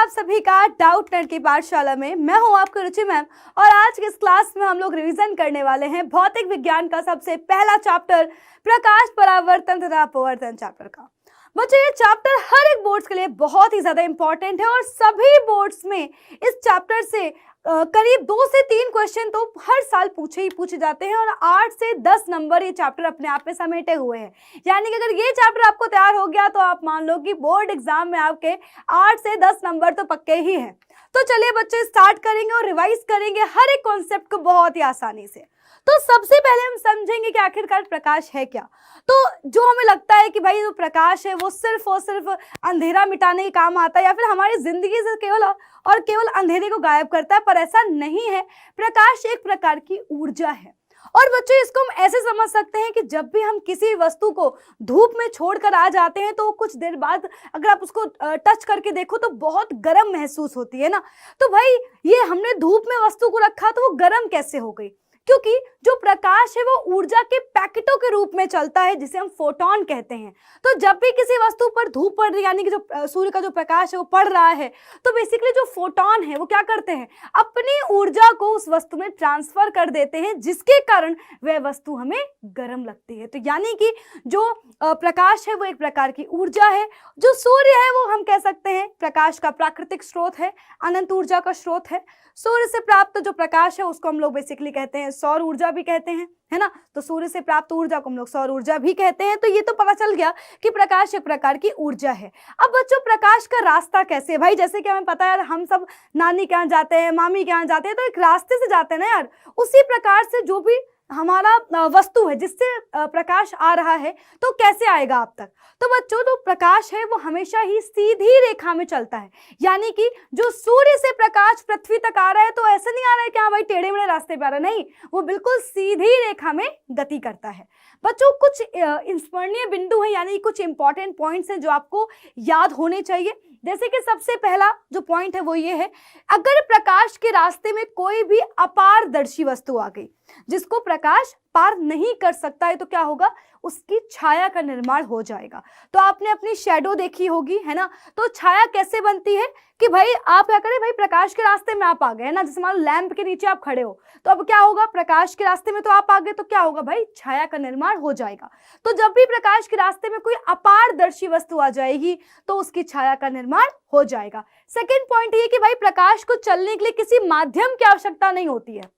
आप सभी का डाउट नेट की पाठशाला में। मैं हूं आपकी रुचि मैम और आज की इस क्लास में हम लोग रिवीजन करने वाले हैं भौतिक विज्ञान का सबसे पहला चैप्टर प्रकाश परावर्तन तथा अपवर्तन चैप्टर का। बच्चों ये चैप्टर हर एक बोर्ड्स के लिए बहुत ही ज्यादा इंपॉर्टेंट है और सभी बोर्ड्स में इस चैप्टर से करीब 2 से 3 क्वेश्चन तो हर साल पूछे जाते हैं और 8 से 10 नंबर ये चैप्टर अपने आप में समेटे हुए हैं। यानी कि अगर ये चैप्टर आपको तैयार हो गया तो आप मान लो कि बोर्ड एग्जाम में आपके 8 से 10 नंबर तो पक्के ही हैं। तो चलिए बच्चे स्टार्ट करेंगे और रिवाइज करेंगे हर एक कॉन्सेप्ट को बहुत ही आसानी से। तो सबसे पहले हम समझेंगे कि आखिरकार प्रकाश है क्या। तो जो हमें लगता है कि भाई जो प्रकाश है वो सिर्फ और सिर्फ अंधेरा मिटाने के काम आता है या फिर हमारी जिंदगी से केवल अंधेरे को गायब करता है, पर ऐसा नहीं है। प्रकाश एक प्रकार की ऊर्जा है और बच्चों इसको हम ऐसे समझ सकते हैं कि जब भी हम किसी वस्तु को धूप में छोड़कर आ जाते हैं तो कुछ देर बाद अगर आप उसको टच करके देखो तो बहुत गर्म महसूस होती है ना। तो भाई ये हमने धूप में वस्तु को रखा तो वो गर्म कैसे हो गई? क्योंकि जो प्रकाश है वो ऊर्जा के पैकेटों के रूप में चलता है जिसे हम फोटोन कहते हैं। तो जब भी किसी वस्तु पर धूप पड़ रही है यानी कि जो सूर्य का जो प्रकाश है वो पड़ रहा है तो बेसिकली जो फोटोन है वो क्या करते हैं, अपनी ऊर्जा को उस वस्तु में ट्रांसफर कर देते हैं जिसके कारण वह वस्तु हमें गर्म लगती है। तो यानी कि जो प्रकाश है वो एक प्रकार की ऊर्जा है। जो सूर्य है वो हम कह सकते हैं प्रकाश का प्राकृतिक स्रोत है, अनंत ऊर्जा का स्रोत है। सूर्य से प्राप्त जो प्रकाश है उसको हम लोग बेसिकली कहते हैं सौर ऊर्जा भी कहते हैं, है ना। तो सूर्य से प्राप्त ऊर्जा को हम लोग सौर ऊर्जा भी कहते हैं। तो ये तो पता चल गया कि प्रकाश एक प्रकार की ऊर्जा है। अब बच्चों प्रकाश का रास्ता कैसे है? भाई जैसे कि हमें पता है यार, हम सब नानी के यहाँ जाते हैं, मामी के यहाँ जाते हैं तो एक रास्ते से जाते हैं ना यार। उसी प्रकार से जो भी हमारा वस्तु है जिससे प्रकाश आ रहा है तो कैसे आएगा आप तक? तो बच्चों जो प्रकाश है वो हमेशा ही सीधी रेखा में चलता है। यानी कि जो सूर्य से प्रकाश पृथ्वी तक आ रहा है तो ऐसा नहीं आ रहा है कि हाँ भाई टेढ़े मेढ़े रास्ते पे आ रहा है, नहीं, वो बिल्कुल सीधी रेखा में गति करता है। बच्चों कुछ स्मरणीय बिंदु है यानी कुछ इंपॉर्टेंट पॉइंट्स हैं जो आपको याद होने चाहिए। जैसे कि सबसे पहला जो पॉइंट है वो ये है, अगर प्रकाश के रास्ते में कोई भी अपारदर्शी वस्तु आ गई जिसको प्रकाश पार नहीं कर सकता है तो क्या होगा, उसकी छाया का निर्माण हो जाएगा। तो आपने अपनी शैडो देखी होगी, है ना। तो छाया कैसे बनती है कि भाई आप क्या करें, भाई प्रकाश के रास्ते में आप आ गए, है ना। जैसे मान लो लैंप के नीचे आप खड़े हो तो अब क्या होगा, प्रकाश के रास्ते में तो आप आ गए तो क्या होगा भाई, छाया का निर्माण हो जाएगा। तो जब भी प्रकाश के रास्ते में कोई अपारदर्शी वस्तु आ जाएगी तो उसकी छाया का निर्माण हो जाएगा। सेकेंड पॉइंट ये कि भाई प्रकाश को चलने के लिए किसी माध्यम की आवश्यकता नहीं होती है।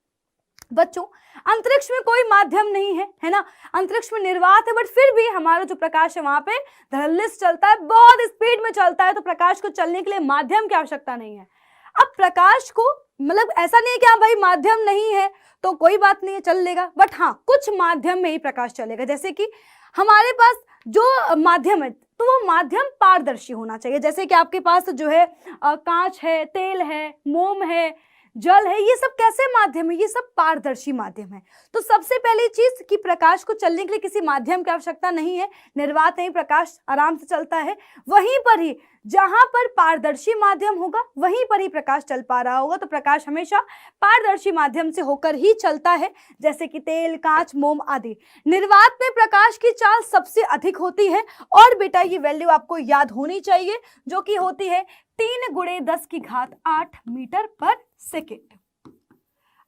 बच्चों अंतरिक्ष में कोई माध्यम नहीं है, है ना। अंतरिक्ष में निर्वात है बट फिर भी हमारा जो प्रकाश है वहां पे धड़ल्ले से चलता है, बहुत स्पीड में चलता है। तो प्रकाश को चलने के लिए माध्यम की आवश्यकता नहीं है। अब प्रकाश को मतलब ऐसा नहीं है कि हाँ भाई माध्यम नहीं है तो कोई बात नहीं है, चल लेगा, बट हाँ कुछ माध्यम में ही प्रकाश चलेगा। जैसे कि हमारे पास जो माध्यम है तो वो माध्यम पारदर्शी होना चाहिए। जैसे कि आपके पास जो है कांच है, तेल है, मोम है, जल है, ये सब कैसे माध्यम है, ये सब पारदर्शी माध्यम है। तो सबसे पहली चीज कि प्रकाश को चलने के लिए किसी माध्यम की आवश्यकता नहीं है, निर्वात नहीं, प्रकाश आराम से चलता है। वहीं पर ही जहां पर पारदर्शी माध्यम होगा वहीं पर ही प्रकाश चल पा रहा होगा। तो प्रकाश हमेशा पारदर्शी माध्यम से होकर ही चलता है, जैसे कि तेल, कांच, मोम आदि। निर्वात में प्रकाश की चाल सबसे अधिक होती है और बेटा ये वैल्यू आपको याद होनी चाहिए जो कि होती है 3 × 10⁸ मीटर पर सेकेंड।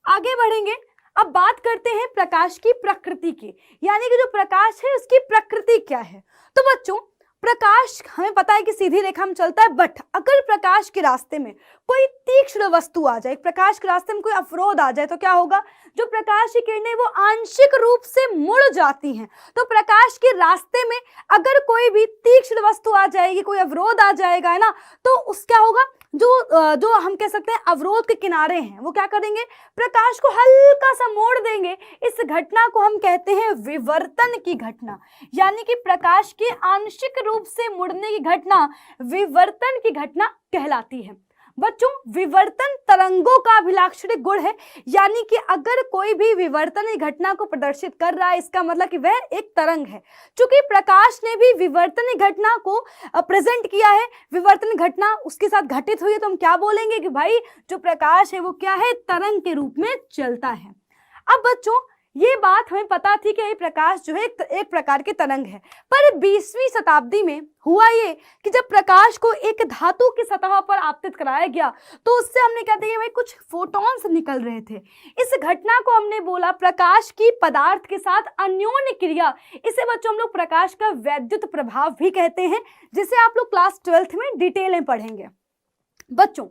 आगे बढ़ेंगे, अब बात करते हैं प्रकाश की प्रकृति की, यानी कि जो प्रकाश है उसकी प्रकृति क्या है। तो बच्चों प्रकाश हमें पता है कि सीधी रेखा में चलता है, बट अगर प्रकाश के रास्ते में कोई तीक्ष्ण वस्तु आ जाए, प्रकाश के रास्ते में कोई अवरोध आ जाए तो क्या होगा, जो प्रकाश की किरणें वो आंशिक रूप से मुड़ जाती हैं। तो प्रकाश के रास्ते में अगर कोई भी तीक्ष्ण वस्तु आ जाएगी, कोई अवरोध आ जाएगा, है ना, तो उस क्या होगा, जो हम कह सकते हैं अवरोध के किनारे हैं वो क्या करेंगे, प्रकाश को हल्का सा मोड़ देंगे। इस घटना को हम कहते हैं विवर्तन की घटना, यानी कि प्रकाश के आंशिक रूप से मुड़ने की घटना विवर्तन की घटना कहलाती है। बच्चों विवर्तन तरंगों का अभिलाक्षणिक गुण है, यानी कि अगर कोई भी विवर्तन घटना को प्रदर्शित कर रहा है इसका मतलब कि वह एक तरंग है। चूंकि प्रकाश ने भी विवर्तन घटना को प्रेजेंट किया है, विवर्तन घटना उसके साथ घटित हुई है, तो हम क्या बोलेंगे कि भाई जो प्रकाश है वो क्या है, तरंग के रूप में चलता है। अब बच्चों ये बात हमें पता थी कि ये प्रकाश जो है एक प्रकार के तरंग है, पर 20वीं शताब्दी में हुआ ये कि जब प्रकाश को एक धातु की सतह पर आपतित कराया गया तो उससे हमने क्या देखा भाई, कुछ फोटॉन्स निकल रहे थे। इस घटना को हमने बोला प्रकाश की पदार्थ के साथ अन्योन्य क्रिया। इसे बच्चों हम लोग प्रकाश का वैद्युत प्रभाव भी कहते हैं, जिसे आप लोग क्लास 12th में डिटेल में पढ़ेंगे। बच्चों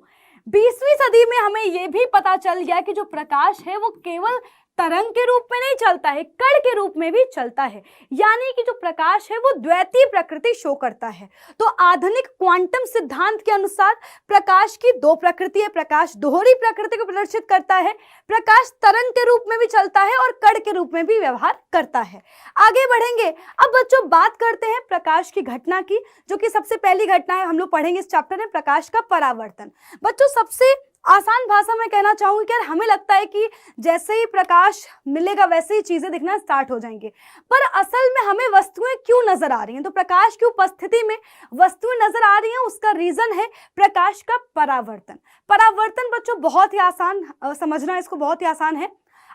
20वीं सदी में हमें यह भी पता चल गया कि जो प्रकाश है वो केवल तरंग के रूप में नहीं चलता है, कण के रूप में भी चलता है, यानी कि जो प्रकाश है वो द्वैतीय प्रकृति शो करता है। तो आधुनिक क्वांटम सिद्धांत के अनुसार प्रकाश की दो प्रकृति है, प्रकाश दोहरी प्रकृति को प्रदर्शित करता है, प्रकाश तरंग के रूप में भी चलता है और कण के रूप में भी व्यवहार करता है। आगे बढ़ेंगे। अब बच्चों बात करते हैं प्रकाश की घटना की, जो कि सबसे पहली घटना है हम लोग पढ़ेंगे इस चैप्टर में, प्रकाश का परावर्तन। बच्चों सबसे आसान भाषा में कहना चाहूंगी कि यार हमें लगता है कि जैसे ही प्रकाश मिलेगा वैसे ही चीजें दिखना स्टार्ट हो जाएंगे, पर असल में हमें वस्तुएं क्यों नजर आ रही हैं? तो प्रकाश की उपस्थिति में वस्तुएं नजर आ रही हैं, उसका रीजन है प्रकाश का परावर्तन। परावर्तन बच्चों बहुत ही आसान समझना, इसको बहुत ही आसान है।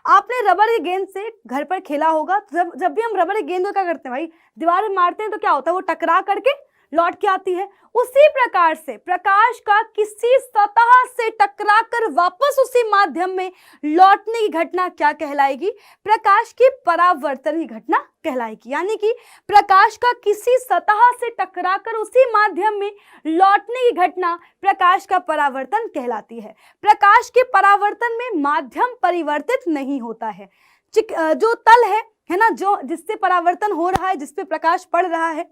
आपने रबर की गेंद से घर पर खेला होगा, जब भी हम रबर की गेंद को क्या करते हैं भाई, दीवार में मारते हैं तो क्या होता है, वो टकरा करके लौट के आती है। उसी प्रकार से प्रकाश का किसी सतह से टकराकर वापस उसी माध्यम में लौटने की घटना क्या कहलाएगी? प्रकाश की परावर्तन की घटना कहलाएगी। यानी कि प्रकाश का किसी सतह से टकराकर उसी माध्यम में लौटने की घटना प्रकाश का परावर्तन कहलाती है। प्रकाश के परावर्तन में माध्यम परिवर्तित नहीं होता है। जो तल है ना, जो जिससे परावर्तन हो रहा है, जिसपे प्रकाश पड़ रहा है,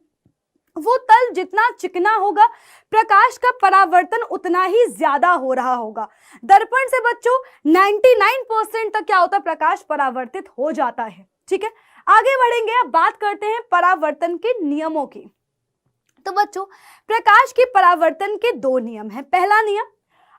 वो तल जितना चिकना होगा प्रकाश का परावर्तन उतना ही ज्यादा हो रहा होगा। दर्पण से बच्चों 99% तक क्या होता है, प्रकाश परावर्तित हो जाता है। ठीक है, आगे बढ़ेंगे। अब बात करते हैं परावर्तन के नियमों की। तो बच्चों प्रकाश के परावर्तन के दो नियम हैं। पहला नियम,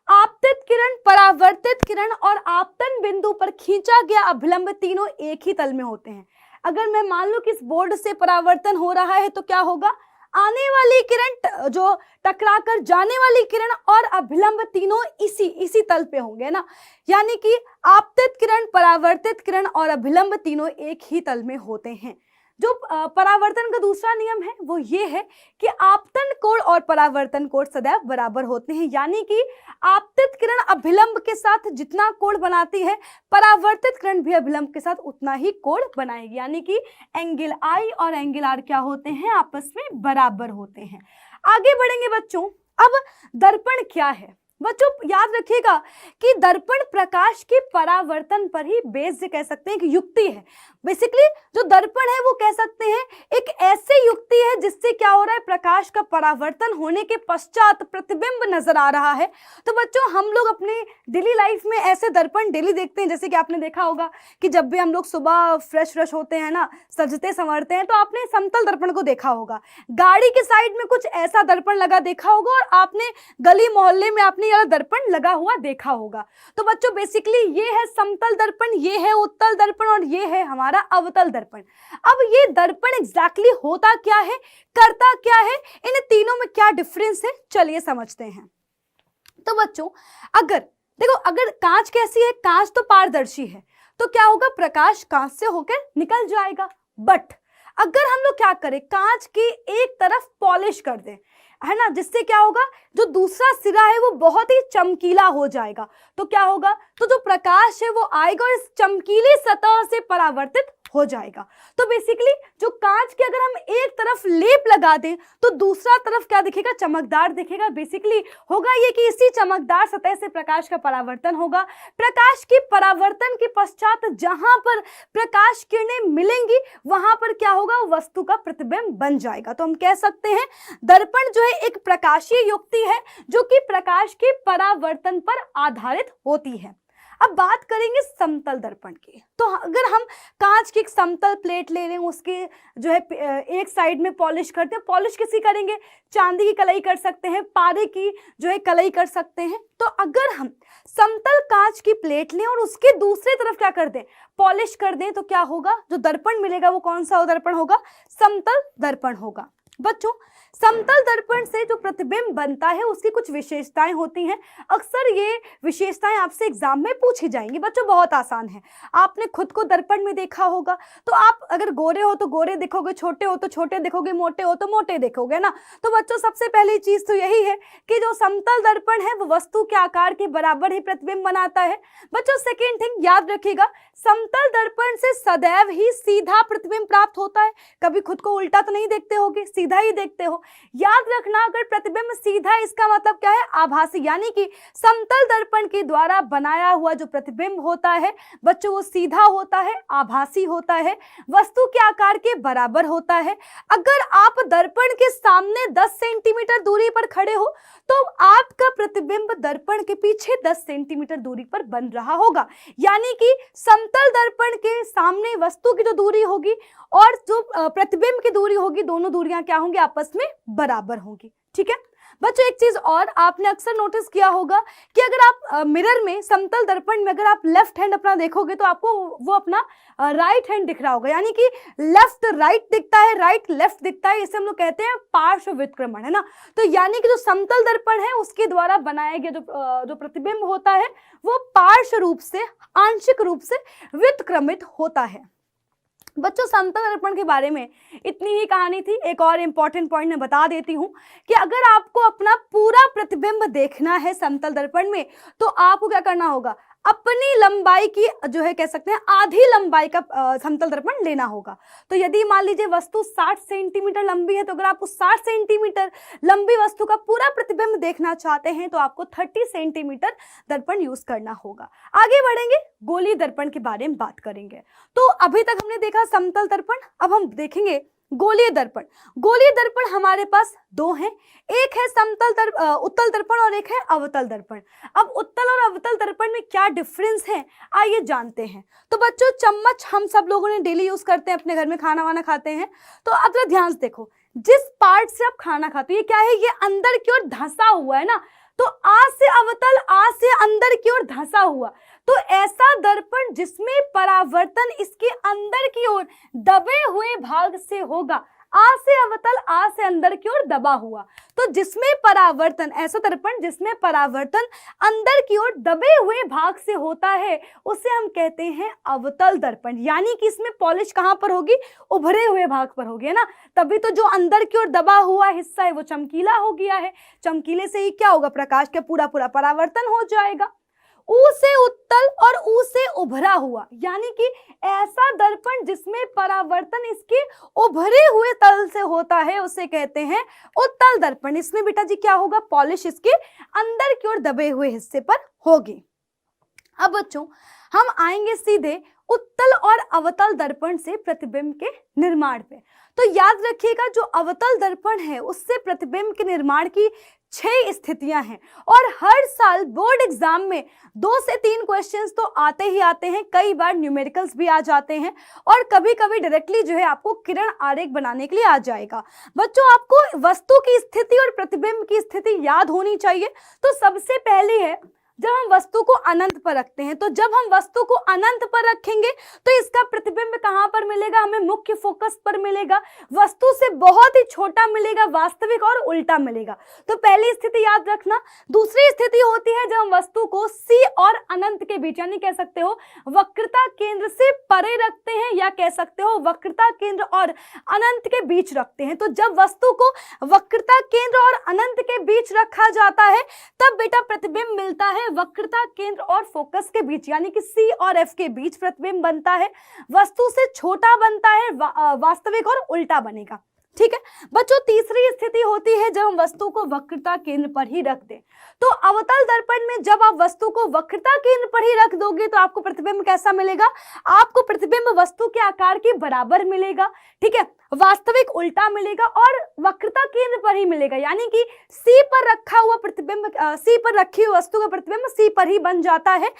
आपतित किरण, परावर्तित किरण और आपतन बिंदु पर खींचा गया अभिलंब तीनों एक ही तल में होते हैं। अगर मैं मान लूं कि इस बोर्ड से परावर्तन हो रहा है तो क्या होगा, आने वाली किरण, जो टकराकर जाने वाली किरण और अभिलंब तीनों इसी तल पे होंगे ना, यानी कि आपतित किरण, परावर्तित किरण और अभिलंब तीनों एक ही तल में होते हैं। जो परावर्तन का दूसरा नियम है वो ये है कि आपतन कोण और परावर्तन कोण सदैव बराबर होते हैं। यानी कि आपतित किरण अभिलंब के साथ जितना कोण बनाती है, परावर्तित किरण भी अभिलंब के साथ उतना ही कोण बनाएगी। यानी कि एंगल आई और एंगल आर क्या होते हैं, आपस में बराबर होते हैं। आगे बढ़ेंगे बच्चों। अब दर्पण क्या है? बच्चों याद रखिएगा कि दर्पण प्रकाश के परावर्तन पर ही बेस्ड कह सकते हैं कि युक्ति है। बेसिकली जो दर्पण है वो कह सकते हैं एक ऐसी युक्ति है जिससे क्या हो रहा है, प्रकाश का परावर्तन होने के पश्चात प्रतिबिंब नजर आ रहा है। तो बच्चों हम लोग अपने डेली लाइफ में ऐसे दर्पण डेली देखते हैं। जैसे कि आपने देखा होगा कि जब भी हम लोग सुबह फ्रेश होते हैं ना, सजते संवरते हैं, तो आपने समतल दर्पण को देखा होगा, गाड़ी के साइड में कुछ ऐसा दर्पण लगा देखा होगा, और आपने गली मोहल्ले में आपने दर्पण लगा हुआ देखा होगा। तो बच्चों बेसिकली ये है समतल दर्पण, ये है उत्तल दर्पण और ये है हमारा अवतल दर्पण। अब ये दर्पण एग्जैक्टली होता क्या है, करता क्या है, इन तीनों में क्या डिफरेंस है, चलिए समझते हैं। तो बच्चों अगर कांच कैसी है, कांच तो पारदर्शी है, तो क्या होगा, प्रकाश कांच से होकर निकल जाएगा। बट अगर हम लोग क्या करें, कांच की एक तरफ पॉलिश कर दें, है ना, जिससे क्या होगा, जो दूसरा सिरा है वो बहुत ही चमकीला हो जाएगा, तो क्या होगा, तो जो प्रकाश है वो आएगा और इस चमकीली सतह से परावर्तित हो जाएगा। तो बेसिकली जो कांच के अगर हम एक तरफ लेप लगा दें तो दूसरा तरफ क्या दिखेगा, चमकदार दिखेगा। बेसिकली होगा ये कि इसी चमकदार सतह से प्रकाश का परावर्तन होगा। प्रकाश के परावर्तन के पश्चात जहां पर प्रकाश किरणें मिलेंगी वहां पर क्या होगा, वस्तु का प्रतिबिंब बन जाएगा। तो हम कह सकते हैं दर्पण जो है एक प्रकाशीय युक्ति है जो कि प्रकाश के परावर्तन पर आधारित होती है। अब बात करेंगे समतल दर्पण की। तो अगर हम कांच की एक समतल प्लेट ले लें, उसके जो है एक साइड में पॉलिश करते हैं, पॉलिश किसी करेंगे, चांदी की कलई कर सकते हैं, पारे की जो है कलई कर सकते हैं। तो अगर हम समतल कांच की प्लेट लें और उसके दूसरी तरफ क्या कर दें, पॉलिश कर दें, तो क्या होगा, जो दर्पण मिलेगा वो कौन सा दर्पण होगा, समतल दर्पण होगा। बच्चों समतल दर्पण से जो प्रतिबिंब बनता है उसकी कुछ विशेषताएं होती हैं। अक्सर ये विशेषताएं आपसे एग्जाम में पूछी जाएंगी। बच्चों बहुत आसान है, आपने खुद को दर्पण में देखा होगा, तो आप अगर गोरे हो तो गोरे दिखोगे, छोटे हो तो छोटे दिखोगे, मोटे हो तो मोटे दिखोगे ना। तो बच्चों सबसे पहली चीज तो यही है कि जो समतल दर्पण है वो वस्तु के आकार के बराबर ही प्रतिबिंब बनाता है। बच्चों सेकेंड थिंग याद रखिएगा, समतल दर्पण से सदैव ही सीधा प्रतिबिंब प्राप्त होता है। कभी खुद को उल्टा तो नहीं देखते होगे, सीधा ही देखते हो। याद रखना, अगर प्रतिबिंब सीधा है इसका मतलब क्या है, आभासी, यानी कि समतल दर्पण के द्वारा बनाया हुआ जो प्रतिबिंब होता है बच्चों वो सीधा होता है, आभासी होता है, वस्तु के आकार के बराबर होता है। अगर आप दर्पण के सामने 10 सेंटीमीटर दूरी पर खड़े हो तो आपका प्रतिबिंब दर्पण के पीछे 10 सेंटीमीटर दूरी पर बन रहा होगा, यानी कि समतल दर्पण के सामने वस्तु की जो दूरी होगी और जो प्रतिबिंब की दूरी होगी, दोनों दूरियां क्या होंगी, आपस में बराबर होंगी। ठीक है बच्चों, एक चीज और आपने अक्सर नोटिस किया होगा कि अगर आप मिरर में, समतल दर्पण में अगर आप लेफ्ट हैंड अपना देखोगे तो आपको वो अपना राइट हैंड दिख रहा होगा, यानी कि लेफ्ट राइट दिखता है, राइट लेफ्ट दिखता है। इसे हम लोग कहते हैं पार्श्व व्युत्क्रमण, है ना। तो यानी कि जो समतल दर्पण है उसके द्वारा बनाया गया जो प्रतिबिंब होता है वो पार्श्व रूप से, आंशिक रूप से व्युत्क्रमित होता है। बच्चों समतल दर्पण के बारे में इतनी ही कहानी थी। एक और इंपॉर्टेंट पॉइंट मैं बता देती हूँ कि अगर आपको अपना पूरा प्रतिबिंब देखना है समतल दर्पण में तो आपको क्या करना होगा, अपनी लंबाई की जो है कह सकते हैं आधी लंबाई का समतल दर्पण लेना होगा। तो यदि मान लीजिए वस्तु 60 सेंटीमीटर लंबी है तो अगर आप उस 60 सेंटीमीटर लंबी वस्तु का पूरा प्रतिबिंब देखना चाहते हैं तो आपको 30 सेंटीमीटर दर्पण यूज करना होगा। आगे बढ़ेंगे, गोलीय दर्पण के बारे में बात करेंगे। तो अभी तक हमने देखा समतल दर्पण, अब हम देखेंगे गोलीय दर्पण। गोलीय दर्पण हमारे पास दो हैं, एक है उत्तल दर्पण और एक है अवतल दर्पण। अब उत्तल और अवतल दर्पण में क्या डिफरेंस है आइए जानते हैं। तो बच्चों चम्मच हम सब लोगों ने डेली यूज करते हैं, अपने घर में खाना वाना खाते हैं। तो अब जरा ध्यान से देखो, जिस पार्ट से आप खाना खाते हो ये क्या है, ये अंदर की ओर धंसा हुआ है ना। तो आ से अवतल, आ से अंदर की ओर धंसा हुआ, तो ऐसा दर्पण जिसमें परावर्तन इसके अंदर की ओर दबे हुए भाग से होगा। आ से अवतल, आ से अंदर की ओर दबा हुआ, तो जिसमें परावर्तन, ऐसा दर्पण जिसमें परावर्तन अंदर की ओर दबे हुए भाग से होता है उसे हम कहते हैं अवतल दर्पण। यानी कि इसमें पॉलिश कहां पर होगी, उभरे हुए भाग पर होगी, है ना। तभी तो जो अंदर की ओर दबा हुआ हिस्सा है वो चमकीला हो गया है। चमकीले से ही क्या होगा, प्रकाश का पूरा पूरा परावर्तन हो जाएगा। ऊ से उत्तल और ऊ से उभरा हुआ, यानी कि ऐसा दर्पण जिसमें परावर्तन इसके उभरे हुए तल से होता है उसे कहते हैं उत्तल दर्पण। इसमें बेटा जी क्या होगा, पॉलिश इसके अंदर की ओर दबे हुए हिस्से पर होगी। अब बच्चों हम आएंगे सीधे उत्तल और अवतल दर्पण से प्रतिबिंब के निर्माण पे। तो याद रखिएगा जो अवतल दर्पण है उससे प्रतिबिंब के निर्माण की 6 स्थितियां हैं और हर साल बोर्ड एग्जाम में 2 से 3 क्वेश्चंस तो आते ही आते हैं, कई बार न्यूमेरिकल्स भी आ जाते हैं और कभी कभी डायरेक्टली जो है आपको किरण आरेख बनाने के लिए आ जाएगा। बच्चों आपको वस्तु की स्थिति और प्रतिबिंब की स्थिति याद होनी चाहिए। तो सबसे पहले है जब हम वस्तु को अनंत पर रखते हैं, तो जब हम वस्तु को अनंत पर रखेंगे तो इसका प्रतिबिंब कहां पर मिलेगा, हमें मुख्य फोकस पर मिलेगा, वस्तु से बहुत ही छोटा मिलेगा, वास्तविक और उल्टा मिलेगा। तो पहली स्थिति याद रखना। दूसरी स्थिति होती है जब हम वस्तु को C और अनंत के बीच, यानी कह सकते हो वक्रता केंद्र से परे रखते हैं या कह सकते हो वक्रता केंद्र और अनंत के बीच रखते हैं। तो जब वस्तु को वक्रता केंद्र और अनंत के बीच रखा जाता है तब बेटा प्रतिबिंब मिलता है वक्रता केंद्र और फोकस के बीच, यानी कि C और F के बीच प्रतिबिंब बनता है, वस्तु से छोटा बनता है, वास्तविक और उल्टा बनेगा। ठीक है बच्चों, तीसरी स्थिति होती है जब हम वस्तु को वक्रता केंद्र पर ही रख दें। तो अवतल दर्पण में जब आप वस्तु को वक्रता केंद्र पर ही रख दोगे तो आपको प्रतिबिंब कैसा मिलेगा, आपको प्रतिबिंब वस्तु के आकार के बराबर मिलेगा। ठीक है, वास्तविक उल्टा मिलेगा और वक्रता केंद्र पर ही मिलेगा, यानी कि C पर रखा हुआ प्रतिबिंब, C पर रखी हुई वस्तु का प्रतिबिंब C पर ही बन जाता है,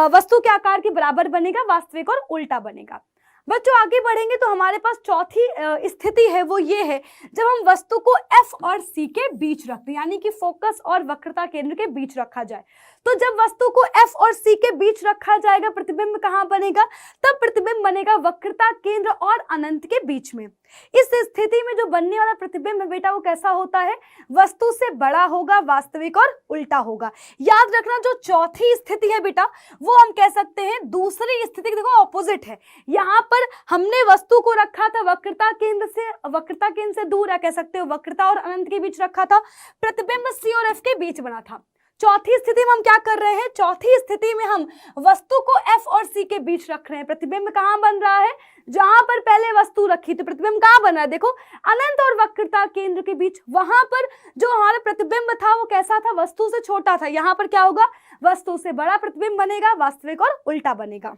वस्तु के आकार के बराबर बनेगा, वास्तविक और उल्टा बनेगा। बच्चों आगे बढ़ेंगे तो हमारे पास चौथी स्थिति है वो ये है जब हम वस्तु को F और C के बीच रखते हैं, यानी कि फोकस और वक्रता केंद्र के बीच रखा जाए। तो जब वस्तु को F और C के बीच रखा जाएगा प्रतिबिंब कहां बनेगा, तब प्रतिबिंब बनेगा वक्रता केंद्र और अनंत के बीच में। इस स्थिति में जो बनने वाला प्रतिबिंब है बेटा वो कैसा होता है, वस्तु से बड़ा होगा, वास्तविक और उल्टा होगा। याद रखना जो चौथी स्थिति है बेटा वो हम कह सकते हैं दूसरी स्थिति, देखो ऑपोजिट है। यहाँ पर हमने वस्तु को रखा था वक्रता केंद्र से दूर, या कह सकते हो वक्रता और अनंत के बीच रखा था, प्रतिबिंब सी और एफ के बीच बना था। चौथी स्थिति में हम क्या कर रहे हैं, चौथी स्थिति में हम वस्तु को एफ और सी के बीच रख रहे हैं। प्रतिबिंब कहाँ बन रहा है, जहां पर पहले वस्तु रखी थी प्रतिबिंब कहाँ बन रहा है, देखो अनंत और वक्रता केंद्र के बीच। वहां पर जो हमारा प्रतिबिंब था वो कैसा था, वस्तु से छोटा था। यहाँ पर क्या होगा, वस्तु से बड़ा प्रतिबिंब बनेगा, वास्तविक और उल्टा बनेगा।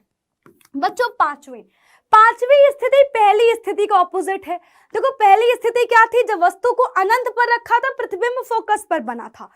बच्चों पांचवी स्थिति पहली स्थिति का ऑपोजिट है। देखो पहली स्थिति क्या थी, जब वस्तु को अनंत पर रखा था प्रतिबिंब फोकस पर बना था।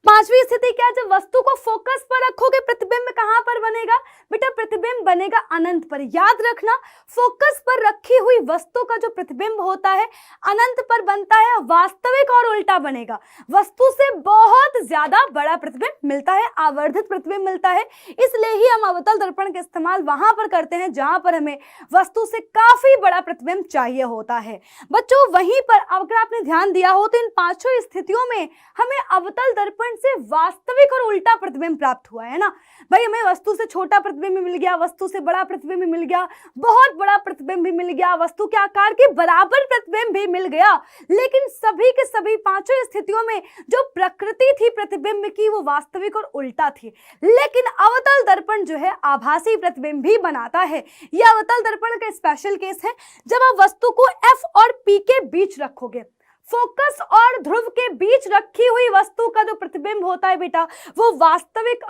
पांचवी स्थिति क्या है, जब वस्तु को फोकस पर रखोगे प्रतिबिंब कहां पर बनेगा, बेटा प्रतिबिंब बनेगा अनंत पर। याद रखना फोकस पर रखी हुई वस्तु का जो प्रतिबिंब होता है अनंत पर बनता है, वास्तविक और उल्टा बनेगा। वस्तु से बहुत ज्यादा बड़ा प्रतिबिंब मिलता है, आवर्धित प्रतिबिंब मिलता है। इसलिए ही हम अवतल दर्पण का इस्तेमाल वहां पर करते हैं जहां पर हमें वस्तु से काफी बड़ा प्रतिबिंब चाहिए होता है। बच्चों वहीं पर अगर आपने ध्यान दिया हो तो इन पांचों स्थितियों में हमें अवतल दर्पण से वास्तविक और उल्टा प्रतिबिंब प्राप्त हुआ है ना भाई। हमें वस्तु से छोटा प्रतिबिंब मिल गया, वस्तु से बड़ा प्रतिबिंब मिल गया, बहुत बड़ा प्रतिबिंब भी मिल गया, वस्तु के आकार के बराबर प्रतिबिंब भी मिल गया। लेकिन सभी के सभी पांचों स्थितियों में जो प्रकृति थी प्रतिबिंब की वो वास्तविक और उल्टा थी। लेकिन अवतल दर्पण जो है आभासी प्रतिबिंब भी बनाता है। यह अवतल दर्पण का स्पेशल केस है। जब आप वस्तु को एफ और पी के बीच रखोगे, फोकस और ध्रुव के बीच रखी हुई वस्तु का जो प्रतिबिंब होता है बेटा वो वास्तविक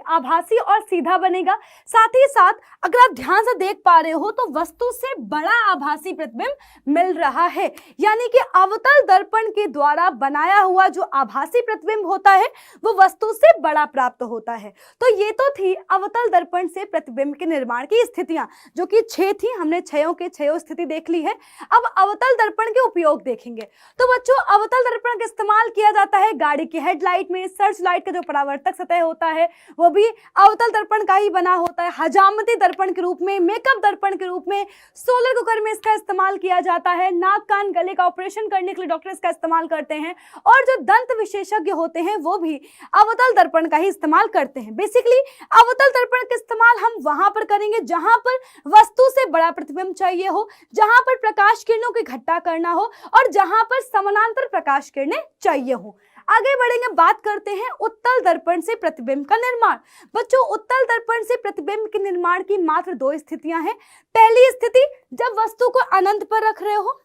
आभासी और सीधा बनेगा। साथ ही साथ अगर आप ध्यान से देख पा रहे हो तो वस्तु से बड़ा आभासी प्रतिबिंब मिल रहा है, यानी कि अवतल दर्पण के द्वारा बनाया हुआ जो आभासी प्रतिबिंब होता है वो वस्तु से बड़ा प्राप्त होता है। तो ये तो थी अवतल दर्पण से प्रतिबिंब के निर्माण की स्थितियां, जो कि 6 थी। हमने 6 के 6 स्थिति देख ली है। अब अवतल दर्पण के उपयोग देखेंगे। तो बच्चों अवतल दर्पण का इस्तेमाल किया जाता है गाड़ी की हेडलाइट में। सर्च लाइट का जो परावर्तक सतह होता है वो भी अवतल दर्पण का ही बना होता है। हजामती दर्पण के रूप में, मेकअप दर्पण के रूप में, सोलर कुकर में इसका इस्तेमाल किया जाता है। नाक कान गले का ऑपरेशन करने के लिए डॉक्टर इसका इस्तेमाल करते हैं। और जो दंत विशेषज्ञ होते हैं वो भी अवतल दर्पण का ही इस्तेमाल करते हैं। बेसिकली अवतल दर्पण का इस्तेमाल हम वहां पर करेंगे जहां पर वस्तु से बड़ा प्रतिबिंब चाहिए हो, जहां पर प्रकाश किरणों की इकट्ठा करना हो और जहां पर समानांतर प्रकाश किरणें चाहिए हो। आगे बढ़ेंगे, बात करते हैं उत्तल दर्पण से प्रतिबिंब का निर्माण। बच्चों उत्तल दर्पण से प्रतिबिंब के निर्माण की मात्र 2 स्थितियां हैं। पहली स्थिति जब वस्तु को अनंत पर रख रहे हो,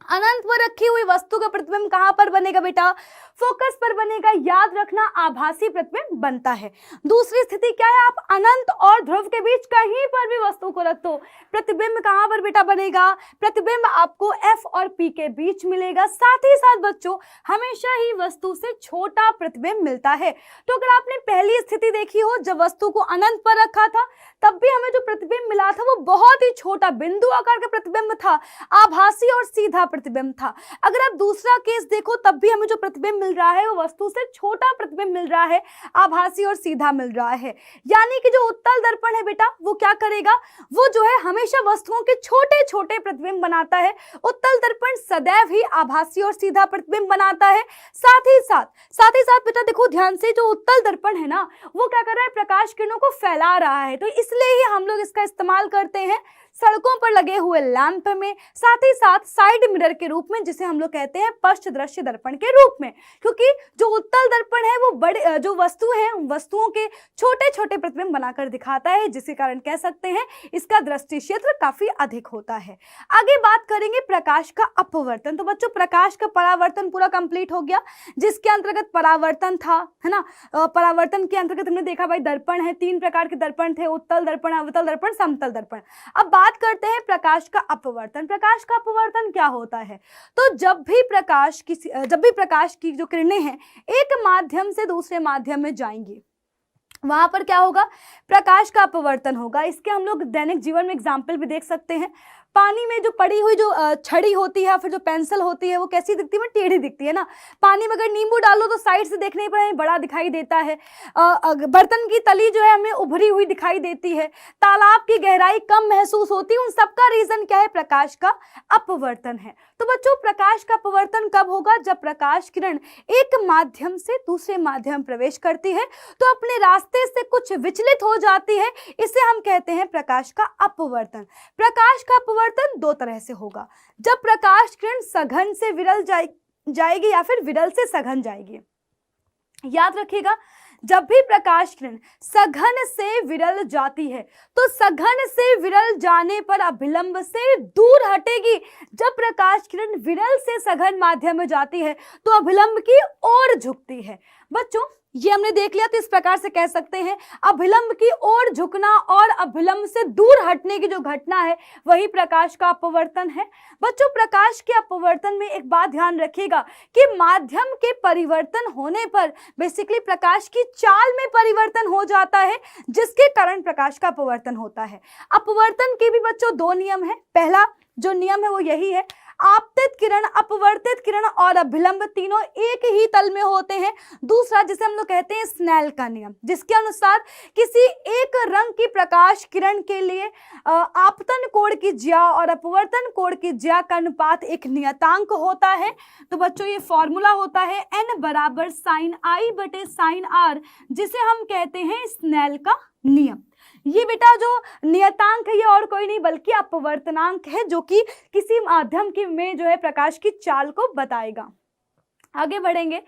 अनंत पर रखी हुई वस्तु का प्रतिबिंब कहां पर बनेगा बेटा, फोकस पर बनेगा। याद रखना आभासी प्रतिबिंब बनता है। दूसरी स्थिति क्या है, आप अनंत और ध्रुव के बीच कहीं पर भी वस्तु को रख दो, प्रतिबिंब कहां पर बेटा बनेगा, प्रतिबिंब आपको एफ और पी के बीच मिलेगा। साथ ही साथ बच्चों हमेशा ही वस्तु से छोटा प्रतिबिंब मिलता है। तो अगर आपने पहली स्थिति देखी हो जब वस्तु को अनंत पर रखा था तब भी हमें जो प्रतिबिंब मिला था वो बहुत ही छोटा बिंदु आकार का प्रतिबिंब था, आभासी और सीधा प्रतिबिंब था। अगर आप दूसरा केस देखो तब भी हमें जो प्रतिबिंब मिल रहा है वो वस्तु से छोटा प्रतिबिंब मिल रहा है, आभासी और सीधा मिल रहा है। यानी कि जो उत्तल दर्पण है बेटा वो क्या करेगा, वो जो है हमेशा वस्तुओं के छोटे छोटे प्रतिबिंब बनाता है। उत्तल दर्पण सदैव ही आभासी और सीधा प्रतिबिंब बनाता है। साथ ही साथ बेटा देखो ध्यान से, जो उत्तल दर्पण है ना वो क्या कर रहा है, प्रकाश किरणों को फैला रहा है। तो इसलिए ही हम लोग इसका इस्तेमाल करते हैं सड़कों पर लगे हुए लैंप में, साथ ही साथ साइड मिरर के रूप में, जिसे हम लोग कहते हैं पश्च दृश्य दर्पण के रूप में। क्योंकि जो उत्तल दर्पण है वो बड़े जो वस्तु है वस्तुओं के छोटे छोटे प्रतिबिंब बनाकर दिखाता है, जिसके कारण कह सकते हैं इसका दृष्टि क्षेत्र काफी अधिक होता है। आगे बात करेंगे प्रकाश का अपवर्तन। तो बच्चों प्रकाश का परावर्तन पूरा कंप्लीट हो गया, जिसके अंतर्गत परावर्तन था, है ना। परावर्तन के अंतर्गत हमने देखा भाई दर्पण है, 3 प्रकार के दर्पण थे, उत्तल दर्पण, अवतल दर्पण, समतल दर्पण। अब बात करते हैं प्रकाश का अपवर्तन। प्रकाश का अपवर्तन क्या होता है, तो जब भी प्रकाश की जो किरणें हैं एक माध्यम से दूसरे माध्यम में जाएंगी वहां पर क्या होगा, प्रकाश का अपवर्तन होगा। इसके हम लोग दैनिक जीवन में एग्जाम्पल भी देख सकते हैं। पानी में जो पड़ी हुई जो छड़ी होती है, फिर जो पेंसिल होती है, वो कैसी दिखती है? टेढ़ी दिखती है ना। पानी में अगर नींबू डालो तो साइड से देखने पर हमें बड़ा दिखाई देता है। बर्तन की तली जो है हमें उभरी हुई दिखाई देती है। तालाब की गहराई कम महसूस होती है। उन सबका रीजन क्या है? प्रकाश का अपवर्तन है। तो बच्चों, प्रकाश का अपवर्तन कब होगा? जब प्रकाश किरण एक माध्यम से दूसरे माध्यम में प्रवेश करती है तो अपने रास्ते से कुछ विचलित हो जाती है। इसे हम कहते हैं प्रकाश का अपवर्तन। प्रकाश का अपवर्तन दो तरह से होगा। जब प्रकाश किरण सघन से विरल जाएगी या फिर विरल से सघन जाएगी। याद रखिएगा, जब भी प्रकाश किरण सघन से विरल जाती है तो सघन से विरल जाने पर अभिलंब से दूर हटेगी। जब प्रकाश किरण विरल से सघन माध्यम में जाती है तो अभिलंब की ओर झुकती है। बच्चों, ये हमने देख लिया। तो इस प्रकार से कह सकते हैं अभिलंब की ओर झुकना और अभिलंब से दूर हटने की जो घटना है वही प्रकाश का अपवर्तन है। बच्चों, प्रकाश के अपवर्तन में एक बात ध्यान रखिएगा कि माध्यम के परिवर्तन होने पर बेसिकली प्रकाश की चाल में परिवर्तन हो जाता है, जिसके कारण प्रकाश का अपवर्तन होता है। अपवर्तन के भी बच्चों दो नियम है। पहला जो नियम है वो यही है, आपतित किरण, अपवर्तित किरण और अभिलंब तीनों एक ही तल में होते हैं। दूसरा जिसे हम लोग कहते हैं स्नेल का नियम, जिसके अनुसार किसी एक रंग की प्रकाश किरण के लिए आपतन कोण की ज्या और अपवर्तन कोण की ज्या का अनुपात एक नियतांक होता है। तो बच्चों, ये फॉर्मूला होता है n बराबर साइन आई बटे साइन आर, जिसे हम कहते हैं स्नेल का नियम। ये बेटा जो नियतांक है ये और कोई नहीं बल्कि अपवर्तनांक है, जो कि किसी माध्यम की में जो है प्रकाश की चाल को बताएगा। आगे बढ़ेंगे।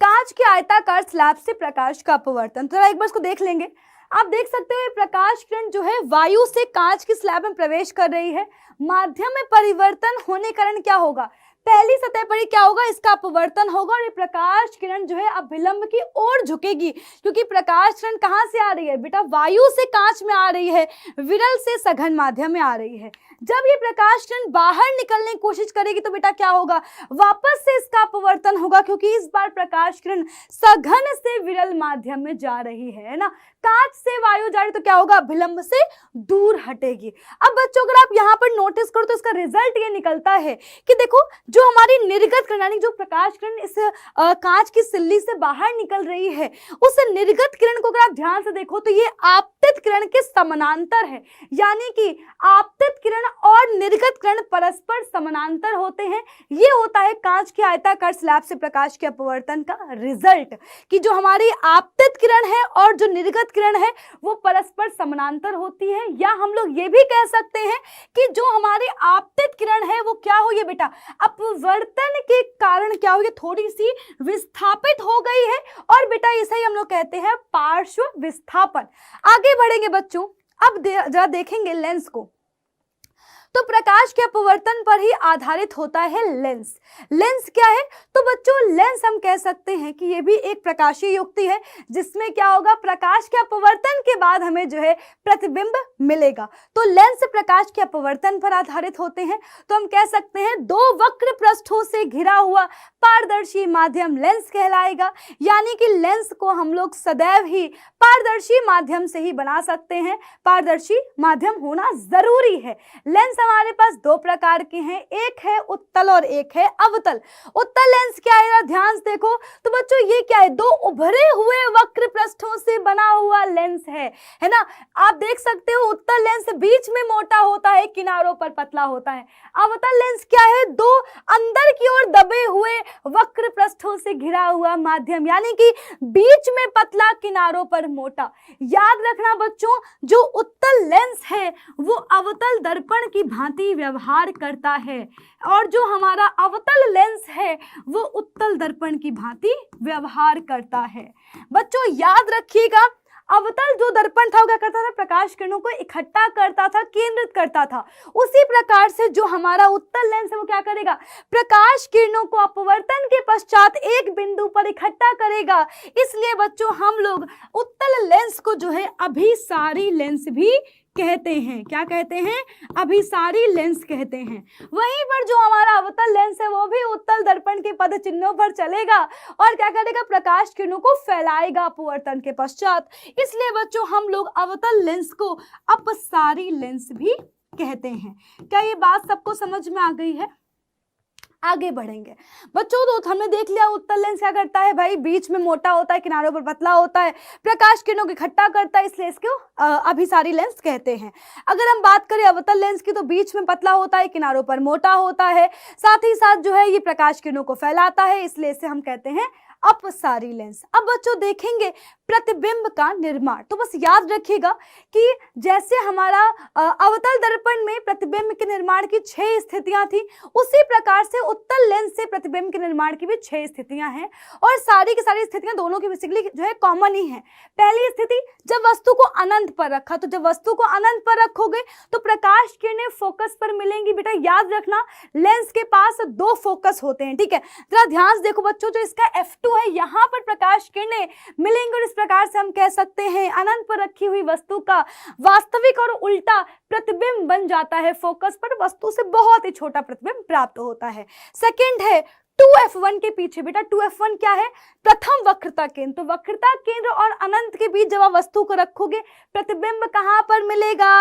कांच के आयताकार स्लैब से प्रकाश का अपवर्तन, तो एक बार इसको देख लेंगे। आप देख सकते हो प्रकाश किरण जो है वायु से कांच की स्लैब में प्रवेश कर रही है। माध्यम में परिवर्तन होने कारण क्या होगा? पहली सतह पर ही क्या होगा? इसका अपवर्तन होगा और ये प्रकाश किरण जो है अभिलंब की ओर झुकेगी, क्योंकि प्रकाश किरण कहां से आ रही है बेटा? वायु से कांच में आ रही है, विरल से सघन माध्यम में आ रही है। जब ये प्रकाश किरण बाहर निकलने की कोशिश करेगी तो बेटा क्या होगा? वापस से इसका अपवर्तन होगा, क्योंकि इस बार प्रकाश किरण सघन से विरल माध्यम में जा रही है ना। कांच से वायु जा रही तो क्या होगा? अभिलंब से दूर हटेगी। अब बच्चों, अगर आप यहाँ पर नोटिस करो तो इसका रिजल्ट ये निकलता है कि देखो, जो हमारी निर्गत किरण यानी जो प्रकाश किरण इस कांच की सिल्ली से बाहर निकल रही है, उस निर्गत किरण को अगर आप ध्यान से देखो तो ये आपतित किरण के समानांतर है। यानी कि आपतित किरण और निर्गत किरण परस्पर समानांतर होते हैं। ये होता है कांच के आयताकार स्लैब से प्रकाश के अपवर्तन का रिजल्ट, कि जो हमारी आपतित किरण है और जो निर्गत किरण है वो परस्पर समानांतर होती है। या हम लोग ये भी कह सकते हैं कि जो हमारी आपतित किरण है वो क्या हो गई बेटा? अपवर्तन के कारण क्या हो गई? थोड़ी सी विस्थापित हो गई है, और बेटा इसे ही हम लोग कहते हैं पार्श्व विस्थापन। आगे बढ़ेंगे बच्चों। अब जरा देखेंगे लेंस को। तो प्रकाश के अपवर्तन पर ही आधारित होता है लेंस। लेंस क्या है? तो बच्चों, लेंस हम कह सकते हैं कि ये भी एक प्रकाशीय युक्ति है, जिसमें क्या होगा? प्रकाश के अपवर्तन के बाद हमें जो है प्रतिबिंब मिलेगा। तो लेंस प्रकाश के अपवर्तन पर आधारित होते हैं। तो हम कह सकते हैं दो वक्र पृष्ठों से घिरा हुआ पारदर्शी माध्यम लेंस कहलाएगा। यानी कि लेंस को हम लोग सदैव ही पारदर्शी माध्यम से ही बना सकते हैं। पारदर्शी माध्यम होना जरूरी है। लेंस हमारे पास दो प्रकार के हैं, एक है उत्तल और एक है अवतल। उत्तल लेंस क्या है? ध्यान से देखो तो बच्चों, ये क्या है? दो उभरे हुए वक्र पृष्ठों से बना हुआ लेंस है ना। आप देख सकते हो उत्तल लेंस बीच में मोटा होता है, किनारों पर पतला होता है। अवतल लेंस क्या है? दो अंदर की ओर दबे हुए वक्र पृष्ठों से घिरा हुआ माध्यम, यानी कि बीच में पतला, किनारों पर मोटा। याद रखना बच्चों, जो उत्तल लेंस है वो अवतल दर्पण की भांति व्यवहार करता है, और जो हमारा अवतल लेंस है वो उत्तल दर्पण की भांति व्यवहार करता है। बच्चों याद रखिएगा, अवतल जो दर्पण था वो क्या करता था? प्रकाश किरणों को इकट्ठा करता था, केंद्रित करता था। उसी प्रकार से जो हमारा उत्तल लेंस है वो क्या करेगा? प्रकाश किरणों को अपवर्तन के पश्चात एक बिंदु पर इकट्ठा करेगा। इसलिए बच्चों, हम लोग उत्तल लेंस को जो है अभिसारी लेंस भी कहते हैं। क्या कहते हैं? अभिसारी लेंस कहते हैं। वहीं पर जो हमारा अवतल लेंस है वो भी उत्तल दर्पण के पद चिन्हों पर चलेगा और क्या करेगा? प्रकाश किरणों को फैलाएगा अपवर्तन के पश्चात। इसलिए बच्चों, हम लोग अवतल लेंस को अपसारी लेंस भी कहते हैं। क्या ये बात सबको समझ में आ गई है? आगे बढ़ेंगे बच्चों। तो हमने देख लिया उत्तल लेंस क्या करता है भाई, बीच में मोटा होता है, किनारों पर पतला होता है, प्रकाश किरणों को इकट्ठा करता है, इसलिए इसको अभिसारी लेंस कहते हैं। अगर हम बात करें अवतल लेंस की तो बीच में पतला होता है, किनारों पर मोटा होता है, साथ ही साथ जो है ये प्रकाश किरणों को फैलाता है, इसलिए इसे हम कहते हैं अपसारी लेंस। अब बच्चों देखेंगे प्रतिबिंब का निर्माण। तो बस याद रखिएगा कि जैसे हमारा अवतल दर्पण में प्रतिबिंब के निर्माण की 6 स्थितियां थी, उसी प्रकार से उत्तल लेंस से प्रतिबिंब के निर्माण की भी 6 स्थितियां हैं, और सारी की सारी स्थितियां दोनों की बेसिकली जो है कॉमन ही है। पहली स्थिति, जब वस्तु को अनंत पर रखा, तो जब वस्तु को अनंत पर रखोगे तो प्रकाश किरणें फोकस पर मिलेंगी। बेटा याद रखना लेंस के पास 2 फोकस होते हैं, ठीक है। जरा ध्यान से देखो बच्चों, जो इसका F2 है, यहाँ पर प्रकाश किरणें मिलेंगे और इस प्रकार से हम कह सकते हैं अनंत पर रखी हुई वस्तु का वास्तविक और उल्टा प्रतिबिंब बन जाता है। फोकस पर वस्तु से बहुत ही छोटा प्रतिबिंब प्राप्त होता है। सेकंड है 2F1 के पीछे। बेटा 2F1 क्या है? प्रथम वक्रता केंद्र। तो वक्रता केंद्र और अनंत के बीच जब आप वस्तु को रखोगे, प्रतिबिंब कहां पर मिलेगा?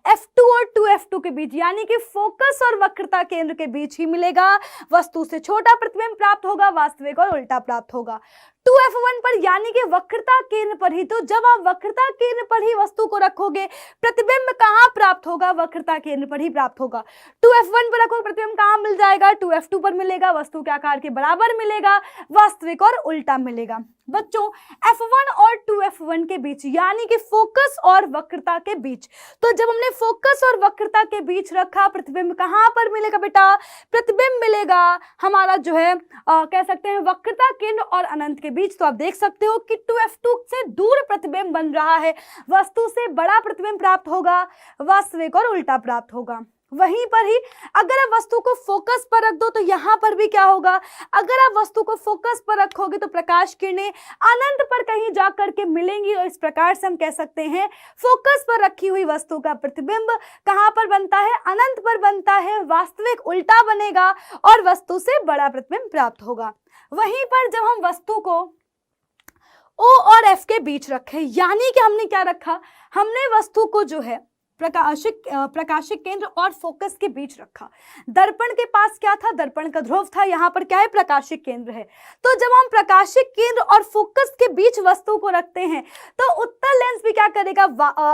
F2 और 2F2 के बीच, यानी कि फोकस और वक्रता केंद्र के बीच ही मिलेगा। वस्तु से छोटा प्रतिबिंब प्राप्त होगा, वास्तविक और उल्टा प्राप्त होगा। 2F1 पर यानी कि वक्रता केंद्र पर ही। तो जब आप वक्रता केंद्र पर ही वस्तु को रखोगे, प्रतिबिंब कहां प्राप्त होगा? वक्रता केंद्र पर ही प्राप्त होगा। 2F1 पर रखोगे, प्रतिबिंब कहां मिल जाएगा? 2F2 पर मिलेगा, वस्तु के आकार के बराबर मिलेगा, वास्तविक और उल्टा मिलेगा। बच्चों F1 और 2F1 के बीच, यानी कि फोकस और वक्रता के बीच, तो जब हमने फोकस और वक्रता के बीच रखा, प्रतिबिंब कहां पर मिलेगा? बेटा प्रतिबिंब मिलेगा हमारा जो है कह सकते हैं वक्रता केंद्र और अनंत के बीच। तो आप देख सकते हो कि 2F2 से दूर प्रतिबिंब बन रहा है, वस्तु से बड़ा प्रतिबिंब प्राप्त होगा, वास्तविक और उल्टा प्राप्त होगा। वहीं पर ही अगर आप वस्तु को फोकस पर रख दो तो यहां पर भी क्या होगा? अगर आप वस्तु को फोकस पर रखोगे तो प्रकाश किरणें अनंत पर कहीं जाकर के मिलेंगी, और इस प्रकार से हम कह सकते हैं फोकस पर रखी हुई वस्तु का प्रतिबिंब कहां पर बनता है? अनंत पर बनता है, वास्तविक उल्टा बनेगा और वस्तु से बड़ा प्रतिबिंब प्राप्त होगा। वहीं पर जब हम वस्तु को O और F के बीच रखे, यानी कि हमने क्या रखा? हमने वस्तु को जो है प्रकाशिक केंद्र और फोकस के बीच रखा। दर्पण के पास क्या था? दर्पण का ध्रुव था, यहाँ पर क्या है? प्रकाशिक केंद्र है। तो जब हम प्रकाशिक केंद्र और फोकस के बीच वस्तु को रखते हैं तो उत्तल लेंस भी क्या करेगा?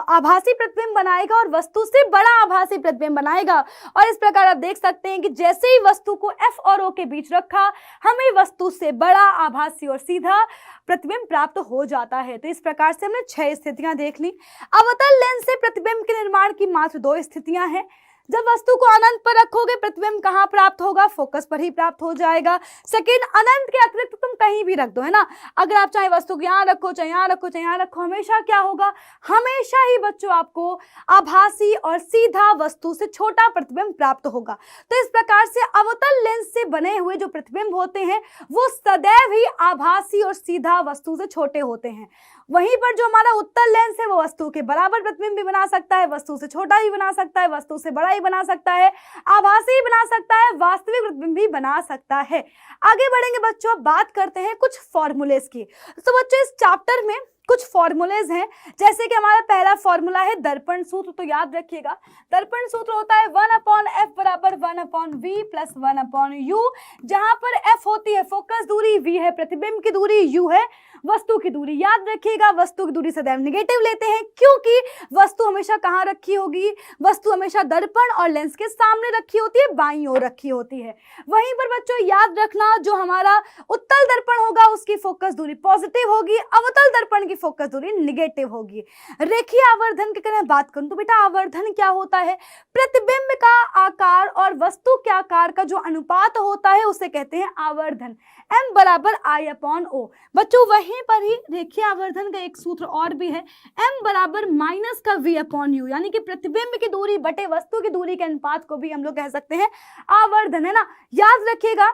आभासी प्रतिबिंब बनाएगा और वस्तु से बड़ा आभासी प्रतिबिंब बनाएगा। और इस प्रकार आप देख सकते हैं कि जैसे ही वस्तु को F और O के बीच रखा, हमें वस्तु से बड़ा आभासी और सीधा प्रतिबिंब प्राप्त हो जाता है। तो इस प्रकार से हमने 6 स्थितियां देख ली। अवतल लेंस से प्रतिबिंब के निर्माण की मात्र 2 स्थितियां हैं। जब वस्तु को अनंत पर रखोगे, प्रतिबिंब कहां प्राप्त होगा? फोकस पर ही प्राप्त हो जाएगा। सेकंड, अनंत के अतिरिक्त तुम कहीं भी रख दो, है ना। अगर आप चाहे वस्तु को यहाँ रखो, चाहे यहाँ रखो, चाहे यहाँ रखो, हमेशा क्या होगा? हमेशा ही बच्चों आपको आभासी और सीधा वस्तु से छोटा प्रतिबिंब प्राप्त होगा। तो इस प्रकार से अवतल लेंस से बने हुए जो प्रतिबिंब होते हैं वो सदैव ही आभासी और सीधा वस्तु से छोटे होते हैं। वहीं पर जो हमारा उत्तल लेंस है वो वस्तु के बराबर प्रतिबिंब भी बना सकता है, वस्तु से छोटा ही बना सकता है, वस्तु से बड़ा ही बना सकता है, आभासी ही बना सकता है, वास्तविक प्रतिबिंब भी बना सकता है। आगे बढ़ेंगे बच्चों, बात करते हैं कुछ फॉर्मूलेस की। तो बच्चों इस चैप्टर में कुछ फॉर्मूलेज हैं, जैसे कि हमारा पहला फॉर्मूला है दर्पण सूत्र। तो याद रखिएगा दर्पण सूत्र होता है 1/f बराबर 1/v प्लस 1/u, जहां पर f होती है फोकस दूरी, v है प्रतिबिंब की दूरी, u है वस्तु की दूरी। याद रखिएगा वस्तु की दूरी सदैव नेगेटिव लेते हैं, क्योंकि वस्तु हमेशा कहाँ रखी होगी? वस्तु हमेशा दर्पण और लेंस के सामने रखी होती है, बाईं ओर रखी होती है। वहीं पर बच्चों याद रखना जो हमारा उत्तल दर्पण होगा उसकी फोकस दूरी पॉजिटिव होगी, अवतल दर्पण की फोकस दूरी नेगेटिव होगी। रेखीय आवर्धन की अगर बात करूं तो बेटा आवर्धन क्या होता है? प्रतिबिंब का आकार और वस्तु के आकार का जो अनुपात होता है उसे कहते हैं आवर्धन। m बराबर I/O। बच्चों वहीं पर ही रेखीय आवर्धन का एक सूत्र और भी है, m बराबर माइनस का v/u, यानी कि प्रतिबिंब की दूरी बटे वस्तु की दूरी के अनुपात को भी हम लोग कह सकते हैं आवर्धन, है ना। याद रखिएगा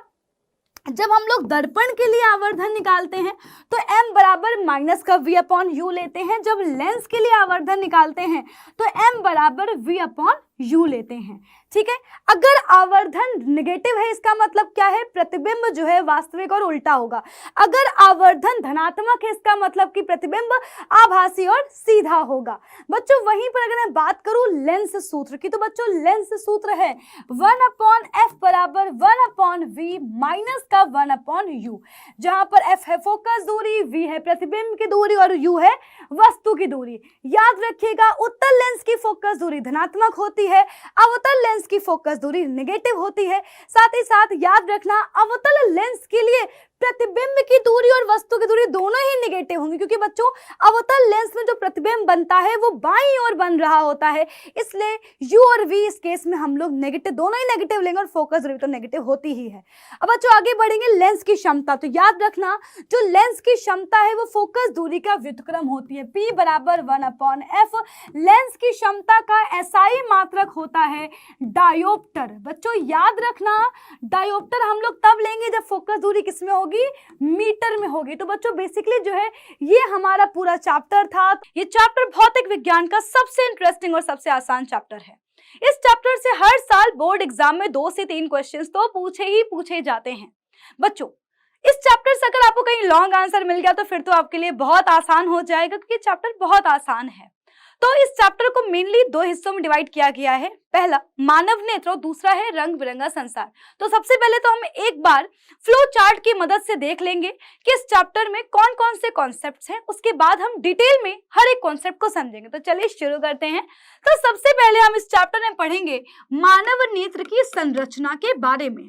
जब हम लोग दर्पण के लिए आवर्धन निकालते हैं तो m बराबर माइनस का v/u लेते हैं, जब लेंस के लिए आवर्धन निकालते हैं तो m बराबर v/u यू लेते हैं। ठीक है, अगर आवर्धन नेगेटिव है इसका मतलब क्या है, प्रतिबिंब जो है वास्तविक और उल्टा होगा। अगर आवर्धन धनात्मक है इसका मतलब कि प्रतिबिंब आभासी और सीधा होगा। बच्चों वहीं पर अगर मैं बात करूं लेंस सूत्र की, तो बच्चों लेंस सूत्र है 1/f बराबर 1/v माइनस का 1/u, जहां पर f है फोकस दूरी, v है प्रतिबिंब की दूरी और u है वस्तु की दूरी। याद रखिएगा उत्तल लेंस की फोकस दूरी धनात्मक होती है, अवतल लेंस की फोकस दूरी नेगेटिव होती है। साथ ही साथ याद रखना अवतल लेंस के लिए प्रतिबिंब की दूरी और वस्तु की दूरी दोनों ही नेगेटिव होंगी, क्योंकि बच्चों अवतल लेंस में जो प्रतिबिंब बनता है वो बाईं ओर बन रहा होता है, इसलिए u और v इस केस में हम लोग नेगेटिव, दोनों ही नेगेटिव लेंगे और फोकस दूरी तो नेगेटिव होती ही है। अब बच्चों आगे बढ़ेंगे लेंस की क्षमता। तो याद रखना जो लेंस की क्षमता है वो फोकस दूरी का व्युत्क्रम होती है, p बराबर 1/f। लेंस की क्षमता का SI मात्रक होता है डायोप्टर। बच्चों याद रखना डायोप्टर हम लोग तब लेंगे जब फोकस दूरी किसमें होगी, मीटर में होगी। तो बच्चों बेसिकली जो है ये हमारा पूरा चैप्टर था। ये चैप्टर भौतिक विज्ञान का सबसे इंटरेस्टिंग और सबसे आसान चैप्टर है। इस चैप्टर से हर साल बोर्ड एग्जाम में 2 से 3 क्वेश्चंस तो पूछे जाते हैं। बच्चों इस चैप्टर से अगर आपको कहीं लॉन्ग आंसर मिल गया तो फिर तो आपके लिए बहुत आसान हो जाएगा, क्योंकि चैप्टर बहुत आसान है। तो इस चैप्टर को मेनली 2 हिस्सों में डिवाइड किया गया है। पहला मानव नेत्र और दूसरा है रंग बिरंगा संसार। तो सबसे पहले तो हम एक बार फ्लो चार्ट की मदद से देख लेंगे कि इस चैप्टर में कौन कौन से कॉन्सेप्ट्स हैं, उसके बाद हम डिटेल में हर एक कॉन्सेप्ट को समझेंगे। तो चलिए शुरू करते हैं। तो सबसे पहले हम इस चैप्टर में पढ़ेंगे मानव नेत्र की संरचना के बारे में,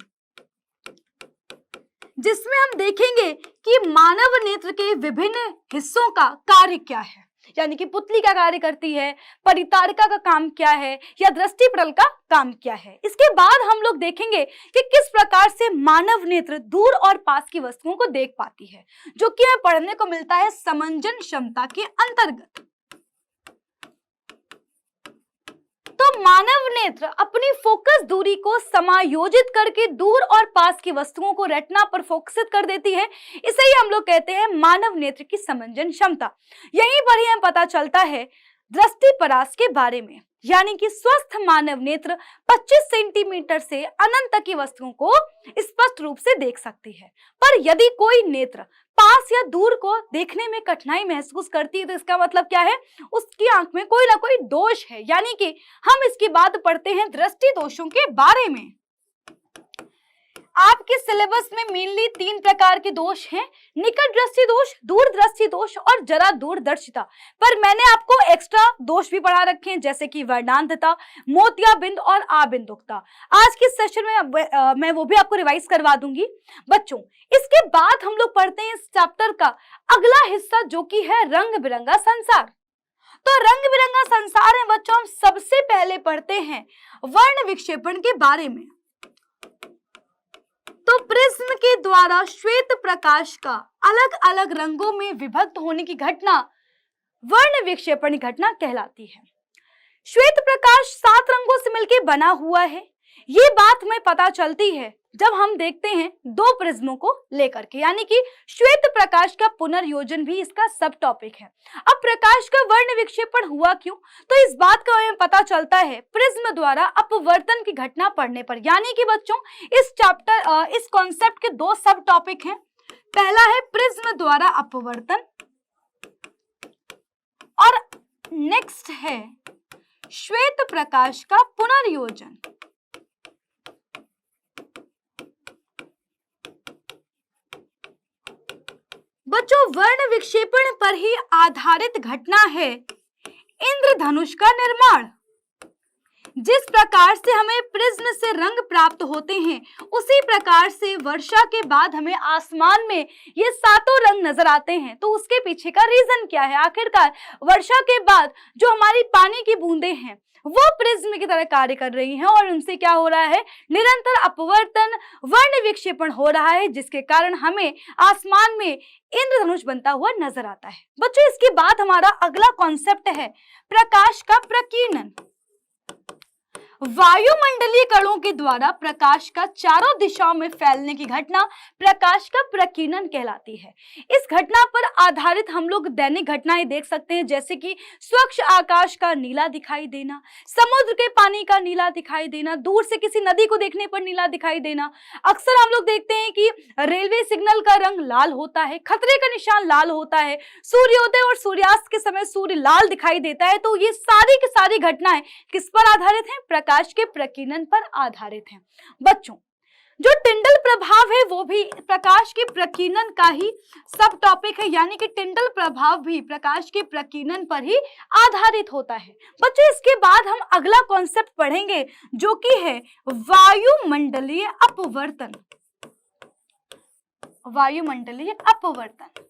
जिसमें हम देखेंगे कि मानव नेत्र के विभिन्न हिस्सों का कार्य क्या है, यानी कि पुतली क्या कार्य करती है, परितारिका का काम क्या है, या दृष्टिपटल का काम क्या है। इसके बाद हम लोग देखेंगे कि किस प्रकार से मानव नेत्र दूर और पास की वस्तुओं को देख पाती है, जो कि हमें पढ़ने को मिलता है समंजन क्षमता के अंतर्गत। तो मानव नेत्र अपनी फोकस दूरी को समायोजित करके दूर और पास की वस्तुओं को रेटिना पर फोकसित कर देती है। इसे ही हम लोग कहते हैं मानव नेत्र की समंजन क्षमता। यहीं पर ही हमें पता चलता है दृष्टिपरास के बारे में, यानी कि स्वस्थ मानव नेत्र 25 सेंटीमीटर से अनंत तक की वस्तुओं को स्पष्ट रूप से देख सकती है। पर यदि कोई नेत्र पास या दूर को देखने में कठिनाई महसूस करती है तो इसका मतलब क्या है, उसकी आंख में कोई ना कोई दोष है। यानी कि हम इसकी बात पढ़ते हैं दृष्टि दोषों के बारे में। आपके सिलेबस में मेनली 3 प्रकार के दोष हैं, निकट दृष्टि दोष, दूर दृष्टि दोष और जरा दूरदर्शिता। पर मैंने आपको एक्स्ट्रा दोष भी पढ़ा रखे हैं, जैसे कि वर्णांधता, मोतियाबिंद और आबिंदुकता। आज के सेशन में मैं वो भी आपको रिवाइज करवा दूंगी। बच्चों इसके बाद हम लोग पढ़ते हैं इस चैप्टर का अगला हिस्सा, जो कि है रंग बिरंगा संसार। तो रंग बिरंगा संसार में बच्चों हम सबसे पहले पढ़ते हैं वर्ण विक्षेपण के बारे में। तो प्रिज्म के द्वारा श्वेत प्रकाश का अलग अलग रंगों में विभक्त होने की घटना वर्ण विक्षेपण घटना कहलाती है। श्वेत प्रकाश 7 रंगों से मिलकर बना हुआ है। ये बात हमें पता चलती है जब हम देखते हैं 2 प्रिज्मों को लेकर के, यानी कि श्वेत प्रकाश का पुनर्योजन भी इसका सब टॉपिक है। अब प्रकाश का वर्ण विक्षेपण हुआ क्यों, तो इस बात का हमें पता चलता है प्रिज्म द्वारा अपवर्तन की घटना पढ़ने पर। यानी कि बच्चों इस कॉन्सेप्ट के 2 सब टॉपिक हैं। पहला है प्रिज्म द्वारा अपवर्तन और नेक्स्ट है श्वेत प्रकाश का पुनर्योजन। बच्चों वर्ण विक्षेपण पर ही आधारित घटना है इंद्रधनुष का निर्माण। जिस प्रकार से हमें प्रिज्म से रंग प्राप्त होते हैं, उसी प्रकार से वर्षा के बाद हमें आसमान में ये 7 रंग नजर आते हैं। तो उसके पीछे का रीजन क्या है, आखिरकार वर्षा के बाद जो हमारी पानी की बूंदें हैं वो प्रिज्म की तरह कार्य कर रही हैं और उनसे क्या हो रहा है, निरंतर अपवर्तन वर्ण विक्षेपण हो रहा है, जिसके कारण हमें आसमान में इंद्रधनुष बनता हुआ नजर आता है। बच्चों इसके बाद हमारा अगला कॉन्सेप्ट है प्रकाश का प्रकीर्णन। वायुमंडलीय कणों के द्वारा प्रकाश का चारों दिशाओं में फैलने की घटना प्रकाश का प्रकीर्णन कहलाती है। इस घटना पर आधारित हम लोग दैनिक घटनाएं देख सकते हैं, जैसे कि स्वच्छ आकाश का नीला दिखाई देना, समुद्र के पानी का नीला दिखाई देना, दूर से किसी नदी को देखने पर नीला दिखाई देना। अक्सर हम लोग देखते हैं कि रेलवे सिग्नल का रंग लाल होता है, खतरे का निशान लाल होता है, सूर्योदय और सूर्यास्त के समय सूर्य लाल दिखाई देता है। तो ये सारी की सारी घटनाएं किस पर आधारित हैं? प्रकाश के प्रकीर्णन पर आधारित हैं। बच्चों, जो टिंडल प्रभाव है वो भी प्रकाश के प्रकीर्णन का ही सब टॉपिक है, यानी कि टिंडल प्रभाव भी प्रकाश के प्रकीर्णन पर ही आधारित होता है। बच्चों, इसके बाद हम अगला कॉन्सेप्ट पढ़ेंगे जो कि है वायुमंडलीय अपवर्तन। वायुमंडलीय अपवर्तन।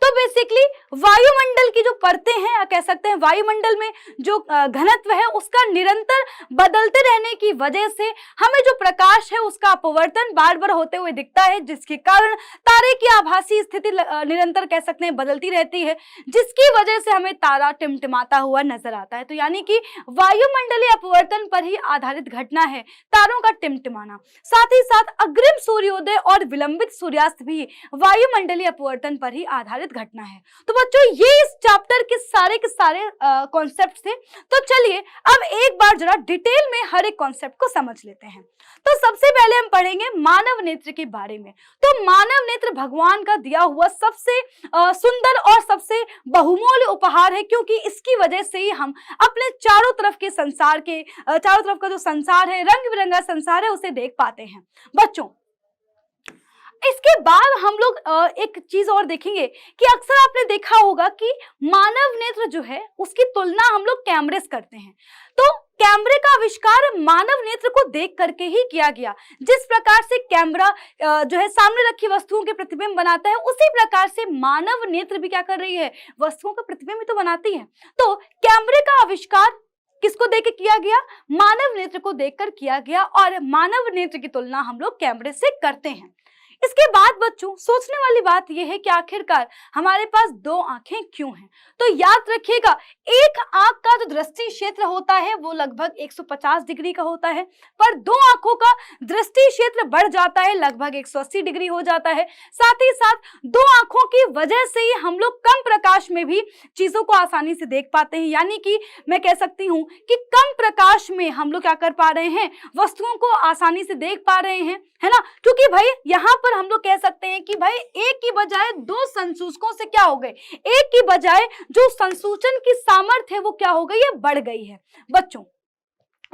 तो बेसिकली वायुमंडल की जो परतें हैं, या कह सकते हैं वायुमंडल में जो घनत्व है उसका निरंतर बदलते रहने की वजह से हमें जो प्रकाश है उसका अपवर्तन बार बार होते हुए दिखता है, जिसके कारण तारे की आभासी स्थिति निरंतर कह सकते हैं बदलती रहती है, जिसकी वजह से हमें तारा टिमटिमाता हुआ नजर आता है। तो यानी कि वायुमंडलीय अपवर्तन पर ही आधारित घटना है तारों का टिमटिमाना। साथ ही साथ अग्रिम सूर्योदय और विलंबित सूर्यास्त भी वायुमंडलीय अपवर्तन पर ही आधारित घटना है। तो बच्चों, ये इस चैप्टर के सारे कॉन्सेप्ट थे। तो चलिए अब एक बार जरा डिटेल में हर एक कॉन्सेप्ट को समझ लेते हैं। तो सबसे पहले हम पढ़ेंगे मानव नेत्र के बारे में। तो मानव नेत्र भगवान का दिया हुआ सबसे सुंदर और सबसे बहुमूल्य उपहार है, क्योंकि इसकी वजह से ही हम अपने चारों तरफ के संसार के चारों तरफ का जो संसार है, रंग बिरंगा संसार है, उसे देख पाते हैं। बच्चों, इसके बाद हम लोग एक चीज और देखेंगे कि अक्सर आपने देखा होगा कि मानव नेत्र जो है उसकी तुलना हम लोग कैमरे से करते हैं। तो कैमरे का आविष्कार मानव नेत्र को देख करके ही किया गया। जिस प्रकार से कैमरा जो है सामने रखी वस्तुओं के प्रतिबिंब बनाता है, उसी प्रकार से मानव नेत्र भी क्या कर रही है? वस्तुओं का प्रतिबिंब ही तो बनाती है। तो कैमरे का आविष्कार किसको देख के किया गया? मानव नेत्र को देखकर किया गया, और मानव नेत्र की तुलना हम लोग कैमरे से करते हैं। इसके बाद बच्चों, सोचने वाली बात यह है कि आखिरकार हमारे पास दो आंखें क्यों हैं? तो याद रखिएगा, एक आंख का जो दृष्टि क्षेत्र होता है वो लगभग 150 डिग्री का होता है, पर दो आंखों का दृष्टि क्षेत्र बढ़ जाता है, लगभग 180 डिग्री हो जाता है। साथ ही साथ दो आंखों की वजह से ही हम लोग कम प्रकाश में भी चीजों को आसानी से देख पाते हैं, यानी कि मैं कह सकती हूँ कि कम प्रकाश में हम लोग क्या कर पा रहे हैं? वस्तुओं को आसानी से देख पा रहे हैं, है ना? क्योंकि भाई यहाँ पर हम लोग कह सकते हैं कि भाई एक की बजाय दो संसूचकों से क्या हो गए? एक की बजाय जो संसूचन की सामर्थ्य है वो क्या हो गई है? बढ़ गई है। बच्चों,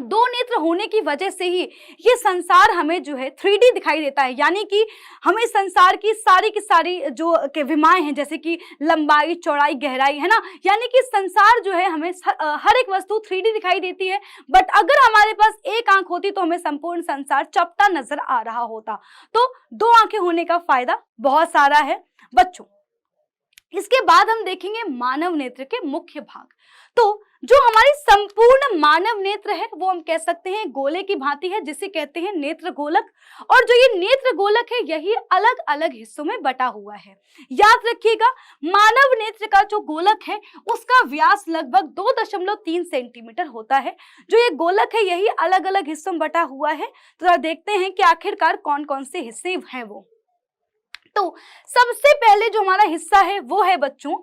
दो नेत्र होने की वजह से ही ये संसार हमें जो है 3D दिखाई देता है, यानी कि हमें संसार की सारी जो के विमाएं हैं, जैसे कि लंबाई, चौड़ाई, गहराई, है ना, यानी कि संसार जो है हमें हर एक वस्तु 3D दिखाई देती है। बट अगर हमारे पास एक आंख होती तो हमें संपूर्ण संसार चपटा नजर आ रहा होता। तो दो आंखें होने का फायदा बहुत सारा है। बच्चों, इसके बाद हम देखेंगे मानव नेत्र के मुख्य भाग। तो जो हमारी संपूर्ण मानव नेत्र है वो हम कह सकते हैं गोले की भांति है, जिसे कहते हैं नेत्र गोलक। और जो ये नेत्र गोलक है यही अलग अलग हिस्सों में बटा हुआ है। याद रखिएगा, मानव नेत्र का जो गोलक है उसका व्यास लगभग 2.3 सेंटीमीटर होता है। जो ये गोलक है यही अलग अलग हिस्सों में बटा हुआ है। तो देखते हैं कि आखिरकार कौन कौन से हिस्से हैं वो। तो सबसे पहले जो हमारा हिस्सा है वो है बच्चों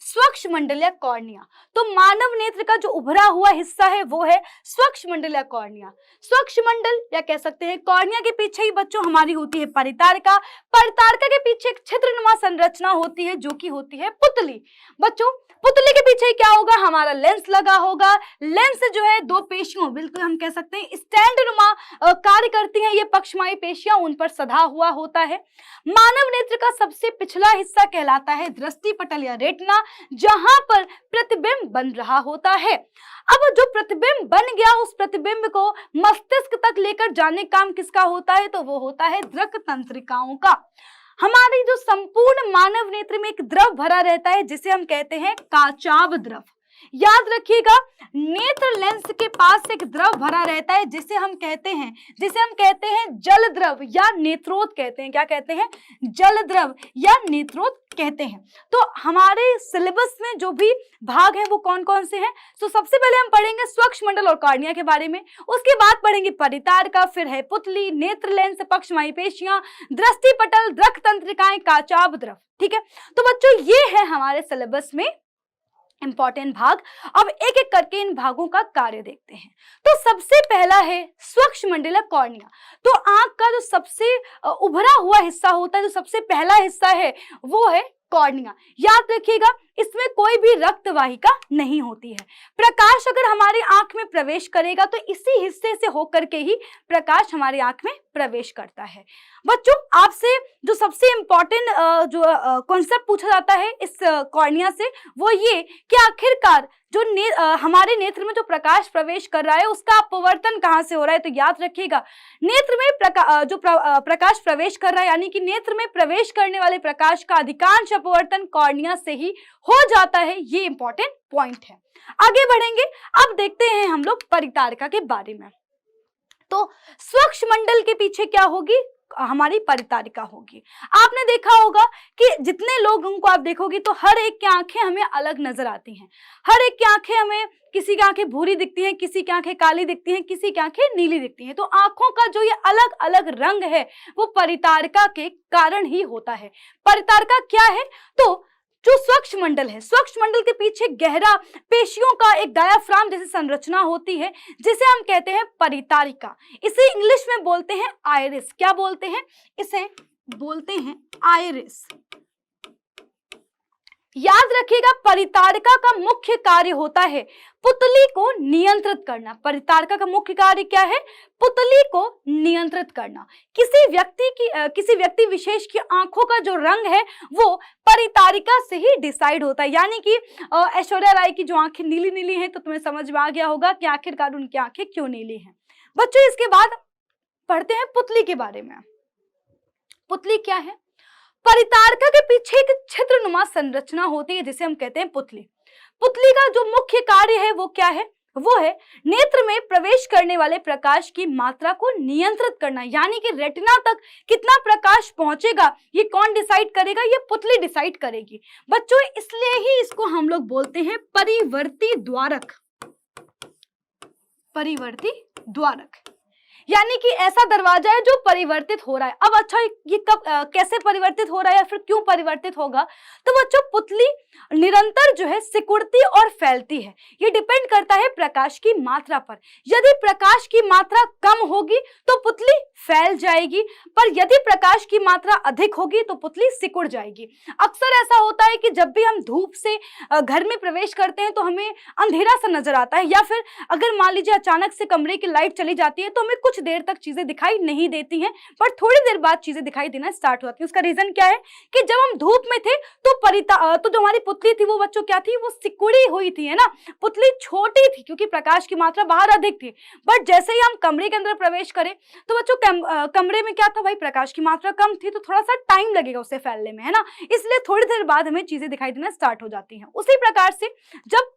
स्वच्छ मंडलीय कॉर्निया। तो मानव नेत्र का जो उभरा हुआ हिस्सा है वो है स्वच्छ मंडलीय कॉर्निया। स्वच्छ मंडल या कह सकते हैं कॉर्निया के पीछे ही बच्चों हमारी होती है परितारिका। परितारिका के पीछे एक छिद्रनुमा संरचना होती है जो कि होती है पुतली। बच्चों, पुतली के पीछे क्या होगा? हमारा लेंस लगा होगा। लेंस जो है दो पेशियों, बिल्कुल हम कह सकते हैं स्टैंड नुमा कार्य करती हैं ये पक्षमायी पेशियां, उन पर सधा हुआ होता है। मानव नेत्र का सबसे पिछला हिस्सा कहलाता है दृष्टि पटल या रेटिना, जहां पर प्रतिबिंब बन रहा होता है। अब जो प्रतिबिंब बन गया उस प्रतिबिंब को मस्तिष्क तक लेकर जाने काम किसका होता है? तो वो होता है दृक तंत्रिकाओं का। हमारी जो संपूर्ण मानव नेत्र में एक द्रव भरा रहता है जिसे हम कहते हैं काचाभ द्रव। याद रखिएगा, नेत्र लेंस के पास एक द्रव भरा रहता है जिसे हम कहते हैं जल द्रव या नेत्रोत कहते हैं। क्या कहते हैं? जल द्रव या नेत्रोत कहते हैं। तो हमारे सिलेबस में जो भी भाग हैं वो कौन कौन से हैं? तो सबसे पहले हम पढ़ेंगे स्वच्छमंडल और कॉर्निया के बारे में, उसके बाद पढ़ेंगे परितारिका, फिर है पुतली, नेत्र लेंस, पक्षमाही पेशियां, दृष्टि पटल, द्रक तंत्रिकाएं, काचाभ द्रव। ठीक है, तो बच्चों ये है हमारे सिलेबस में इंपॉर्टेंट भाग। अब एक एक करके इन भागों का कार्य देखते हैं। तो सबसे पहला है स्वच्छमंडल कॉर्निया। तो आंख का जो सबसे उभरा हुआ हिस्सा होता है, जो सबसे पहला हिस्सा है वो है कॉर्निया। याद रखिएगा, इसमें कोई भी रक्त वाहिका नहीं होती है। प्रकाश अगर हमारी आंख में प्रवेश करेगा तो इसी हिस्से से होकर के ही प्रकाश हमारी आंख में प्रवेश करता है। बच्चों, आपसे जो सबसे इंपॉर्टेंट जो कॉन्सेप्ट पूछा जाता है इस कॉर्निया से, वो ये कि आखिरकार जो हमारे नेत्र में जो प्रकाश प्रवेश कर रहा है उसका अपवर्तन कहाँ से हो रहा है। तो याद रखिएगा, नेत्र में प्रकाश प्रवेश कर रहा है, यानी कि नेत्र में प्रवेश करने वाले प्रकाश का अधिकांश अपवर्तन कॉर्निया से ही हो जाता है। ये इंपॉर्टेंट पॉइंट है। आगे बढ़ेंगे, अब देखते हैं हम लोग परितारिका के बारे में। तो स्वच्छमंडल के पीछे क्या होगी? हमारी परितारिका होगी। आपने देखा होगा कि जितने लोगों को आप देखोगे तो हर एक की आंखें हमें अलग नजर आती हैं। हर एक की आंखें हमें, किसी की आंखें भूरी दिखती हैं, किसी की आंखें काली दिखती हैं, किसी की आंखें नीली दिखती हैं। तो आंखों का जो ये अलग अलग रंग है वो परितारिका के कारण ही होता है। परितारिका क्या है? तो जो स्वच्छमंडल है, स्वच्छमंडल के पीछे गहरा पेशियों का एक डायाफ्राम जैसी संरचना होती है जिसे हम कहते हैं परितारिका। इसे इंग्लिश में बोलते हैं आइरिस। क्या बोलते हैं? इसे बोलते हैं आइरिस। याद रखिएगा, परितारिका का मुख्य कार्य होता है पुतली को नियंत्रित करना। परितारिका का मुख्य कार्य क्या है? पुतली को नियंत्रित करना। किसी व्यक्ति विशेष की आंखों का जो रंग है वो परितारिका से ही डिसाइड होता है। यानी कि ऐश्वर्या राय की जो आंखें नीली नीली हैं, तो तुम्हें समझ में आ गया होगा कि आखिरकार उनकी आंखें क्यों नीली हैं। बच्चों, इसके बाद पढ़ते हैं पुतली के बारे में। पुतली क्या है? परितारिका के पीछे एक छिद्रनुमा संरचना होती है जिसे हम कहते हैं पुतली। पुतली का जो मुख्य कार्य है वो क्या है? वो है नेत्र में प्रवेश करने वाले प्रकाश की मात्रा को नियंत्रित करना। यानी कि रेटिना तक कितना प्रकाश पहुंचेगा ये कौन डिसाइड करेगा? ये पुतली डिसाइड करेगी। बच्चों, इसलिए ही इसको हम लोग बोलते हैं परिवर्ती द्वारक। परिवर्ती द्वारक यानी कि ऐसा दरवाजा है जो परिवर्तित हो रहा है। अब अच्छा, ये कब कैसे परिवर्तित हो रहा है या फिर क्यों परिवर्तित होगा? तो बच्चों, पुतली निरंतर जो है सिकुड़ती और फैलती है। ये डिपेंड करता है प्रकाश की मात्रा पर। यदि प्रकाश की मात्रा कम होगी तो पुतली फैल जाएगी, पर यदि प्रकाश की मात्रा अधिक होगी तो पुतली सिकुड़ जाएगी। अक्सर ऐसा होता है कि जब भी हम धूप से घर में प्रवेश करते हैं तो हमें अंधेरा सा नजर आता है, या फिर अगर मान लीजिए अचानक से कमरे की लाइट चली जाती है तो हमें कुछ देर तक चीजें दिखाई नहीं देती हैं, पर थोड़ी देर बाद चीजें दिखाई देना स्टार्ट हो जाती है। उसका रीजन क्या है कि जब हम धूप में थे तो जो हमारी पुतली थी वो बच्चों क्या थी? वो सिकुड़ी हुई थी, है ना। पुतली छोटी थी क्योंकि प्रकाश की मात्रा बाहर अधिक थी। बट जैसे ही हम कमरे के अंदर प्रवेश करें तो बच्चों कमरे में क्या था भाई? प्रकाश की मात्रा कम थी, तो थोड़ा सा टाइम लगेगा उसे फैलने में, है ना। इसलिए थोड़ी देर बाद हमें चीजें दिखाई देना स्टार्ट हो जाती हैं। उसी प्रकार से जब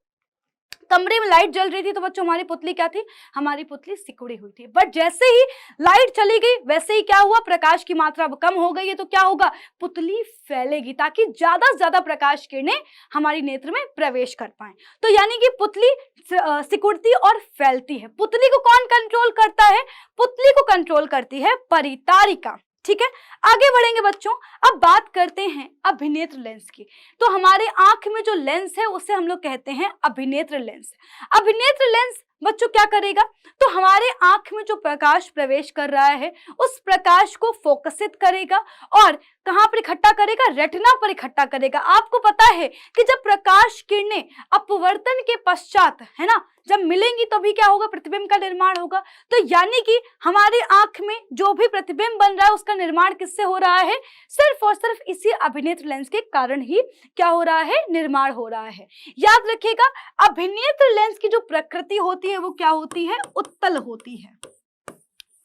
कमरे में लाइट जल रही थी तो बच्चों हमारी पुतली क्या थी? हमारी पुतली सिकुड़ी हुई थी। बट जैसे ही लाइट चली गई वैसे ही क्या हुआ? प्रकाश की मात्रा कम हो गई है, तो क्या होगा? पुतली फैलेगी ताकि ज्यादा से ज्यादा प्रकाश किरणें हमारी नेत्र में प्रवेश कर पाए। तो यानी कि पुतली सिकुड़ती और फैलती है। पुतली को कौन कंट्रोल करता है? पुतली को कंट्रोल करती है परितारिका। ठीक है, आगे बढ़ेंगे बच्चों। अब बात करते हैं अभिनेत्र लेंस की। तो हमारे आंख में जो लेंस है उसे हम लोग कहते हैं अभिनेत्र लेंस। अभिनेत्र लेंस बच्चों क्या करेगा? तो हमारे आंख में जो प्रकाश प्रवेश कर रहा है उस प्रकाश को फोकसित करेगा और कहां पर इकट्ठा करेगा? रेटिना पर इकट्ठा करेगा। आपको पता है कि जब प्रकाश किरणें अपवर्तन के पश्चात, है ना, जब मिलेंगी तभी क्या होगा? प्रतिबिंब का निर्माण होगा। तो यानी कि हमारी आंख में जो भी प्रतिबिंब बन रहा है उसका निर्माण किससे हो रहा है? सिर्फ और सिर्फ इसी अभिनेत्र लेंस के कारण ही क्या हो रहा है? निर्माण हो रहा है। याद रखिएगा, अभिनेत्र लेंस की जो प्रकृति होती है वो क्या होती है? उत्तल होती है।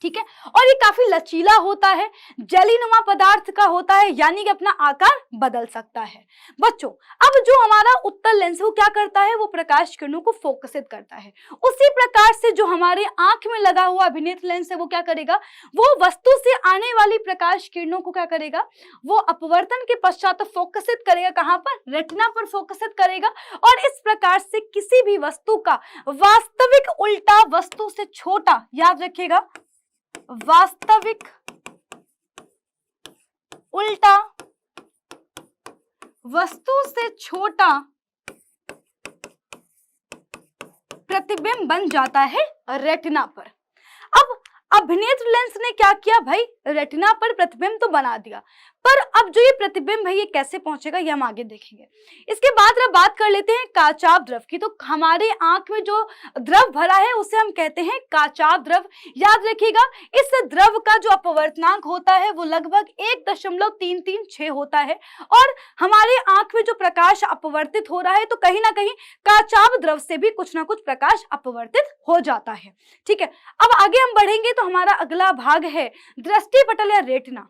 ठीक है। और ये काफी लचीला होता है, जेलीनुमा पदार्थ का होता है, यानी कि अपना आकार बदल सकता है। बच्चों, अब जो हमारा उत्तल लेंस वो क्या करता है, वो प्रकाश किरणों को फोकसित करता है। उसी प्रकार से जो हमारे आंख में लगा हुआ अभिनेत्र लेंस है वो क्या करेगा, वो वस्तु से आने वाली प्रकाश किरणों को क्या करेगा, वो अपवर्तन के पश्चात फोकसित करेगा। कहां पर, रेटिना पर फोकसित करेगा। और इस प्रकार से किसी भी वस्तु का वास्तविक उल्टा वस्तु से छोटा, याद रखिएगा, वास्तविक उल्टा वस्तु से छोटा प्रतिबिंब बन जाता है रेटिना पर। अब अभिनेत्र लेंस ने क्या किया भाई, रेटिना पर प्रतिबिंब तो बना दिया, पर अब जो ये प्रतिबिंब है ये कैसे पहुंचेगा ये हम आगे देखेंगे। इसके बाद हम बात कर लेते हैं काचाभ द्रव की। तो हमारे आंख में जो द्रव भरा है उसे हम कहते हैं काचाभ द्रव। याद रखिएगा, इस द्रव का जो अपवर्तनांक होता है वो लगभग 1.336 होता है। और हमारे आंख में जो प्रकाश अपवर्तित हो रहा है तो कहीं ना कहीं काचाभ द्रव से भी कुछ ना कुछ प्रकाश अपवर्तित हो जाता है। ठीक है, अब आगे हम बढ़ेंगे तो हमारा अगला भाग है दृष्टिपटल या रेटिना।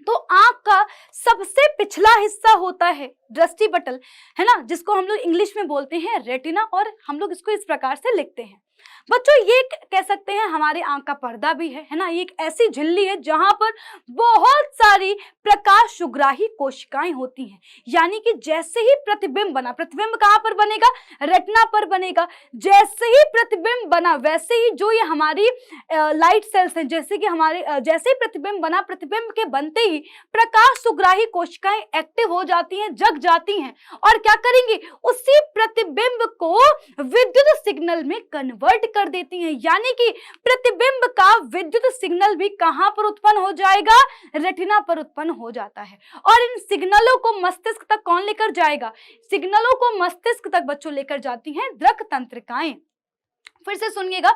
तो आंख का सबसे पिछला हिस्सा होता है दृष्टिपटल, है ना, जिसको हम लोग इंग्लिश में बोलते हैं रेटिना, और हम लोग इसको इस प्रकार से लिखते हैं। बच्चों, ये कह सकते हैं हमारे आंख का पर्दा भी है ना। ये एक ऐसी झिल्ली है जहां पर बहुत सारी प्रकाश सुग्राही कोशिकाएं होती हैं। यानी कि जैसे ही प्रतिबिंब बना, प्रतिबिंब कहां पर बनेगा, रेटिना पर बनेगा। जैसे ही प्रतिबिंब बना वैसे ही जो ये हमारी लाइट सेल्स हैं, जैसे कि हमारे जैसे ही प्रतिबिंब बना, प्रतिबिंब के बनते ही प्रकाश सुग्राही कोशिकाएं एक्टिव हो जाती हैं, जग जाती हैं, और क्या करेंगी, उसी प्रतिबिंब को विद्युत सिग्नल में कन्वर्ट कर देती हैं। यानी कि प्रतिबिंब का विद्युत सिग्नल भी कहां पर उत्पन्न हो जाएगा, रेटिना पर उत्पन्न हो जाता है। और इन सिग्नलों को मस्तिष्क तक कौन लेकर जाएगा, सिग्नलों को मस्तिष्क तक बच्चों लेकर जाती हैं दृक तंत्रिकाएं। फिर से सुनिएगा,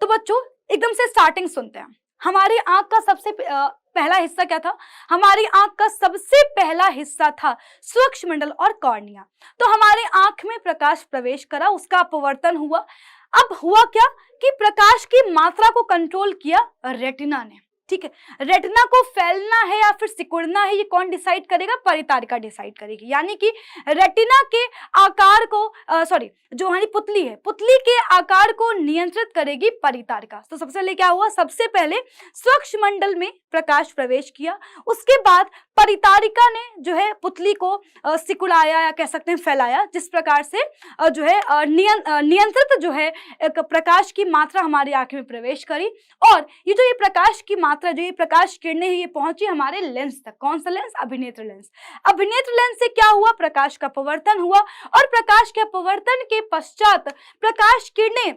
तो बच्चों एकदम से स्टार्टिंग सुनते हैं। हमारी आंख का सबसे पहला हिस्सा क्या था, हमारी आंख का सबसे पहला हिस्सा था सूक्ष्ममंडल और कॉर्निया। तो हमारे आंख में प्रकाश प्रवेश करा, उसका अपवर्तन हुआ। अब हुआ क्या कि प्रकाश की मात्रा को कंट्रोल किया रेटिना ने। ठीक है, रेटिना को फैलना है या फिर सिकुड़ना है ये कौन डिसाइड करेगा, परितारिका डिसाइड करेगी। यानी कि रेटिना के आकार को जो हमारी पुतली है, पुतली के आकार को नियंत्रित करेगी परितारिका। तो सबसे पहले क्या हुआ, सबसे पहले सूक्ष्ममंडल में प्रकाश प्रवेश किया, उसके बाद परितारिका ने जो है पुतली को सिकुड़ाया या कह सकते हैं फैलाया, जिस प्रकार से जो है नियंत्रित जो है एक प्रकाश की मात्रा हमारी आंख में प्रवेश करी। और ये प्रकाश की मात्रा, जो ये प्रकाश किरणें हैं, ये पहुंची हमारे लेंस तक। कौन सा लेंस, अभिनेत्र लेंस। अभिनेत्र लेंस से क्या हुआ, प्रकाश का अपवर्तन हुआ, और प्रकाश के अपवर्तन के पश्चात प्रकाश किरणें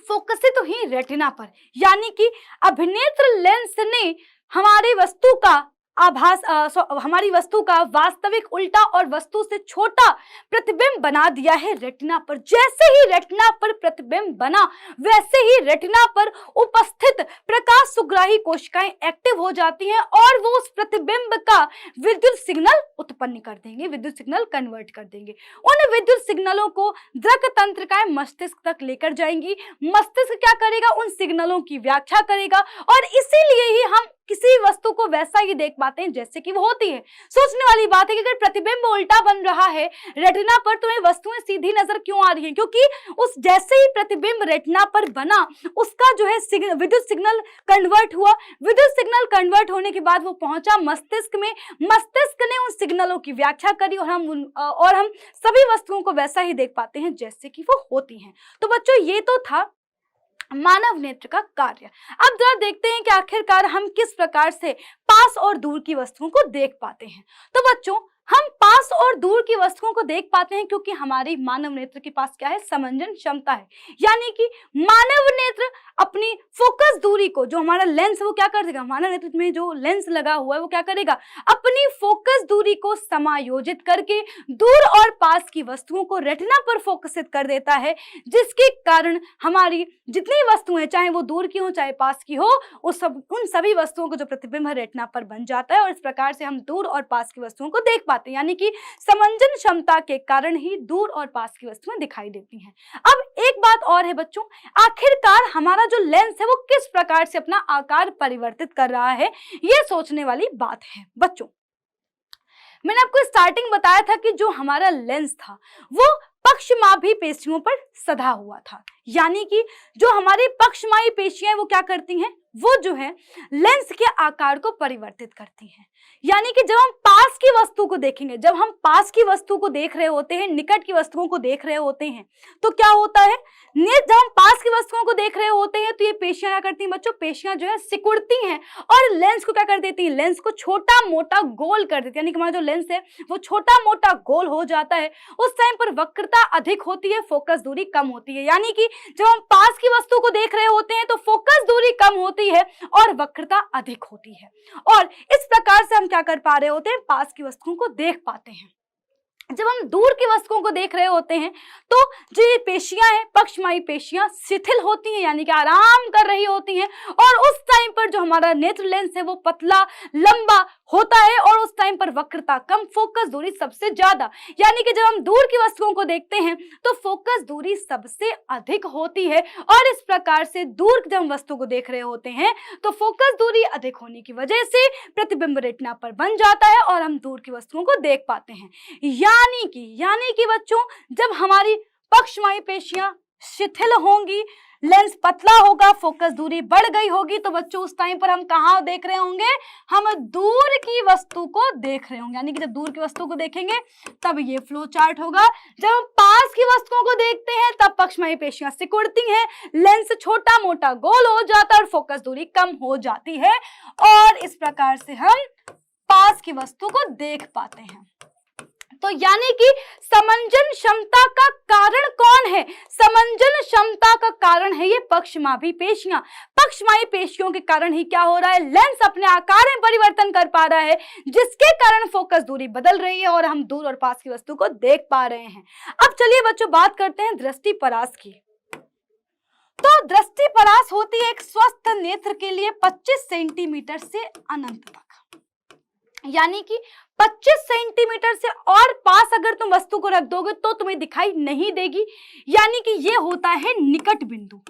फोकसित हुई रेटिना पर। यानी कि अभिनेत्र लेंस ने हमारी वस्तु का हमारी वस्तु का वास्तविक उल्टा और वस्तु से छोटा प्रतिबिंब बना दिया है रेटिना पर। जैसे ही रेटिना पर प्रतिबिंब बना वैसे ही रेटिना पर उपस्थित प्रकाश सुग्राही कोशिकाएं एक्टिव हो जाती हैं और वो उस प्रतिबिंब का विद्युत सिग्नल उत्पन्न कर देंगे, विद्युत सिग्नल कन्वर्ट कर देंगे। उन विद्युत सिग्नलों को दृक तंत्रिकाएं मस्तिष्क तक लेकर जाएंगी। मस्तिष्क क्या करेगा, उन सिग्नलों की व्याख्या करेगा, और इसीलिए ही हम किसी वस्तु को वैसा ही देख पाते हैं जैसे कि वो होती है। सोचने वाली बात है कि अगर प्रतिबिंब उल्टा बन रहा है रेटिना पर तो ये वस्तुएं सीधी नजर क्यों आ रही हैं, क्योंकि उस जैसे ही प्रतिबिंब रेटिना पर बना उसका जो है विद्युत सिग्नल कन्वर्ट हुआ। विद्युत सिग्नल कन्वर्ट होने के बाद वो पहुंचा मस्तिष्क में। मस्तिष्क ने उन सिग्नलों की व्याख्या करी और हम सभी वस्तुओं को वैसा ही देख पाते हैं जैसे कि वो होती हैं। तो बच्चों, ये तो था मानव नेत्र का कार्य। अब जरा देखते हैं कि आखिरकार हम किस प्रकार से पास और दूर की वस्तुओं को देख पाते हैं। तो बच्चों, हम पास और दूर की वस्तुओं को देख पाते हैं क्योंकि हमारी मानव नेत्र के पास क्या है, समंजन क्षमता है। यानी कि मानव नेत्र अपनी फोकस दूरी को, जो हमारा लेंस वो क्या कर देगा, मानव नेत्र में जो लेंस लगा हुआ है वो क्या करेगा, अपनी फोकस दूरी को समायोजित करके दूर और पास की वस्तुओं को रेटिना पर फोकसित कर देता है, जिसके कारण हमारी जितनी वस्तुएं, चाहे वो दूर की हो चाहे पास की हो, उन सभी वस्तुओं को जो प्रतिबिंब है रेटिना पर बन जाता है और इस प्रकार से हम दूर और पास की वस्तुओं को देख पाते हैं। यानी कि समंजन क्षमता के कारण ही दूर और पास की वस्तुएं दिखाई देती हैं। अब एक एक बात और है बच्चों, आखिरकार हमारा जो लेंस है वो किस प्रकार से अपना आकार परिवर्तित कर रहा है, ये सोचने वाली बात है बच्चों। मैंने आपको स्टार्टिंग बताया था कि जो हमारा लेंस था वो पक्षमाभी पेशियों पर सधा हुआ था, यानी कि जो हमारी पक्षमायी पेशियां वो क्या करती हैं, वो जो है लेंस के आकार को परिवर्तित करती हैं। यानी कि जब हम पास की वस्तु को देखेंगे, जब हम पास की वस्तु को देख रहे होते हैं, निकट की वस्तुओं को देख रहे होते हैं, तो क्या होता है, जब हम पास की वस्तुओं को देख रहे होते हैं तो ये पेशियां क्या करती हैं बच्चों, पेशियां जो है सिकुड़ती हैं और लेंस को क्या कर देती हैं, लेंस को छोटा मोटा गोल कर देती है। यानी कि हमारा जो लेंस है वो छोटा मोटा गोल हो जाता है। उस टाइम पर वक्रता अधिक होती है, फोकस दूरी कम होती है। यानी कि जब हम पास की वस्तु को देख रहे होते हैं तो फोकस दूरी कम होती है और वक्रता अधिक होती है, और इस प्रकार से हम क्या कर पा रहे होते हैं, पास की वस्तुओं को देख पाते हैं। जब हम दूर की वस्तुओं को देख रहे होते हैं तो जो ये पेशियां हैं, पक्षमायी पेशियां शिथिल होती हैं, यानी कि आराम कर रही होती हैं, और उस टाइम पर जो हमारा नेत्र लेंस है वो पतला लंबा होता है और उस टाइम पर वक्रता कम, फोकस दूरी सबसे ज्यादा। यानी कि जब हम दूर की वस्तुओं को देखते हैं तो फोकस दूरी सबसे अधिक होती है, और इस प्रकार से दूर जब हम वस्तु को देख रहे होते हैं तो फोकस दूरी अधिक होने की वजह से प्रतिबिंब रेटिना पर बन जाता है और हम दूर की वस्तुओं को देख पाते हैं। यानी कि बच्चों, जब हमारी पक्षमायी पेशियां शिथिल होंगी, लेंस पतला होगा, फोकस दूरी बढ़ गई होगी, तो बच्चों उस टाइम पर हम कहां देख रहे होंगे, हम दूर की वस्तु को देख रहे होंगे। यानी कि जब दूर की वस्तु को देखेंगे तब ये फ्लो चार्ट होगा। जब हम पास की वस्तुओं को देखते हैं तब पक्षमायी पेशियां सिकुड़ती हैं, लेंस छोटा मोटा गोल हो जाता है और फोकस दूरी कम हो जाती है, और इस प्रकार से हम पास की वस्तु को देख पाते हैं। तो यानी कि समंजन क्षमता का कारण कौन है, समंजन क्षमता का कारण है ये पक्षमाभी पेशियां। पक्षमायी पेशियों के कारण ही क्या हो रहा है, लेंस अपने आकार में परिवर्तन कर पा रहा है, जिसके कारण फोकस दूरी बदल रही है और हम दूर और पास की वस्तु को देख पा रहे हैं। अब चलिए बच्चों बात करते हैं दृष्टि परास की। तो दृष्टि परास होती है एक स्वस्थ नेत्र के लिए 25 सेंटीमीटर से अनंत तक, यानी कि 25 सेंटीमीटर से और पास अगर तुम वस्तु को रख दोगे तो तुम्हें दिखाई नहीं देगी। यानी कि ये होता है निकट बिंदु।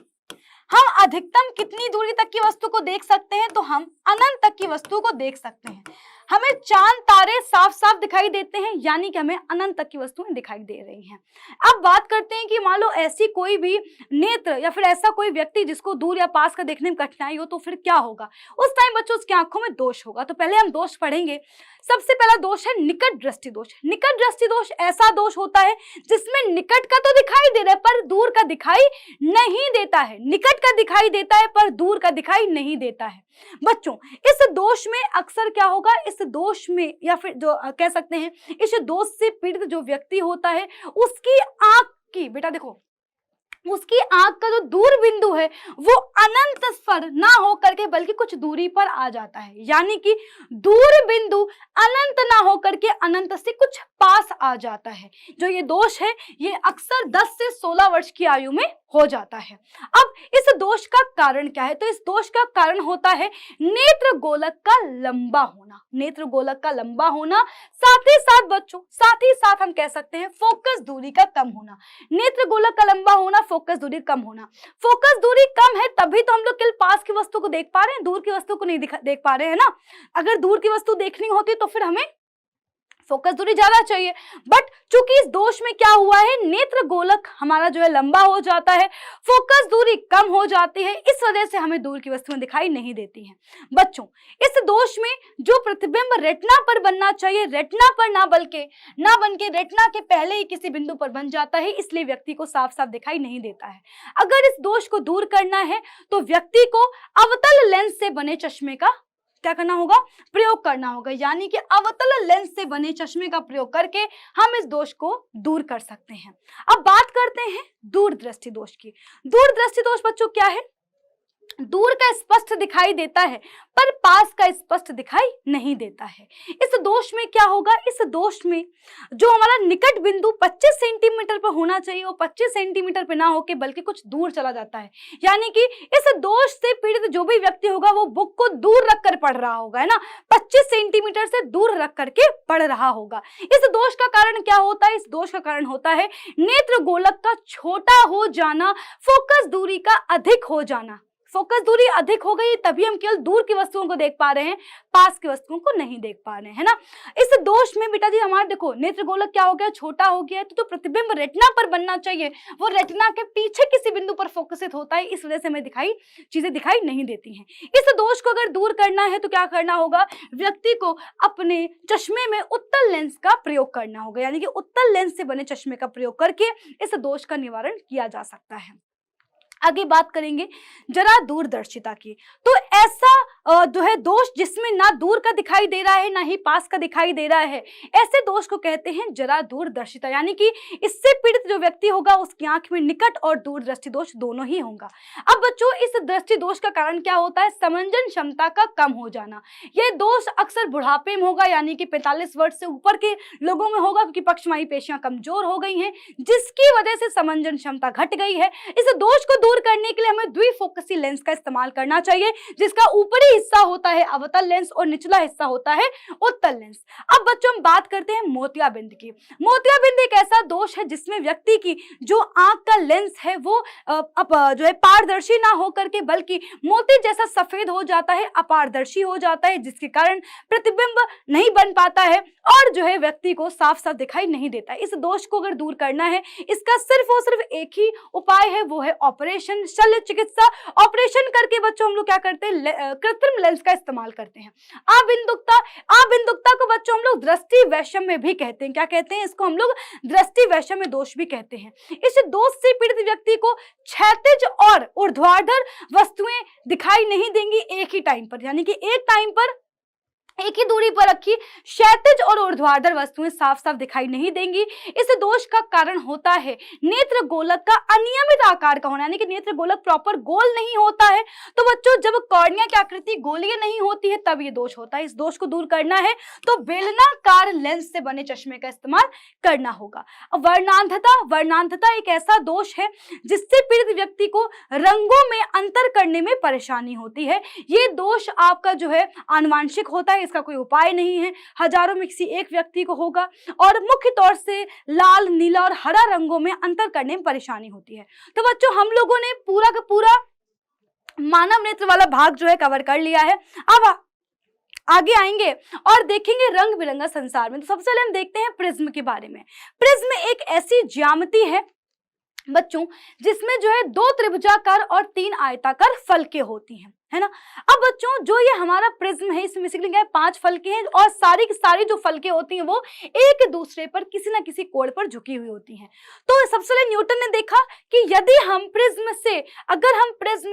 हम अधिकतम कितनी दूरी तक की वस्तु को देख सकते हैं, तो हम अनंत तक की वस्तु को देख सकते हैं। हमें चांद तारे साफ साफ दिखाई देते हैं, यानी कि हमें अनंत तक की वस्तुएं दिखाई दे रही हैं। अब बात करते हैं कि मान लो ऐसी कोई भी नेत्र या फिर ऐसा कोई व्यक्ति जिसको दूर या पास का देखने में कठिनाई हो, तो फिर क्या होगा, उस टाइम बच्चों उसकी आंखों में दोष होगा। तो पहले हम दोष पढ़ेंगे। सबसे पहला दोष है निकट दृष्टि दोष। निकट दृष्टि दोष ऐसा दोष होता है जिसमें निकट का तो दिखाई दे रहा है पर दूर का दिखाई नहीं देता है, निकट का दिखाई देता है पर दूर का दिखाई नहीं देता है। बच्चों इस दोष में अक्सर क्या होगा, इस दोष में या फिर जो कह सकते हैं इस दोष से पीड़ित जो व्यक्ति होता है उसकी आंख की, बेटा देखो, उसकी आंख का जो दूर बिंदु है वो अनंत पर ना होकर के बल्कि कुछ दूरी पर आ जाता है। यानी कि दूर बिंदु अनंत ना होकर के अनंत से कुछ पास आ जाता है। जो ये दोष है ये अक्सर 10 से 16 वर्ष की आयु में हो जाता है। अब इस दोष का कारण क्या है, तो इस दोष का कारण होता है नेत्र गोलक का लंबा होना। नेत्र गोलक का लंबा होना, साथ ही साथ बच्चों, साथ ही साथ हम कह सकते हैं फोकस दूरी का कम होना। नेत्र गोलक का लंबा होना, फोकस दूरी कम होना। फोकस दूरी कम है तभी तो हम लोग केवल पास की वस्तु को देख पा रहे हैं, दूर की वस्तु को नहीं देख पा रहे हैं ना। अगर दूर की वस्तु देखनी होती तो फिर हमें फोकस दूरी ज्यादा चाहिए। बट चूंकि इस दोष में क्या हुआ है, नेत्र गोलक हमारा जो है लंबा हो जाता है, फोकस दूरी कम हो जाती है, इस वजह से हमें दूर की वस्तुएं दिखाई नहीं देती हैं। बच्चों इस दोष में जो प्रतिबिंब रेटिना पर बनना चाहिए, रेटिना पर ना बन के रेटिना के पहले ही किसी बिंदु पर बन जाता है, इसलिए व्यक्ति को साफ साफ दिखाई नहीं देता है। अगर इस दोष को दूर करना है तो व्यक्ति को अवतल लेंस से बने चश्मे का क्या करना होगा, प्रयोग करना होगा। यानी कि अवतल लेंस से बने चश्मे का प्रयोग करके हम इस दोष को दूर कर सकते हैं। अब बात करते हैं दूरदृष्टि दोष की। दूरदृष्टि दोष बच्चों क्या है, दूर का स्पष्ट दिखाई देता है पर पास का स्पष्ट दिखाई नहीं देता है। इस दोष में क्या होगा, इस दोष में जो हमारा निकट बिंदु 25 सेंटीमीटर पर होना चाहिए वो 25 सेंटीमीटर पर ना होकर बल्कि कुछ दूर चला जाता है। यानी कि इस दोष से पीड़ित जो भी व्यक्ति होगा वो बुक को दूर रखकर पढ़ रहा होगा, है ना, 25 सेंटीमीटर से दूर रख करके पढ़ रहा होगा। इस दोष का कारण क्या होता है, इस दोष का कारण होता है नेत्र गोलक का छोटा हो जाना, फोकस दूरी का अधिक हो जाना। फोकस दूरी अधिक हो गई तभी हम केवल दूर की वस्तुओं को देख पा रहे हैं, पास की वस्तुओं को नहीं देख पा रहे हैं, है ना। इस दोष में बेटा जी हमारा देखो नेत्र गोलक क्या हो गया, छोटा हो गया है, तो प्रतिबिंब रेटिना पर बनना चाहिए वो रेटिना के पीछे किसी बिंदु पर फोकसित होता है, इस वजह से हमें चीजें दिखाई नहीं देती हैं। इस दोष को अगर दूर करना है तो क्या करना होगा, व्यक्ति को अपने चश्मे में उत्तल लेंस का प्रयोग करना होगा, यानी कि उत्तल लेंस से बने चश्मे का प्रयोग करके इस दोष का निवारण किया जा सकता है। आगे बात करेंगे जरा दूरदर्शिता की। तो ऐसा जो है दोष जिसमें ना दूर का दिखाई दे रहा है ना ही पास का दिखाई दे रहा है, ऐसे दोष को कहते हैं जरा दूरदर्शिता, यानी कि इससे पीड़ित जो व्यक्ति होगा उसकी आंख में निकट और दूर दृष्टि दोष दोनों ही होगा। अब बच्चों इस दृष्टि दोष का कारण क्या होता है, समंजन क्षमता का कम हो जाना। यह दोष अक्सर बुढ़ापे में होगा, यानी कि 45 वर्ष से ऊपर के लोगों में होगा, क्योंकि पक्षवायु पेशियां कमजोर हो गई हैं जिसकी वजह से समंजन क्षमता घट गई है। इस दोष को दूर करने के लिए हमें द्विफोकसी लेंस का इस्तेमाल करना चाहिए, जिसका ऊपरी हिस्सा होता है अवतल लेंस और निचला हिस्सा होता है उत्तल लेंस। अब बच्चों हम बात करते हैं मोतियाबिंद की। मोतियाबिंद एक ऐसा दोष है जिसमें व्यक्ति की जो आंख का लेंस है वो जो है पारदर्शी ना होकर के बल्कि मोती जैसा सफेद हो जाता है, अपारदर्शी हो जाता है, जिसके कारण प्रतिबिंब नहीं बन पाता है और जो है व्यक्ति को साफ साफ दिखाई नहीं देता है। इस दोष को अगर दूर करना है इसका सिर्फ और सिर्फ एक ही उपाय है, वो है ऑपरेशन, शल्य चिकित्सा। ऑपरेशन करके बच्चों हम लोग क्या करते हैं, कृत्रिम लेंस का इस्तेमाल करते हैं। अबिंदुकता को बच्चों हम लोग दृष्टि वैषम्य भी कहते हैं। क्या कहते हैं इसको, हम लोग दृष्टि वैषम्य दोष भी कहते हैं। इस दोष से पीड़ित व्यक्ति को क्षैतिज और ऊर्ध्वाधर वस्तुएं दिखाई नहीं देंगी एक ही टाइम पर, यानी कि एक टाइम पर एक ही दूरी पर रखी क्षैतिज और ऊर्ध्वाधर वस्तुएं साफ साफ दिखाई नहीं देंगी। इस दोष का कारण होता है नेत्र गोलक का अनियमित आकार का होना, यानी कि नेत्र गोलक प्रॉपर गोल नहीं होता है। तो बच्चों जब कॉर्निया की आकृति गोलीय नहीं होती है तब ये दोष होता है। इस दोष को दूर करना है तो बेलनाकार लेंस से बने चश्मे का इस्तेमाल करना होगा। वर्णांधता एक ऐसा दोष है जिससे पीड़ित व्यक्ति को रंगों में अंतर करने में परेशानी होती है। ये दोष आपका जो है आनुवांशिक होता है, इसका कोई उपाय नहीं है, हजारों में किसी एक व्यक्ति को होगा और मुख्य तौर से लाल, नीला और हरा रंगों में अंतर करने में परेशानी होती है। तो बच्चों हम लोगों ने पूरा का पूरा मानव नेत्र वाला भाग जो है कवर कर लिया है। अब आगे आएंगे और देखेंगे रंग बिरंगा संसार में। तो सबसे पहले हम देखते हैं प्रिज्म के बारे में। प्रिज्म एक ऐसी ज्यामिति है बच्चों जिसमें जो है 2 त्रिभुजाकार और 3 आयताकार फलके होती हैं, है ना। अब बच्चों जो ये हमारा प्रिज्म है इसमें बेसिकली क्या है, 5 फलके हैं और सारी की सारी जो फलके होती हैं वो एक दूसरे पर किसी ना किसी कोण पर झुकी हुई होती हैं। तो सबसे पहले न्यूटन ने देखा कि यदि हम प्रिज्म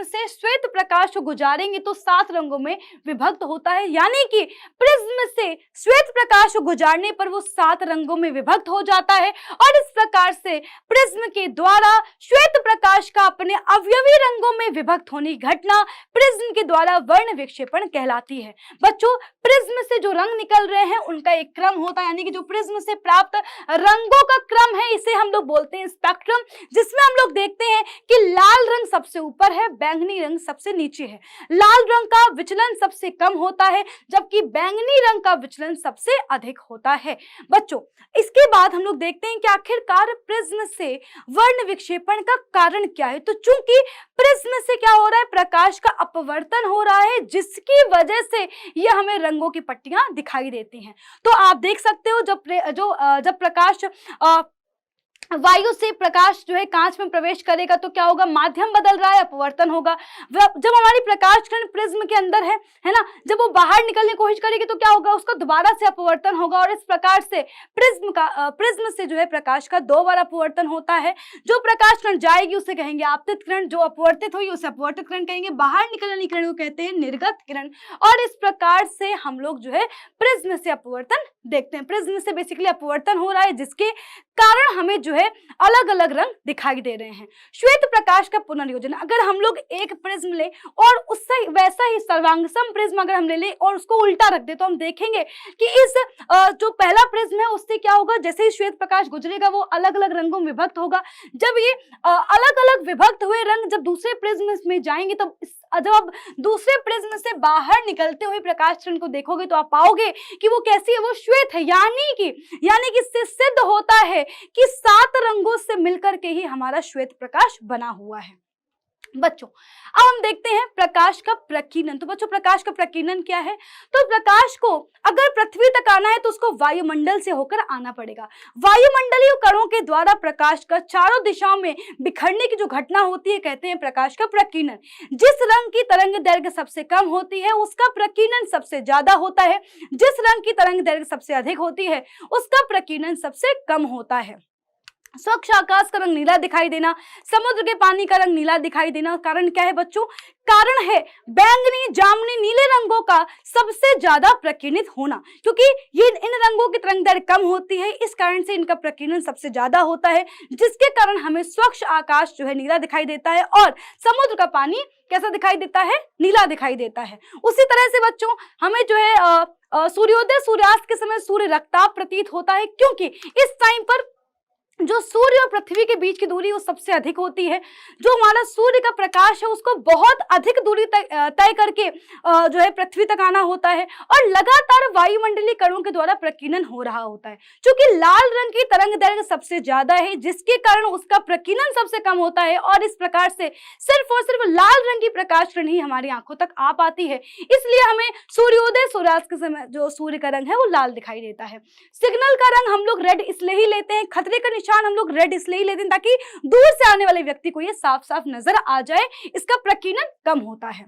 से श्वेत प्रकाश को गुजारेंगे तो 7 रंगों में विभक्त होता है, यानी कि प्रिज्म से श्वेत प्रकाश को गुजारने पर वो 7 रंगों में विभक्त हो जाता है और इस प्रकार से प्रिज्म के द्वारा श्वेत प्रकाश का अपने अवयवी रंगों में विभक्त होने की घटना प्रिज्म के द्वारा वर्ण विक्षेपण कहलाती है। बच्चों प्रिज्म से जो रंग निकल रहे हैं उनका एक क्रम होता है, यानी कि जो प्रिज्म से प्राप्त रंगों का क्रम है इसे हम लोग बोलते हैं स्पेक्ट्रम, जिसमें हम लोग देखते हैं कि लाल रंग सबसे ऊपर है, बैंगनी रंग सबसे नीचे है। लाल रंग का विचलन सबसे कम होता है जबकि बैंगनी रंग का विचलन सबसे अधिक होता है। बच्चों इसके बाद हम लोग देखते हैं कि आखिरकार प्रिज्म से वर्ण विक्षेपण का कारण क्या है। तो चूंकि प्रिज्म से क्या हो रहा है, प्रकाश का अपवर्तन हो रहा है जिसकी वजह से यह हमें रंगों की पट्टियां दिखाई देती हैं। तो आप देख सकते हो जब प्रकाश वायु से प्रकाश जो है कांच में प्रवेश करेगा तो क्या होगा, माध्यम बदल रहा है, अपवर्तन होगा। जब हमारी प्रकाश किरण प्रिज्म के अंदर है ना, जब वो बाहर निकलने की कोशिश करेगी तो क्या होगा, उसका दोबारा से अपवर्तन होगा और इस प्रकार से प्रिज्म से जो है प्रकाश का 2 बार अपवर्तन होता है। जो प्रकाश किरण जाएगी उसे कहेंगे आपतित किरण, जो अपवर्तित हुई उसे अपवर्तित किरण कहेंगे, बाहर निकलने वाली किरण को कहते हैं निर्गत किरण। और इस प्रकार से हम लोग जो है प्रिज्म से अपवर्तन देखते हैं। प्रिज्म से बेसिकली अपवर्तन हो रहा है जिसके कारण हमें जो है अलग अलग रंग दिखाई दे रहे हैं। श्वेत प्रकाश का पुनर्योजन, अगर हम लोग एक प्रिज्म ले और उससे वैसा ही सर्वांगसम प्रिज्म अगर हम ले और उसको उल्टा रख दे तो हम देखेंगे कि इस जो पहला प्रिज्म है उससे क्या होगा, जैसे ही श्वेत प्रकाश गुजरेगा वो अलग अलग रंगों में विभक्त होगा। जब ये अलग अलग विभक्त हुए रंग जब दूसरे प्रिज्म में जाएंगे तो जब आप दूसरे प्रिज्म से बाहर निकलते हुए प्रकाश किरण को देखोगे तो आप पाओगे कि वो कैसी है, वो श्वेत है। यानी कि इससे सिद्ध होता है कि 7 रंगों से मिलकर के ही हमारा श्वेत प्रकाश बना हुआ है। बच्चों अब हम देखते हैं प्रकाश का प्रकीर्णन। तो बच्चों प्रकाश का प्रकीर्णन क्या है? तो प्रकाश को अगर पृथ्वी तक आना है तो उसको वायुमंडल से होकर आना पड़ेगा। वायुमंडलीय कणों के द्वारा प्रकाश का चारों दिशाओं में बिखरने की जो घटना होती है कहते हैं प्रकाश का प्रकीर्णन। जिस रंग की तरंग दैर्घ्य सबसे कम होती है उसका प्रकीर्णन सबसे ज्यादा होता है, जिस रंग की तरंग दैर्घ्य सबसे अधिक होती है उसका प्रकीर्णन सबसे कम होता है। स्वच्छ आकाश का रंग नीला दिखाई देना, समुद्र के पानी का रंग नीला दिखाई देना, कारण क्या है बच्चों? कारण है बैंगनी, जामुनी, नीले रंगों का सबसे ज्यादा प्रकीर्णित होना, क्योंकि ये इन रंगों की तरंग दैर्घ्य कम होती है, इस कारण से इनका प्रकीर्णन सबसे ज्यादा होता है, जिसके कारण हमें स्वच्छ आकाश जो है नीला दिखाई देता है और समुद्र का पानी कैसा दिखाई देता है? नीला दिखाई देता है। उसी तरह से बच्चों हमें जो है सूर्योदय सूर्यास्त के समय सूर्य रक्ताभ प्रतीत होता है, क्योंकि इस टाइम पर जो सूर्य और पृथ्वी के बीच की दूरी वो सबसे अधिक होती है। जो हमारा सूर्य का प्रकाश है उसको बहुत अधिक दूरी तय करके जो है पृथ्वी तक आना होता है और लगातार वायुमंडलीय कणों के द्वारा प्रकीर्णन हो रहा होता है। क्योंकि लाल रंग की तरंग दैर्घ्य सबसे ज्यादा है जिसके कारण उसका प्रकीर्णन सबसे कम होता है और इस प्रकार से सिर्फ और सिर्फ लाल रंग की प्रकाश किरण ही हमारी आंखों तक आ पाती है। इसलिए हमें सूर्योदय सूर्यास्त के समय जो सूर्य का रंग है वो लाल दिखाई देता है। सिग्नल का रंग हम लोग रेड इसलिए ही लेते हैं, खतरे का निशान हम लोग रेड इसलिए लेते हैं ताकि दूर से आने वाले व्यक्ति को ये साफ साफ नजर आ जाए, इसका प्रकीर्णन कम होता है।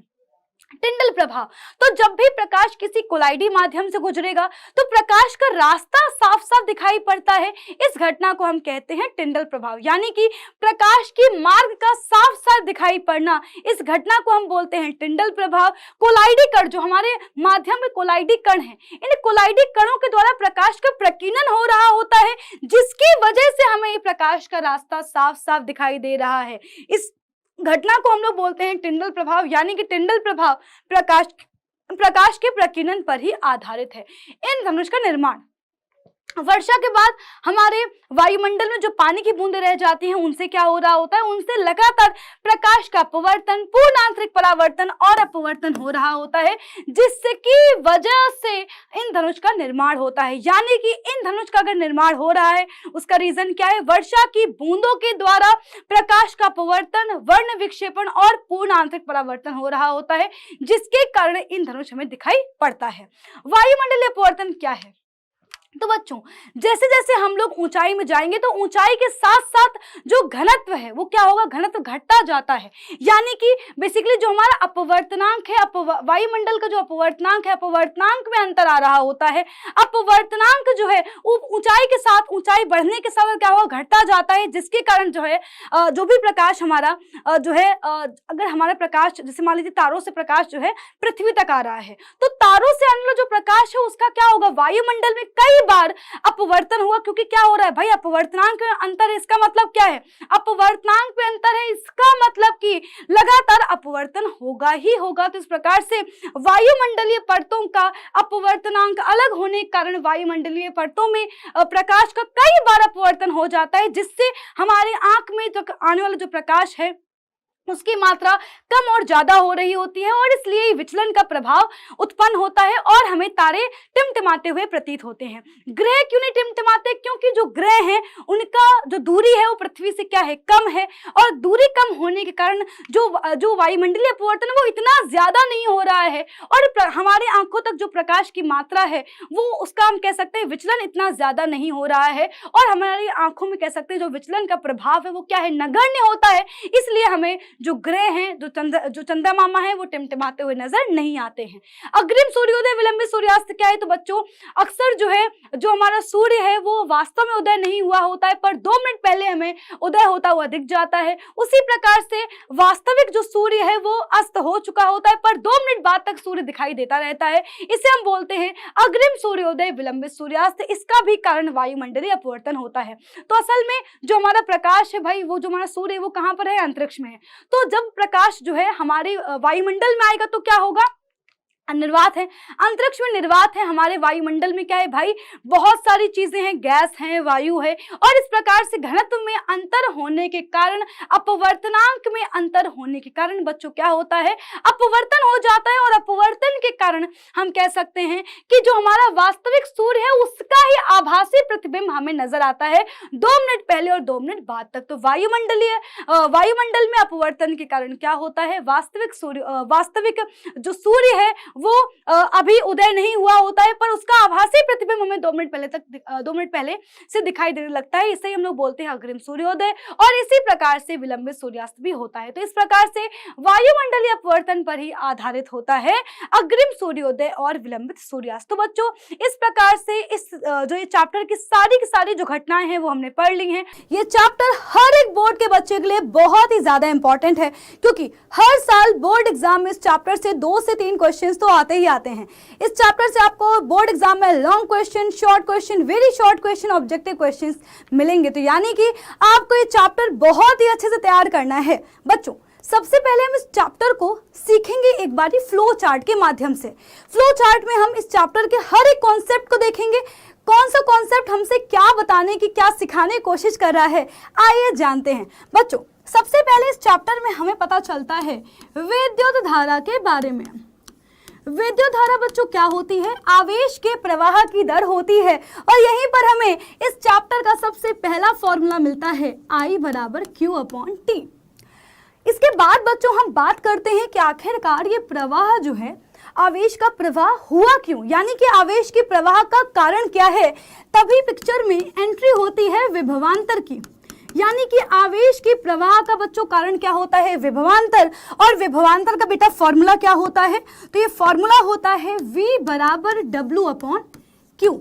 टिंडल प्रभाव, तो जब भी प्रकाश किसी कोलाइडी माध्यम से गुजरेगा तो प्रकाश का रास्ता साफ साफ दिखाई पड़ता है। इस घटना को हम कहते हैं टिंडल प्रभाव, यानी कि प्रकाश की मार्ग का साफ साफ दिखाई पड़ना, इस घटना को हम बोलते हैं टिंडल प्रभाव। कोलाइडी कण, जो हमारे माध्यम में कोलाइडी कण है, इन कोलाइडी कणों के द्वारा प्रकाश का प्रकीर्णन हो रहा होता है जिसकी वजह से हमें ये प्रकाश का रास्ता साफ साफ दिखाई दे रहा है। इस घटना को हम लोग बोलते हैं टिंडल प्रभाव, यानी कि टिंडल प्रभाव प्रकाश के प्रकीर्णन पर ही आधारित है। इंद्रधनुष का निर्माण, वर्षा के बाद हमारे वायुमंडल में जो पानी की बूंदें रह जाती हैं उनसे क्या हो रहा होता है? उनसे लगातार प्रकाश का अपवर्तन, पूर्ण आंतरिक परावर्तन और अपवर्तन हो रहा होता है, जिससे की वजह से इंद्रधनुष का निर्माण होता है। यानी कि इंद्रधनुष का अगर निर्माण हो रहा है उसका रीजन क्या है? वर्षा की बूंदों के द्वारा प्रकाश का अपवर्तन, वर्ण विक्षेपण और पूर्ण आंतरिक परावर्तन हो रहा होता है, जिसके कारण इंद्रधनुष हमें दिखाई पड़ता है। वायुमंडलीय अपवर्तन क्या है? तो बच्चों जैसे जैसे हम लोग ऊंचाई में जाएंगे तो ऊंचाई के साथ साथ जो घनत्व है वो क्या होगा? घनत्व घटता जाता है। यानी कि बेसिकली जो हमारा अपवर्तनांक है, वायुमंडल का जो अपवर्तनांक है, अपवर्तनांक में अंतर आ रहा होता है। अपवर्तनांक जो है ऊंचाई के साथ, ऊंचाई बढ़ने के साथ क्या होगा? घटता जाता है, जिसके कारण जो है जो भी प्रकाश हमारा जो है अगर हमारा प्रकाश जैसे मान लीजिए तारों से प्रकाश जो है पृथ्वी तक आ रहा है तो तारों से आने वाला जो प्रकाश है उसका क्या होगा? वायुमंडल में कई बार अपवर्तन हुआ, क्योंकि क्या हो रहा है भाई? अपवर्तनांक में अंतर है, इसका मतलब क्या है? अपवर्तनांक में अंतर है, इसका मतलब कि लगातार अपवर्तन होगा ही होगा। तो इस प्रकार से वायुमंडलीय परतों का अपवर्तनांक अलग होने के कारण वायुमंडलीय परतों में प्रकाश का कई बार अपवर्तन हो जाता है, जिससे हमारे आंख में जो आने वाला जो प्रकाश है उसकी मात्रा कम और ज्यादा हो रही होती है और इसलिए विचलन का प्रभाव उत्पन्न होता है और हमें तारे टिमटिमाते हुए प्रतीत होते हैं। ग्रह क्यों नहीं टिमटिमाते? क्योंकि जो ग्रह हैं उनका जो दूरी है वो पृथ्वी से क्या है? कम है, और दूरी कम होने के कारण जो वायुमंडलीय अपवर्तन वो इतना ज्यादा नहीं हो रहा है और हमारे आंखों तक जो प्रकाश की मात्रा है वो उसका हम कह सकते हैं विचलन इतना ज्यादा नहीं हो रहा है और हमारी आंखों में कह सकते हैं जो विचलन का प्रभाव है वो क्या है? नगण्य होता है। इसलिए हमें जो ग्रह हैं, जो चंद्रमा मामा है, वो टिमटिमाते हुए नजर नहीं आते हैं। अग्रिम सूर्योदय विलंबित सूर्यास्त क्या है? तो बच्चों अक्सर जो है, जो हमारा सूर्य है वो वास्तव में उदय नहीं हुआ होता है, पर 2 मिनट पहले हमें उदय होता हुआ दिख जाता है। उसी प्रकार से वास्तविक जो सूर्य है वो अस्त हो चुका होता है, पर 2 मिनट बाद तक सूर्य दिखाई देता रहता है। इसे हम बोलते हैं अग्रिम सूर्योदय विलंबित सूर्यास्त। इसका भी कारण वायुमंडलीय अपवर्तन होता है। तो असल में जो हमारा प्रकाश है भाई, वो जो हमारा सूर्य है वो कहाँ पर है? अंतरिक्ष में है। तो जब प्रकाश जो है हमारे वायुमंडल में आएगा तो क्या होगा? निर्वात है, अंतरिक्ष में निर्वात है। हमारे वायुमंडल में क्या है भाई? बहुत सारी चीजें हैं, गैस है, वायु है, और इस प्रकार से घनत्व में अंतर होने के कारण, अपवर्तनांक में अंतर होने के कारण बच्चों क्या होता है? अपवर्तन हो जाता है। और अपवर्तन के कारण हम कह सकते हैं कि जो हमारा वास्तविक सूर्य है उसका ही आभासी प्रतिबिंब हमें नजर आता है 2 मिनट पहले और 2 मिनट बाद तक। तो वायुमंडल में अपवर्तन के कारण क्या होता है? वास्तविक जो सूर्य है वो अभी उदय नहीं हुआ होता है, पर उसका आभासी प्रतिबिंब हमें 2 मिनट पहले से दिखाई देने लगता है। इसे हम लोग बोलते हैं अग्रिम सूर्योदय, और इसी प्रकार से विलंबित सूर्यास्त भी होता है। तो इस प्रकार से वायुमंडलीय अपवर्तन पर ही आधारित होता है अग्रिम सूर्योदय और विलंबित सूर्यास्त। तो बच्चों इस प्रकार से इस जो ये चैप्टर की सारी जो घटनाएं हैं वो हमने पढ़ ली हैं। ये चैप्टर हर एक बोर्ड के बच्चे के लिए बहुत ही ज्यादा इंपॉर्टेंट है, क्योंकि हर साल बोर्ड एग्जाम में इस चैप्टर से 2 से 3 क्वेश्चन तो आते ही आते हैं। इस चैप्टर से आपको बोर्ड एग्जाम में long question, short question, very short question, objective questions मिलेंगे। तो यानी कि आपको ये चैप्टर बहुत ही अच्छे से तैयार करना है। बच्चों सबसे पहले हम इस चैप्टर को सीखेंगे एक बारी फ्लो चार्ट के माध्यम से। फ्लो चार्ट में हम इस चैप्टर के हर एक कॉन्सेप्ट को देखेंगे, कौन सा कॉन्सेप्ट हमसे क्या बताने की, क्या सिखाने की कोशिश कर रहा है, आइए जानते हैं। बच्चों सबसे पहले इस चैप्टर में हमें पता चलता है विद्युत धारा के बारे में। विद्युत धारा बच्चों क्या होती है? आवेश के प्रवाह की दर होती है, और यहीं पर हमें इस चैप्टर का सबसे पहला फॉर्मूला मिलता है I बराबर Q/T। इसके बाद बच्चों हम बात करते हैं कि आखिरकार ये प्रवाह जो है, आवेश का प्रवाह हुआ क्यों, यानी कि आवेश के प्रवाह का कारण क्या है। तभी पिक्चर में एंट्री होती है विभवांतर की, यानी कि आवेश के प्रवाह का बच्चों कारण क्या होता है? विभवांतर। और विभवांतर का बेटा फॉर्मूला क्या होता है? तो ये फॉर्मूला होता है V बराबर W/Q।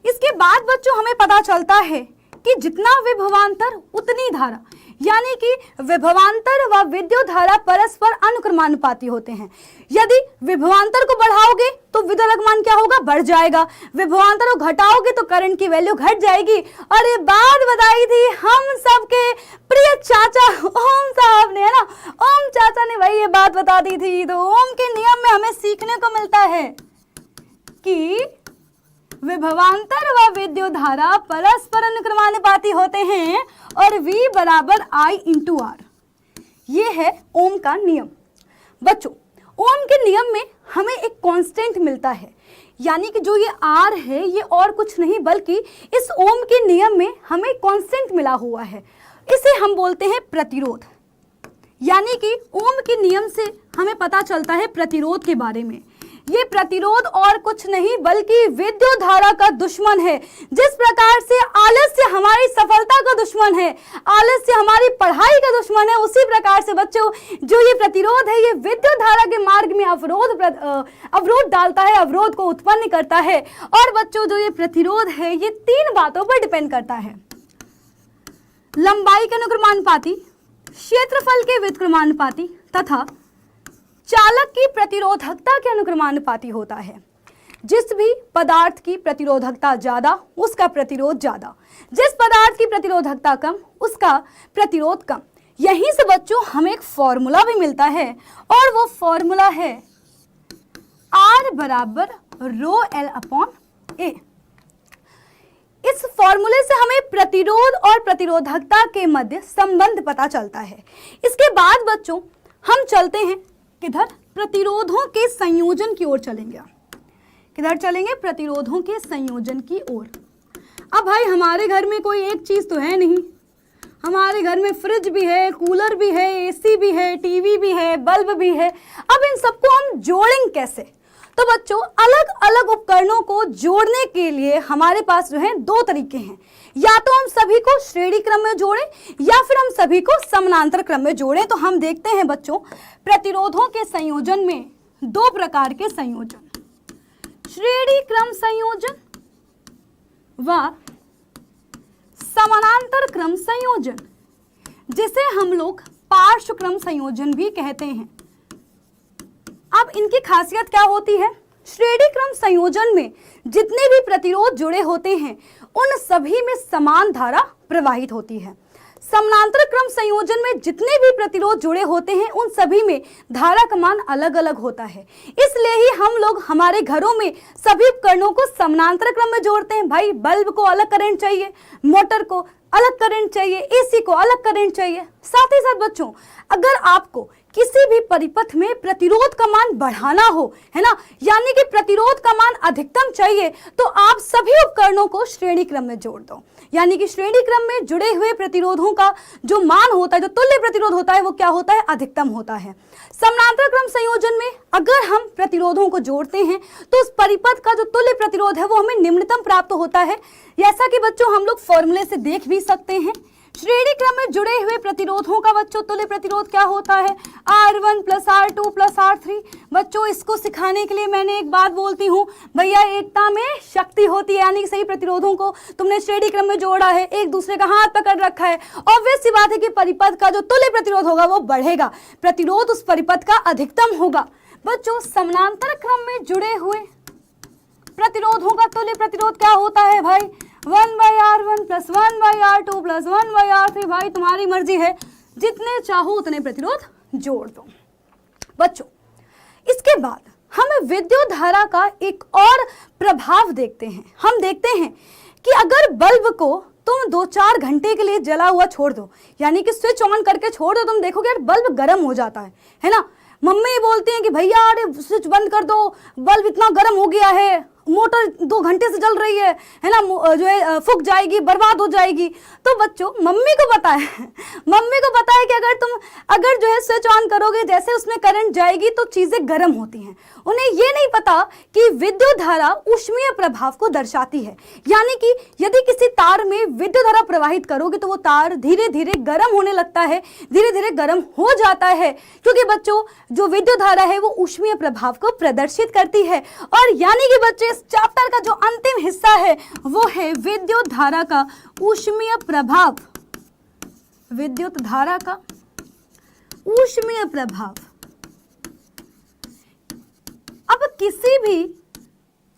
इसके बाद बच्चों हमें पता चलता है कि जितना विभवांतर उतनी धारा, यानी कि विभवांतर व विद्युत धारा परस्पर अनुक्रमानुपाती होते हैं। यदि विभवांतर को बढ़ाओगे तो विद्युत क्या होगा? बढ़ जाएगा। विभवांतर को घटाओगे तो करंट की वैल्यू घट जाएगी। और ये बात बताई थी हम सबके प्रिय चाचा ओम साहब ने, है ना, ओम चाचा ने भाई ये बात बता दी थी। तो ओम के नियम में हमें सीखने को मिलता है कि विभवांतर व विद्युत धारा परस्पर अनुक्रमानुपाती होते हैं, और V बराबर I/R। ये है ओम का नियम। बच्चों ओम के नियम में हमें एक कांस्टेंट मिलता है, यानी कि जो ये R है ये और कुछ नहीं बल्कि इस ओम के नियम में हमें कांस्टेंट मिला हुआ है। इसे हम बोलते हैं प्रतिरोध। यानी कि ओम के नियम से हमें पता चलता है प्रतिरोध के बारे में। ये प्रतिरोध और कुछ नहीं बल्कि विद्युत धारा का दुश्मन है। जिस प्रकार से आलस्य हमारी सफलता का दुश्मन है, आलस्य हमारी पढ़ाई का दुश्मन है, उसी प्रकार से बच्चों जो ये प्रतिरोध है ये विद्युत धारा के मार्ग में अवरोध डालता है, अवरोध को उत्पन्न करता है। और बच्चों जो ये प्रतिरोध है ये 3 बातों पर डिपेंड करता है: लंबाई के अनुक्रमानुपाती, क्षेत्रफल के व्युत्क्रमानुपाती तथा चालक की प्रतिरोधकता के अनुक्रमानुपाती होता है। जिस भी पदार्थ की प्रतिरोधकता ज्यादा उसका प्रतिरोध ज्यादा, जिस पदार्थ की प्रतिरोधकता कम उसका प्रतिरोध कम। यहीं से बच्चों हमें एक फॉर्मूला भी मिलता है, और वो फॉर्मूला है R बराबर ρL/A। इस फॉर्मूले से हमें प्रतिरोध और प्रतिरोधकता के मध्य संबंध पता चलता है। इसके बाद बच्चों हम चलते हैं किधर? प्रतिरोधों के संयोजन की ओर चलेंगे। किधर चलेंगे? प्रतिरोधों के संयोजन की ओर। अब भाई हमारे घर में कोई एक चीज तो है नहीं, हमारे घर में फ्रिज भी है, कूलर भी है, एसी भी है, टीवी भी है, बल्ब भी है। अब इन सबको हम जोड़ेंगे कैसे? तो बच्चों अलग अलग उपकरणों को जोड़ने के लिए हमारे पास जो है दो तरीके हैं, या तो हम सभी को श्रेणी क्रम में जोड़ें या फिर हम सभी को समानांतर क्रम में जोड़ें। तो हम देखते हैं बच्चों प्रतिरोधों के संयोजन में दो प्रकार के संयोजन, श्रेणी क्रम संयोजन व समानांतर क्रम संयोजन, जिसे हम लोग पार्श्व क्रम संयोजन भी कहते हैं। अब इनकी खासियत क्या होती है? श्रेणी क्रम संयोजन में जितने भी प्रतिरोध जुड़े होते हैं उन सभी में समान धारा प्रवाहित होती है। समानांतर क्रम संयोजन में जितने भी प्रतिरोध जुड़े होते हैं उन सभी में धारा का मान अलग अलग होता है। इसलिए ही हम लोग हमारे घरों में सभी उपकरणों को समानांतर क्रम में जोड़ते हैं। भाई बल्ब को अलग करंट चाहिए, मोटर को अलग करंट चाहिए, एसी को अलग करंट चाहिए। साथ ही साथ बच्चों अगर आपको किसी भी परिपथ में प्रतिरोध का मान बढ़ाना हो, है ना, यानी कि प्रतिरोध का मान अधिकतम चाहिए, तो आप सभी उपकरणों को श्रेणी क्रम में जोड़ दो। यानी कि श्रेणी क्रम में जुड़े हुए प्रतिरोधों का जो मान होता है, जो तुल्य प्रतिरोध होता है, वो क्या होता है? अधिकतम होता है। समानांतर क्रम संयोजन में अगर हम प्रतिरोधों को जोड़ते हैं तो उस परिपथ का जो तुल्य प्रतिरोध है वो हमें निम्नतम प्राप्त होता है। जैसा कि बच्चों हम लोग फॉर्मूले से देख भी सकते हैं, श्रेणी क्रम में जुड़े हुए प्रतिरोधों का बच्चों तुल्य प्रतिरोध क्या होता है? R1 plus R2 plus R3। बच्चों इसको सिखाने के लिए मैंने एक बात बोलती हूँ, भैया एकता में शक्ति होती है, यानी कि सही प्रतिरोधों को तुमने श्रेणी क्रम में जोड़ा है, एक दूसरे का हाथ पकड़ रखा है, ऑब्वियस सी बात है कि परिपथ का जो तुल्य प्रतिरोध होगा वो बढ़ेगा, प्रतिरोध उस परिपथ का अधिकतम होगा। बच्चों समानांतर क्रम में जुड़े हुए प्रतिरोधों का तुल्य प्रतिरोध क्या होता है भाई? 1/R1 plus 1/R2 plus 1/R3। भाई तुम्हारी मर्जी है, जितने चाहो उतने प्रतिरोध जोड़ दो। बच्चों इसके बाद हम विद्युत धारा का एक और प्रभाव देखते हैं। हम देखते हैं कि अगर बल्ब को तुम 2-4 घंटे के लिए जला हुआ छोड़ दो, यानी कि स्विच ऑन करके छोड़ दो, तुम देखोगे यार बल्ब गर्म हो जाता है ना। मम्मी बोलती हैं कि भैया अरे स्विच बंद कर दो, बल्ब इतना गर्म हो गया है, मोटर 2 घंटे से चल रही है ना, जो है फूक जाएगी, बर्बाद हो जाएगी। तो बच्चों मम्मी को पता है कि अगर जो है स्विच ऑन करोगे, जैसे उसमें करंट जाएगी तो चीजें गर्म होती हैं। उन्हें ये नहीं पता कि विद्युत धारा ऊष्मीय प्रभाव को दर्शाती है, यानी कि यदि किसी तार में विद्युत धारा प्रवाहित करोगे तो वो तार धीरे धीरे गर्म होने लगता है, धीरे धीरे गर्म हो जाता है, क्योंकि बच्चों जो विद्युत धारा है वो ऊष्मीय प्रभाव को प्रदर्शित करती है। और यानी कि बच्चे चैप्टर का जो अंतिम हिस्सा है वो है विद्युत धारा का ऊष्मीय प्रभाव। विद्युत धारा का ऊष्मीय प्रभाव। अब किसी भी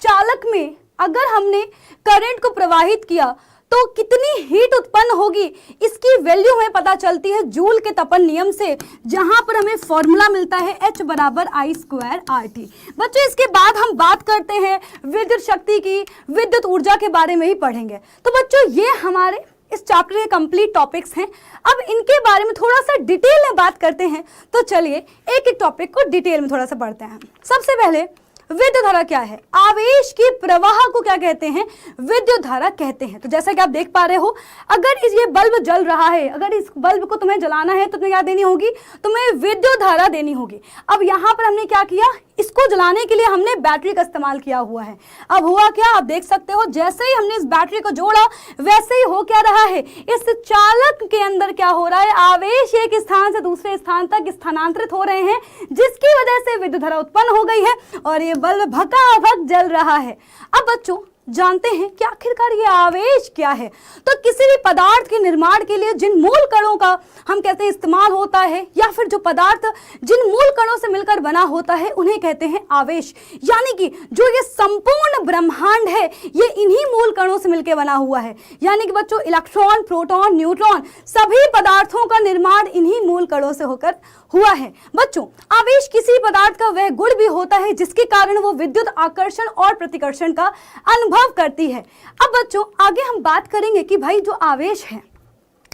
चालक में अगर हमने करंट को प्रवाहित किया तो कितनी हीट उत्पन्न होगी, इसकी वैल्यू हमें पता चलती है जूल के तपन नियम से, जहां पर हमें फॉर्मूला मिलता है H बराबर I²RT। बच्चों इसके बाद हम बात करते हैं विद्युत शक्ति की, विद्युत ऊर्जा के बारे में ही पढ़ेंगे। तो बच्चों ये हमारे इस चैप्टर के कंप्लीट टॉपिक्स हैं। अब इनके बारे में थोड़ा सा डिटेल में बात करते हैं। तो चलिए एक एक टॉपिक को डिटेल में थोड़ा सा पढ़ते हैं। सबसे पहले विद्युत धारा क्या है? आवेश के प्रवाह को क्या कहते हैं? विद्युत धारा कहते हैं। तो जैसा कि आप देख पा रहे हो, अगर ये बल्ब जल रहा है, अगर इस बल्ब को तुम्हें जलाना है तो तुम्हें क्या देनी होगी? तुम्हें विद्युत धारा देनी होगी। अब यहाँ पर हमने क्या किया, इसको जलाने के लिए हमने बैटरी का इस्तेमाल किया हुआ है। अब हुआ क्या, आप देख सकते हो, जैसे ही हमने इस बैटरी को जोड़ा वैसे ही हो क्या रहा है, इस चालक के अंदर क्या हो रहा है, आवेश एक स्थान से दूसरे स्थान तक स्थानांतरित हो रहे हैं, जिसकी वजह से विद्युत धारा उत्पन्न हो गई है और ये बल्ब भकाभक जल रहा है। अब बच्चों जानते हैं कि आखिरकार ये आवेश क्या है। तो किसी भी पदार्थ के निर्माण के लिए जिन मूल कणों का हम कहते हैं इस्तेमाल होता है, या फिर जो पदार्थ जिन मूल कणों से मिलकर बना होता है, उन्हें कहते हैं आवेश। यानी कि जो ये संपूर्ण ब्रह्मांड है ये इन्हीं मूल कणों से मिलकर बना हुआ है। यानी कि बच्चों इलेक्ट्रॉन, प्रोटॉन, न्यूट्रॉन सभी पदार्थों का निर्माण इन्हीं मूल कणों से होकर हुआ है। बच्चों आवेश किसी पदार्थ का वह गुण भी होता है जिसके कारण वो विद्युत आकर्षण और प्रतिकर्षण का अनुभव करती है। अब बच्चों आगे हम बात करेंगे कि भाई जो आवेश है,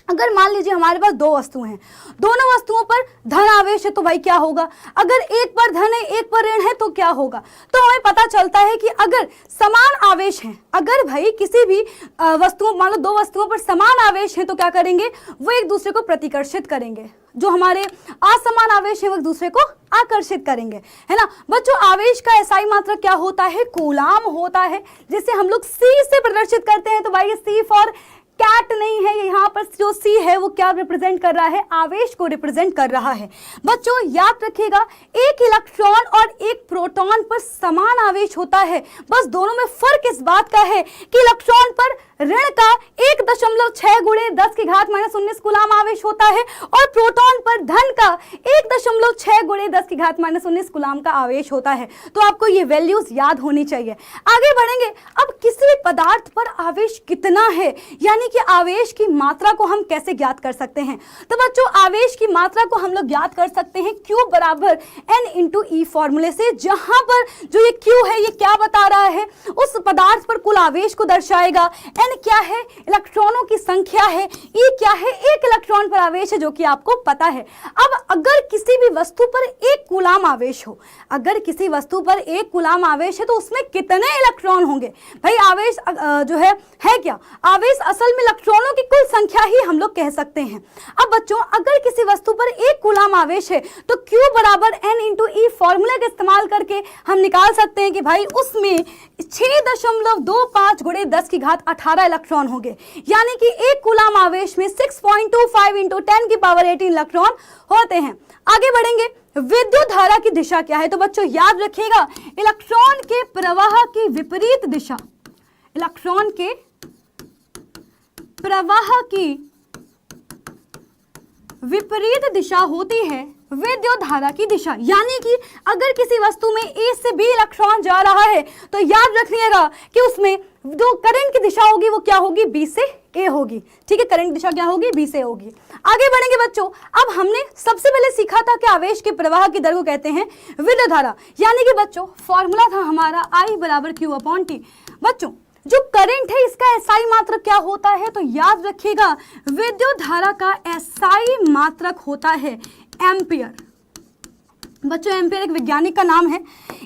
अगर मान लीजिए हमारे पास 2 वस्तुएं हैं, दोनों वस्तुओं पर धन आवेश है तो भाई क्या होगा, अगर एक पर धन है एक पर ऋण है तो क्या होगा। तो हमें पता चलता है कि अगर समान आवेश है, अगर भाई किसी भी वस्तुओं, मान लो 2 वस्तुओं पर समान आवेश है तो क्या करेंगे, वो एक दूसरे को प्रतिकर्षित करेंगे। जो हमारे असमान आवेश है वो एक दूसरे को आकर्षित करेंगे, है ना बच्चों। आवेश का एसआई मात्रक क्या होता है? कूलाम होता है, जिसे हम लोग सी से प्रदर्शित करते हैं। तो भाई ये सी फॉर कैट नहीं है, यहाँ पर जो सी है वो क्या रिप्रेजेंट कर रहा है? आवेश को रिप्रेजेंट कर रहा है। बच्चों याद रखिएगा, एक इलेक्ट्रॉन और एक प्रोटॉन पर समान आवेश होता है, बस दोनों में फर्क इस बात का है कि इलेक्ट्रॉन पर ऋण का 1.6 गुणे 10⁻⁻19 कूलाम आवेश होता है और प्रोटॉन पर धन का 1.6 गुणे 10⁻⁻19 कूलाम का आवेश होता है। तो आपको ये वैल्यूज याद होनी चाहिए। आगे बढ़ेंगे, अब किसी भी पदार्थ पर आवेश कितना है, यानी कि आवेश की मात्रा को हम कैसे ज्ञात कर सकते हैं? तो बच्चों आवेश की मात्रा को हम लोग ज्ञात कर सकते हैं Q बराबर N × E फॉर्मूले से, जहां पर जो ये Q है ये क्या बता रहा है? उस पदार्थ पर कुल आवेश को दर्शाएगा। N क्या है? इलेक्ट्रॉनों की संख्या है। E क्या है? एक इलेक्ट्रॉन पर आवेश है, जो कि आपको पता है। अब अगर किसी भी वस्तु पर 1 कूलाम आवेश हो, अगर किसी वस्तु पर 1 कूलाम आवेश है तो उसमें कितने इलेक्ट्रॉन होंगे? भाई आवेश जो है क्या? आवेश असल में इलेक्ट्रॉनों की कुल संख्या ही हम लोग कह सकते हैं। अब बच्चों अगर किसी वस्तु पर 1 कूलाम आवेश है तो Q बराबर N × E फॉर्मूले का इस्तेमाल करके हम निकाल सकते हैं कि भाई उसमें 6.25 गुणे 10⁸ इलेक्ट्रॉन होंगे, यानी कि 1 कूलाम आवेश में 6.25 × 10⁻18 इलेक्ट्रॉन होते हैं। आगे बढ़ेंगे, विद्युत धारा की दिशा क्या है? तो बच्चों याद रखिएगा, इलेक्ट्रॉन के प्रवाह की विपरीत दिशा, इलेक्ट्रॉन के प्रवाह की विपरीत दिशा होती है विद्युत धारा की दिशा। यानी कि अगर किसी वस्तु में A से B इलेक्ट्रॉन जा रहा है तो याद रखिएगा कि उसमें जो करंट की दिशा होगी वो क्या होगी? B से A होगी। ठीक है, करंट दिशा क्या होगी? B से होगी। आगे बढ़ेंगे बच्चों, अब हमने सबसे पहले सीखा था कि आवेश के प्रवाह की दर को कहते हैं विद्युत धारा, यानी कि बच्चों फॉर्मूला था हमारा I बराबर Q/T। बच्चों जो करंट है इसका एसआई मात्रक क्या होता है? तो याद रखिएगा, विद्युत धारा का एसआई मात्रक होता है एम्पियर। बच्चों एम्पियर एक वैज्ञानिक का नाम है।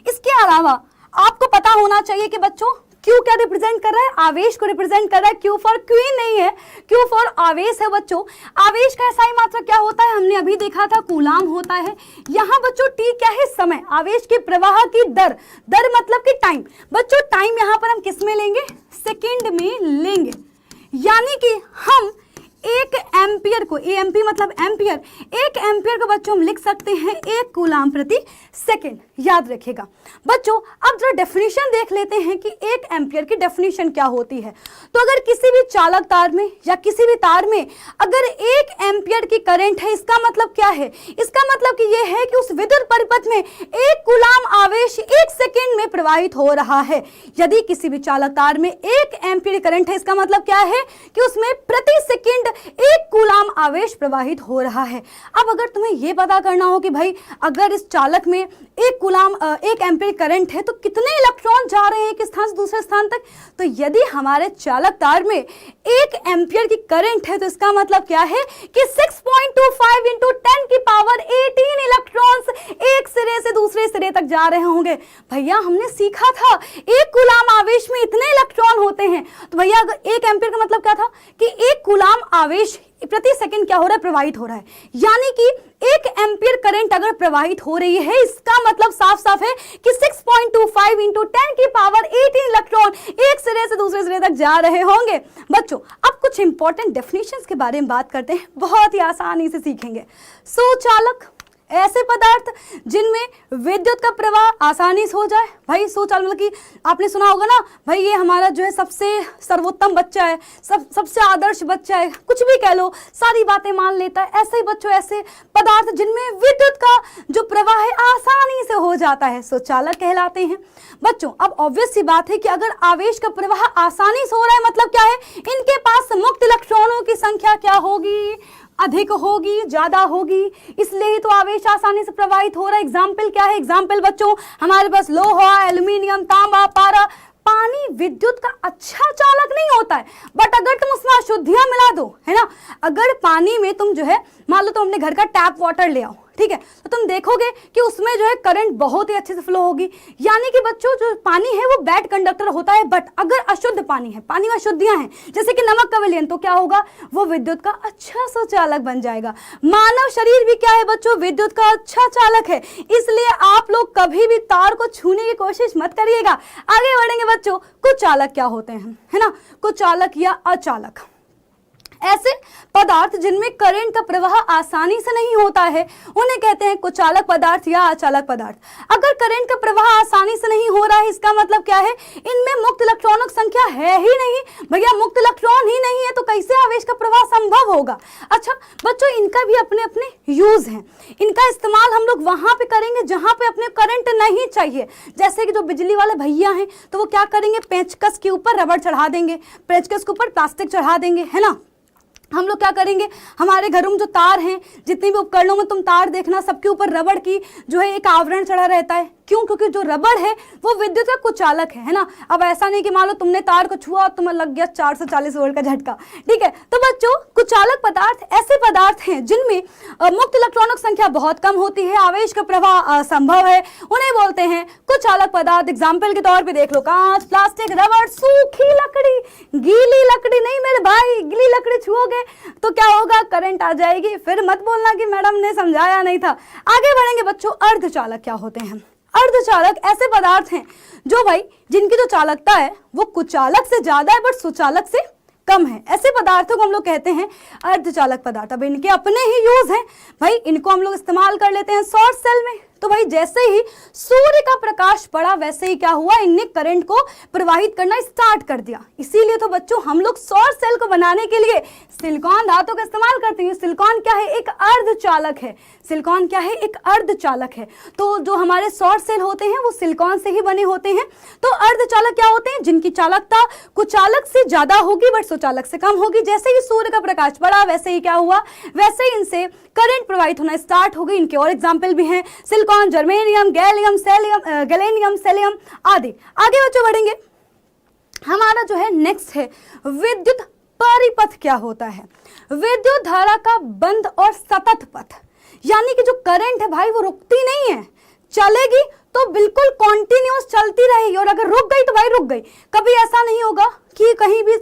इसके अलावा आपको पता होना चाहिए कि बच्चों Q क्या रिप्रेजेंट कर रहा है? आवेश को रिप्रेजेंट कर रहा है। Q फॉर क्वीन नहीं है, Q फॉर आवेश है। बच्चों आवेश का एसआई मात्रक क्या होता है? हमने अभी देखा था कूलाम होता है। यहाँ बच्चों T क्या है? समय। आवेश के प्रवाह की दर, दर मतलब कि टाइम। बच्चों टाइम यहाँ पर हम किस में लेंगे? सेकेंड में लेंगे, यानी कि हम 1 एम्पियर को, एएमपी मतलब एम्पियर, 1 एम्पियर को बच्चों हम लिख सकते हैं 1 कूलाम प्रति सेकेंड। याद रखिएगा बच्चों। अब जरा डेफिनेशन देख लेते हैं कि 1 एम्पियर की डेफिनेशन क्या होती है। तो अगर किसी भी चालक तार में या किसी भी तार में अगर 1 एम्पियर की करंट है, इसका मतलब क्या है? इसका मतलब कि यह है कि उस विद्युत परिपथ में 1 कूलाम आवेश 1 सेकेंड में प्रवाहित हो रहा है। यदि किसी भी चालक तार में 1 एम्पियर करंट है, इसका मतलब क्या है कि उसमें प्रति सेकेंड 1 कूलाम आवेश प्रवाहित हो रहा है। अब अगर तुम्हें यह पता करना हो कि भाई अगर इस चालक में 1 एम्पियर करंट है तो कितने इलेक्ट्रॉन जा रहे हैं एक स्थान से दूसरे स्थान तक, तो यदि हमारे चालक तार में 1 एम्पियर की करंट है तो इसका मतलब क्या है कि 6.25 × 10⁻18 इलेक्ट्रॉन्स एक सिरे से दूसरे सिरे तक जा रहे होंगे। भैया हमने सीखा था 1 कूलाम आवेश में इतने इलेक्ट्रॉन होते हैं, तो भैया अगर 1 एम्पियर का मतलब क्या था कि 1 कूलाम आवेश प्रति सेकंड क्या हो रहा है? प्रवाहित हो रहा है। यानी कि 1 एम्पियर करंट अगर प्रवाहित हो रही है, इसका मतलब साफ साफ है कि 6.25 × 10⁻18 इलेक्ट्रॉन एक सिरे से दूसरे सिरे तक जा रहे होंगे। बच्चों अब कुछ इंपॉर्टेंट डेफिनेशंस के बारे में बात करते हैं, बहुत ही आसानी से सीखेंगे। सुचालक ऐसे पदार्थ जिनमें विद्युत का प्रवाह आसानी से हो जाए। भाई सुचालक मतलब कि आपने सुना होगा ना, भाई ये हमारा जो है सबसे सर्वोत्तम बच्चा है, सबसे आदर्श बच्चा है, कुछ भी कह लो, सारी बातें मान लेता है। ऐसे ही बच्चों ऐसे पदार्थ जिनमें विद्युत का जो प्रवाह है आसानी से हो जाता है, सुचालक कहलाते हैं। बच्चों अब ऑब्वियस सी बात है कि अगर आवेश का प्रवाह आसानी से हो रहा है मतलब क्या है? इनके पास मुक्त इलेक्ट्रॉनों की संख्या क्या होगी? अधिक होगी, ज्यादा होगी, इसलिए ही तो आवेश आसानी से प्रवाहित हो रहा है। एग्जाम्पल क्या है? एग्जाम्पल बच्चों हमारे पास लोहा, एल्यूमिनियम, तांबा, पारा। पानी विद्युत का अच्छा चालक नहीं होता है, बट अगर तुम उसमें अशुद्धियां मिला दो, है ना, अगर पानी में तुम जो है मान लो तुम अपने घर का टैप वाटर ले आओ, ठीक है, तो तुम देखोगे कि उसमें जो है करंट बहुत ही अच्छे से फ्लो होगी। यानी कि बच्चों जो पानी है वो बैड कंडक्टर होता है, बट अगर अशुद्ध पानी है, पानी में अशुद्धियां हैं जैसे कि नमक का विलयन, तो क्या होगा, वो विद्युत का अच्छा सुचालक बन जाएगा। मानव शरीर भी क्या है बच्चों, विद्युत का अच्छा चालक है, इसलिए आप लोग कभी भी तार को छूने की कोशिश मत करिएगा। आगे बढ़ेंगे बच्चों, कुछ चालक क्या होते हैं, है ना, कुछ चालक या अचालक, ऐसे पदार्थ जिनमें करंट का प्रवाह आसानी से नहीं होता है उन्हें कहते हैं कुचालक पदार्थ या अचालक पदार्थ। अगर करंट का प्रवाह आसानी से नहीं हो रहा है, इसका मतलब क्या है, इनमें मुक्त इलेक्ट्रॉनों की संख्या है ही नहीं। भैया मुक्त इलेक्ट्रॉन ही नहीं है तो कैसे आवेश का प्रवाह संभव होगा। अच्छा बच्चों, इनका भी अपने अपने यूज हैं, इनका इस्तेमाल हम लोग वहां पे करेंगे जहां पे अपने करंट नहीं चाहिए। जैसे कि जो बिजली वाले भैया हैं तो वो क्या करेंगे, पेचकस के ऊपर रबड़ चढ़ा देंगे, पेचकस के ऊपर प्लास्टिक चढ़ा देंगे, है ना। हम लोग क्या करेंगे, हमारे घरों में जो तार हैं, जितने भी उपकरणों में तुम तार देखना, सबके ऊपर रबड़ की जो है एक आवरण चढ़ा रहता है। क्यों, क्योंकि जो रबड़ है वो विद्युत का कुचालक है ना। अब ऐसा नहीं कि मान लो तुमने तार को छुआ और तुम्हें लग गया 440 वोल्ट का झटका, ठीक है। तो बच्चों कुचालक पदार्थ ऐसे पदार्थ हैं जिनमें मुक्त इलेक्ट्रॉनों की संख्या बहुत कम होती है, आवेश का प्रवाह असंभव है, उन्हें बोलते हैं कुचालक पदार्थ। एग्जाम्पल के तौर पर देख लो, कांच, प्लास्टिक, रबड़, सूखी लकड़ी, गीली लकड़ी नहीं मेरे भाई, गीली लकड़ी छुओगे तो क्या होगा, करंट आ जाएगी। फिर मत बोलना कि मैडम ने समझाया नहीं था। आगे बढ़ेंगे बच्चों, अर्धचालक क्या होते हैं। अर्धचालक ऐसे पदार्थ हैं जो भाई जिनकी जो चालकता है वो कुचालक से ज्यादा है बट सुचालक से कम है। ऐसे पदार्थों को हम लोग कहते हैं अर्धचालक पदार्थ। अब इनके अपने ही यूज हैं भाई, इनको हम लोग इस्तेमाल कर लेते हैं सौर सेल में। तो भाई जैसे ही सूर्य का प्रकाश पड़ा वैसे ही क्या हुआ, इनने करंट को प्रवाहित करना स्टार्ट कर दिया। इसीलिए तो बच्चों हम लोग सौर सेल को बनाने के लिए सिलिकॉन धातु का इस्तेमाल करते हैं। सिलिकॉन क्या है, एक अर्धचालक है। सिलिकॉन क्या है, एक अर्धचालक है। तो जो हमारे सौर सेल होते हैं वो सिलिकॉन से ही बने होते हैं। तो अर्धचालक क्या होते हैं, जिनकी चालकता कुचालक से ज्यादा होगी बट सुचालक से कम होगी। जैसे ही सूर्य का प्रकाश पड़ा वैसे ही क्या हुआ, वैसे ही इनसे करंट प्रवाहित होना स्टार्ट हो गई। इनके और एग्जाम्पल भी हैं, सिलिकॉन, जर्मेनियम, गैलेनियम, सेलियम आदि। आगे बच्चों बढ़ेंगे, हमारा जो है नेक्स्ट है विद्युत परिपथ क्या होता है। विद्युत धारा का बंद और सतत पथ, यानी कि जो करंट है भाई वो रुकती नहीं है, चलेगी तो बिल्कुल कॉन्टिन्यूस चलती रहेगी, और अगर रुक गई तो भाई रुक गई। कभी ऐसा नहीं होगा कि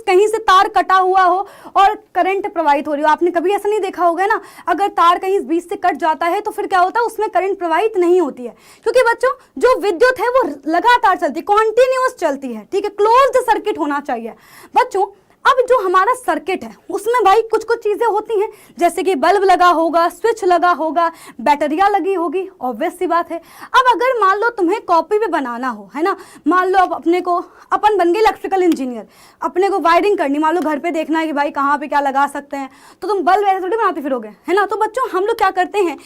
कहीं से तार कटा हुआ हो और करंट प्रवाहित हो रही हो। आपने कभी ऐसा नहीं देखा होगा ना, अगर तार कहीं बीच से कट जाता है तो फिर क्या होता है, उसमें करंट प्रवाहित नहीं होती है, क्योंकि बच्चों जो विद्युत है वो लगातार चलती है, कॉन्टिन्यूस चलती है, ठीक है। क्लोज्ड सर्किट होना चाहिए बच्चों। अब जो हमारा सर्किट है उसमें भाई कुछ कुछ चीजें होती हैं, जैसे कि बल्ब लगा होगा, स्विच लगा होगा, बैटरियां लगी होगी, ऑब्वियस सी बात है। अब अगर मान लो तुम्हें कॉपी पे बनाना हो, है ना, मान लो अब अपन बन गए इलेक्ट्रिकल इंजीनियर, अपने को वायरिंग करनी, मान लो घर पे देखना है कि भाई कहाँ पे क्या लगा सकते हैं, तो तुम बल्ब ऐसे थोड़ी बनाते फिरोगे, है ना। तो बच्चों हम लोग क्या करते हैं,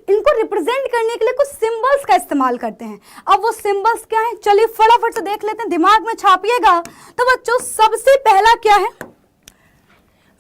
इनको रिप्रेजेंट करने के लिए कुछ सिंबल्स का इस्तेमाल करते हैं। अब वो सिंबल्स क्या है, चलिए फटाफट से देख लेते हैं, दिमाग में छापिएगा। तो बच्चों सबसे पहला क्या है,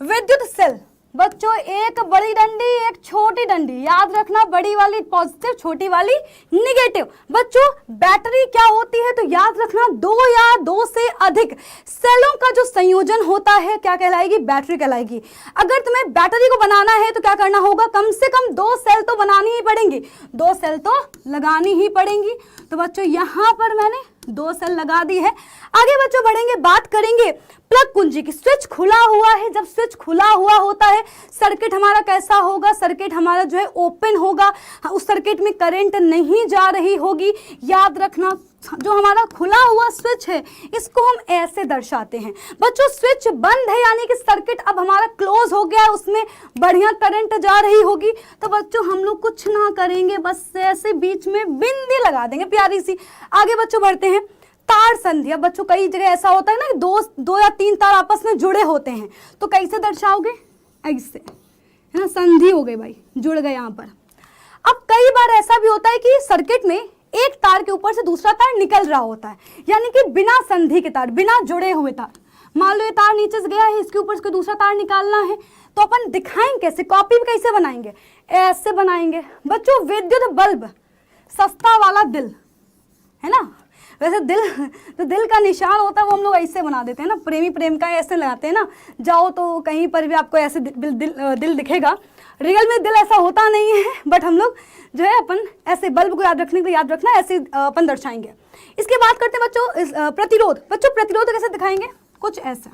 विद्युत सेल। बच्चों एक बड़ी डंडी एक छोटी डंडी, याद रखना, बड़ी वाली पॉजिटिव, छोटी वाली निगेटिव। बच्चों बैटरी क्या होती है, तो याद रखना 2 या 2 से अधिक सेलों का जो संयोजन होता है क्या कहलाएगी, बैटरी कहलाएगी। अगर तुम्हें बैटरी को बनाना है तो क्या करना होगा, कम से कम 2 सेल तो बनानी ही पड़ेंगी, 2 सेल तो लगानी ही पड़ेंगी। तो बच्चों यहाँ पर मैंने 2 सेल लगा दी है। आगे बच्चों बढ़ेंगे, बात करेंगे प्लग कुंजी की। स्विच खुला हुआ है, जब स्विच खुला हुआ होता है सर्किट हमारा कैसा होगा, सर्किट हमारा जो है ओपन होगा, उस सर्किट में करंट नहीं जा रही होगी। याद रखना जो हमारा खुला हुआ स्विच है इसको हम ऐसे दर्शाते हैं। बच्चों स्विच बंद है यानी कि सर्किट अब हमारा क्लोज हो गया है, उसमें बढ़िया करंट जा रही होगी। तो बच्चों हम लोग कुछ ना करेंगे, बस ऐसे बीच में बिंदी लगा देंगे प्यारी सी। आगे बच्चों बढ़ते हैं, तार संधि। अब बच्चों कई जगह ऐसा होता है ना कि दो या 3 तार आपस में जुड़े होते हैं, तो कैसे दर्शाओगे, ऐसे, है ना, संधि हो गई भाई, जुड़ गए यहाँ पर। अब कई बार ऐसा भी होता है कि सर्किट में एक तार के ऊपर से दूसरा तार निकल रहा होता है, यानी कि बिना संधि के तार, बिना जुड़े हुए तार। मान लो ये तार नीचे से गया है, इसके ऊपर से दूसरा तार निकालना है, तो अपन दिखाएंगे कैसे, कॉपी में कैसे बनाएंगे, ऐसे बनाएंगे। बच्चों विद्युत बल्ब, सस्ता वाला दिल, है ना, वैसे दिल का निशान होता है वो हम लोग ऐसे बना देते हैं ना, प्रेमी प्रेम का ऐसे लगाते हैं ना, जाओ तो कहीं पर भी आपको ऐसे दिल दिखेगा। रियल में दिल ऐसा होता नहीं है, बट हम लोग जो है अपन ऐसे बल्ब को याद रखने के लिए याद रखना ऐसे अपन दर्शाएंगे। इसके बाद करते हैं बच्चों प्रतिरोध। बच्चों प्रतिरोध कैसे दिखाएंगे, कुछ ऐसा,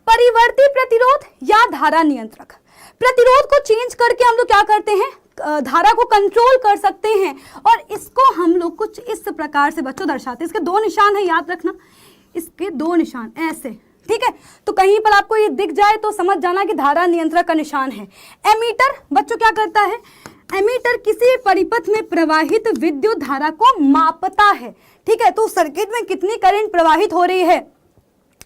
परिवर्ती प्रतिरोध या धारा नियंत्रक। प्रतिरोध को चेंज करके हम लोग क्या करते हैं, धारा को कंट्रोल कर सकते हैं, और इसको हम लोग कुछ इस प्रकार से बच्चों दर्शाते हैं। इसके दो निशान है, याद रखना, इसके दो निशान ऐसे, ठीक है। तो कहीं पर आपको ये दिख जाए तो समझ जाना कि धारा नियंत्रक का निशान है। एमीटर बच्चों क्या करता है, एमीटर किसी परिपथ में प्रवाहित विद्युत धारा को मापता है, ठीक है। तो सर्किट में कितनी करंट प्रवाहित हो रही है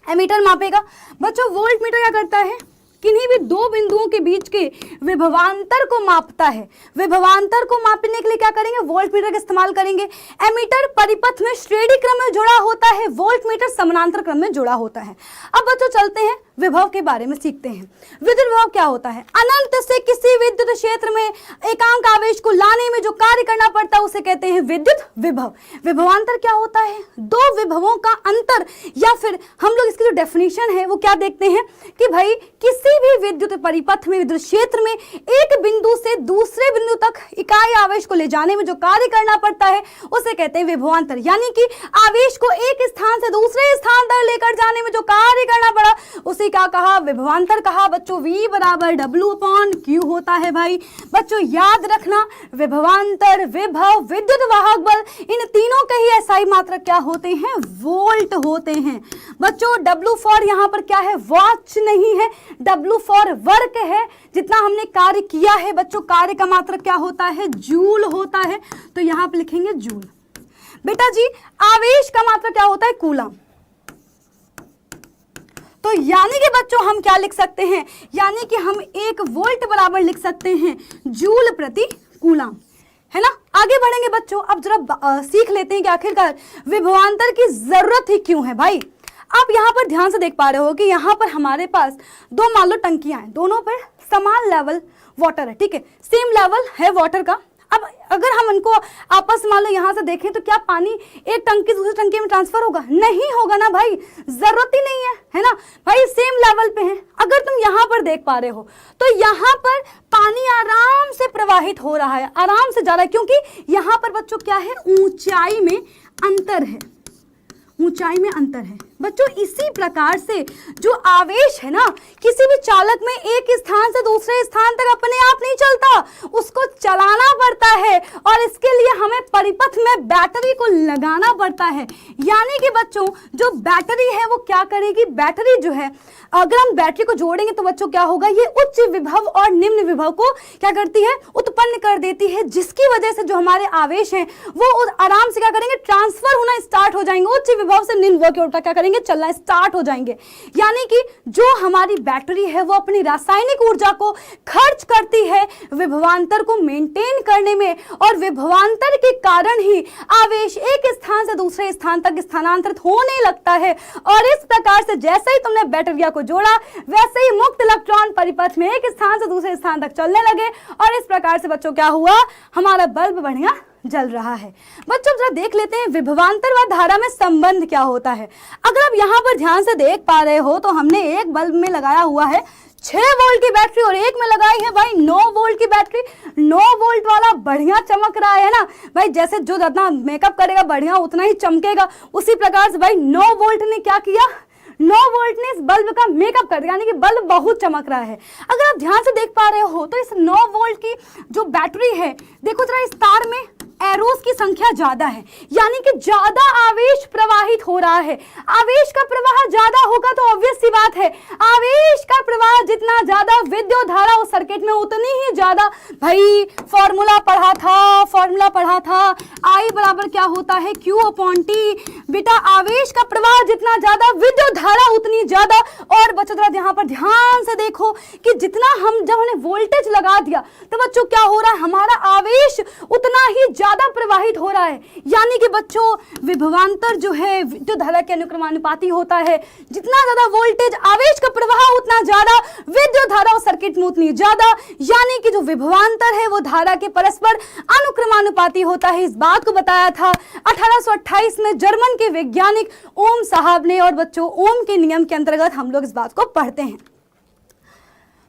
एमीटर मापेगा। बच्चों वोल्ट मीटर क्या करता है, किन्हीं भी दो बिंदुओं के बीच के विभवांतर को मापता है। विभवांतर को मापने के लिए क्या करेंगे, वोल्ट मीटर का इस्तेमाल करेंगे। एमीटर परिपथ में श्रेणी क्रम में जुड़ा होता है, वोल्ट मीटर समानांतर क्रम में जुड़ा होता है। अब बच्चों चलते हैं विभव के बारे में सीखते हैं। विद्युत विभव क्या होता है, अनंत से किसी विद्युत क्षेत्र में एकांक आवेश को लाने में जो कार्य करना पड़ता है उसे कहते हैं विद्युत विभव। विभवांतर क्या होता है, दो विभवों का अंतर, या फिर हम लोग इसकी जो डेफिनेशन है वो क्या देखते हैं कि भाई किसी भी विद्युत परिपथ में, विद्युत क्षेत्र में एक बिंदु से दूसरे बिंदु तक इकाई आवेश को ले जाने में जो कार्य करना पड़ता है उसे कहते हैं विभवांतर। यानी कि आवेश को एक स्थान से दूसरे स्थान तक लेकर जाने में जो कार्य करना पड़ा उसे क्या कहा, विभवांतर कहा। बच्चों V बराबर W/Q होता है भाई। बच्चों याद रखना, विभवांतर, विभव, विद्युत वाहक बल, इन तीनों के ही SI मात्रक क्या होते हैं, वोल्ट होते हैं। बच्चों W फॉर यहाँ पर क्या है, वॉच नहीं है, W फॉर वर्क है, जितना हमने कार्य किया है। बच्चों कार्य का मात्रक क्या होता है, जूल होता है, तो यहाँ पे लिखेंगे जूल। बेटा जी आवेश का मात्रक क्या होता है, कूलम। तो यानी कि बच्चों हम क्या लिख सकते हैं, यानी कि हम 1 वोल्ट बराबर लिख सकते हैं जूल प्रति कूलम, है ना। आगे बढ़ेंगे बच्चों, अब जरा सीख लेते हैं कि आखिरकार विभवांतर की जरूरत ही क्यों है भाई। आप यहाँ पर ध्यान से देख पा रहे हो कि यहाँ पर हमारे पास दो मान लो टंकियां हैं, दोनों पर समान लेवल वाटर है, ठीक है, सेम लेवल है वाटर का। अब अगर हम इनको आपस में मान लो यहाँ से देखें तो क्या पानी एक टंकी दूसरी टंकी में ट्रांसफर होगा, नहीं होगा ना भाई, जरूरत ही नहीं है ना भाई, सेम लेवल पे है। अगर तुम यहाँ पर देख पा रहे हो तो यहाँ पर पानी आराम से प्रवाहित हो रहा है, आराम से जा रहा है, क्योंकि यहाँ पर बच्चों क्या है, ऊंचाई में अंतर है, ऊंचाई में अंतर है। बच्चों इसी प्रकार से जो आवेश है ना, किसी भी चालक में एक स्थान से दूसरे स्थान तक अपने आप नहीं चलता, उसको चलाना पड़ता है, और इसके लिए हमें परिपथ में बैटरी को लगाना पड़ता है। यानी कि बच्चों जो बैटरी है वो क्या करेगी, बैटरी जो है अगर हम बैटरी को जोड़ेंगे तो बच्चों क्या होगा, ये उच्च विभव और निम्न विभव को क्या करती है, उत्पन्न कर देती है, जिसकी वजह से जो हमारे आवेश हैं वो आराम से क्या करेंगे, ट्रांसफर होना स्टार्ट हो जाएंगे, उच्च विभव से निम्न विभव की ओर क्या करेंगे, चलना स्टार्ट हो जाएंगे। यानी कि जो हमारी बैटरी है वो अपनी रासायनिक ऊर्जा को खर्च करती है विभवांतर को मेंटेन करने में, और विभवांतर के कारण ही आवेश एक स्थान से दूसरे स्थान तक स्थानांतरित होने लगता है। और इस प्रकार से जैसे ही तुमने बैटरिया को जोड़ा वैसे ही मुक्त इलेक्ट्रॉन परिपथ में एक स्थान से दूसरे स्थान तक चलने लगे, और इस प्रकार से बच्चों क्या हुआ, हमारा बल्ब बढ़िया जल रहा है। बच्चों जरा देख लेते हैं विभवांतर व धारा में संबंध क्या होता है। अगर आप यहाँ पर ध्यान से देख पा रहे हो तो हमने एक बल्ब में लगाया हुआ है 6 वोल्ट की बैटरी, और एक में लगाई है भाई 9 वोल्ट की बैटरी। 9 वोल्ट वाला बढ़िया चमक रहा है ना भाई, जैसे जो जितना मेकअप करेगा बढ़िया उतना ही चमकेगा, उसी प्रकार से भाई 9 वोल्ट ने क्या किया, 9 वोल्ट ने इस बल्ब का मेकअप कर दिया, यानी कि बल्ब बहुत चमक रहा है। अगर आप ध्यान से देख पा रहे हो तो इस 9 वोल्ट की जो बैटरी है, देखो जरा इस तार में एरोस की संख्या ज्यादा है, यानी कि ज्यादा आवेश प्रवाहित हो रहा है। आवेश का प्रवाह ज्यादा होगा तो ऑब्वियस सी बात है, आवेश का प्रवाह जितना ज्यादा विद्युत धारा उस सर्किट में उतनी ही ज्यादा। भाई फॉर्मूला पढ़ा था I बराबर क्या होता है, Q/T। बेटा आवेश का प्रवाह जितना ज्यादा विद्युत धारा उतनी ज्यादा। और बच्चों जरा यहाँ पर ध्यान से देखो कि जितना जब हमने वोल्टेज लगा दिया तो बच्चों क्या हो रहा है, हमारा आवेश उतना ही ज्यादा प्रवाहित हो रहा है। यानी कि बच्चों विभवांतर जो है विद्युत धारा के अनुक्रमानुपाती होता है, जितना ज्यादा वोल्टेज आवेश का प्रवाह उतना जितना ज्यादा विद्युत धारा उस सर्किट में उतनी ज्यादा, यानी कि जो विभवांतर है वो धारा के परस्पर अनुक्रमानुपाती होता है। इस बात को बताया था 1828 में जर्मन के वैज्ञानिक ओम साहब ने। और बच्चों ओम के नियम के अंतर्गत हम लोग इस बात को पढ़ते हैं।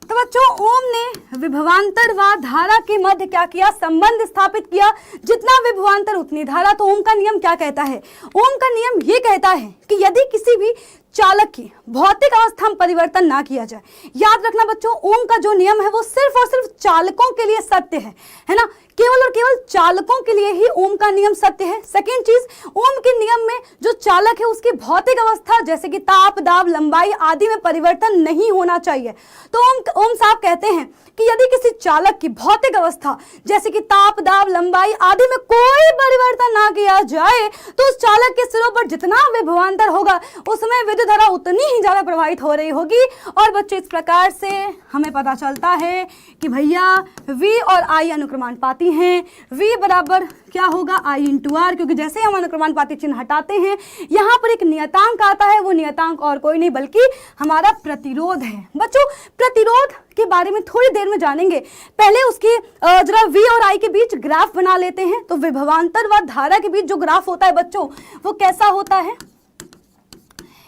तो बच्चों ओम ने विभवांतर व धारा के मध्य क्या किया, संबंध स्थापित किया। जितना विभवांतर उतनी धारा। तो ओम का नियम क्या कहता है? ओम का नियम ये कहता है कि यदि किसी भी चालक की भौतिक अवस्था में परिवर्तन ना किया जाए। याद रखना बच्चों ओम का जो नियम है वो सिर्फ और सिर्फ चालकों के लिए सत्य है ना, केवल और केवल चालकों के लिए ही ओम का नियम सत्य है। सेकेंड चीज, ओम के नियम में जो चालक है उसकी भौतिक अवस्था जैसे कि ताप, दाब, लंबाई आदि में परिवर्तन नहीं होना चाहिए। तो ओम साहब कहते हैं कि यदि किसी चालक की भौतिक अवस्था जैसे कि ताप, दाब, लंबाई आदि में कोई परिवर्तन ना किया जाए तो उस चालक के सिरों पर जितना विभवांतर होगा उसमें विद्युत धारा उतनी ही ज्यादा प्रवाहित हो रही होगी। और बच्चों इस प्रकार से हमें पता चलता है कि भैया V और I अनुक्रमानुपाती हैं। V बराबर क्या होगा I इंटू R, क्योंकि जैसे हम अनुक्रमानुपाती चिन्ह हटाते हैं यहाँ पर एक नियतांक आता है। वो नियतांक और कोई नहीं बल्कि हमारा प्रतिरोध है। बच्चों प्रतिरोध के बारे में थोड़ी देर में जानेंगे, पहले उसके जरा V और I के बीच ग्राफ बना लेते हैं। तो विभवांतर व धारा के बीच जो ग्राफ होता है बच्चों वो कैसा होता है?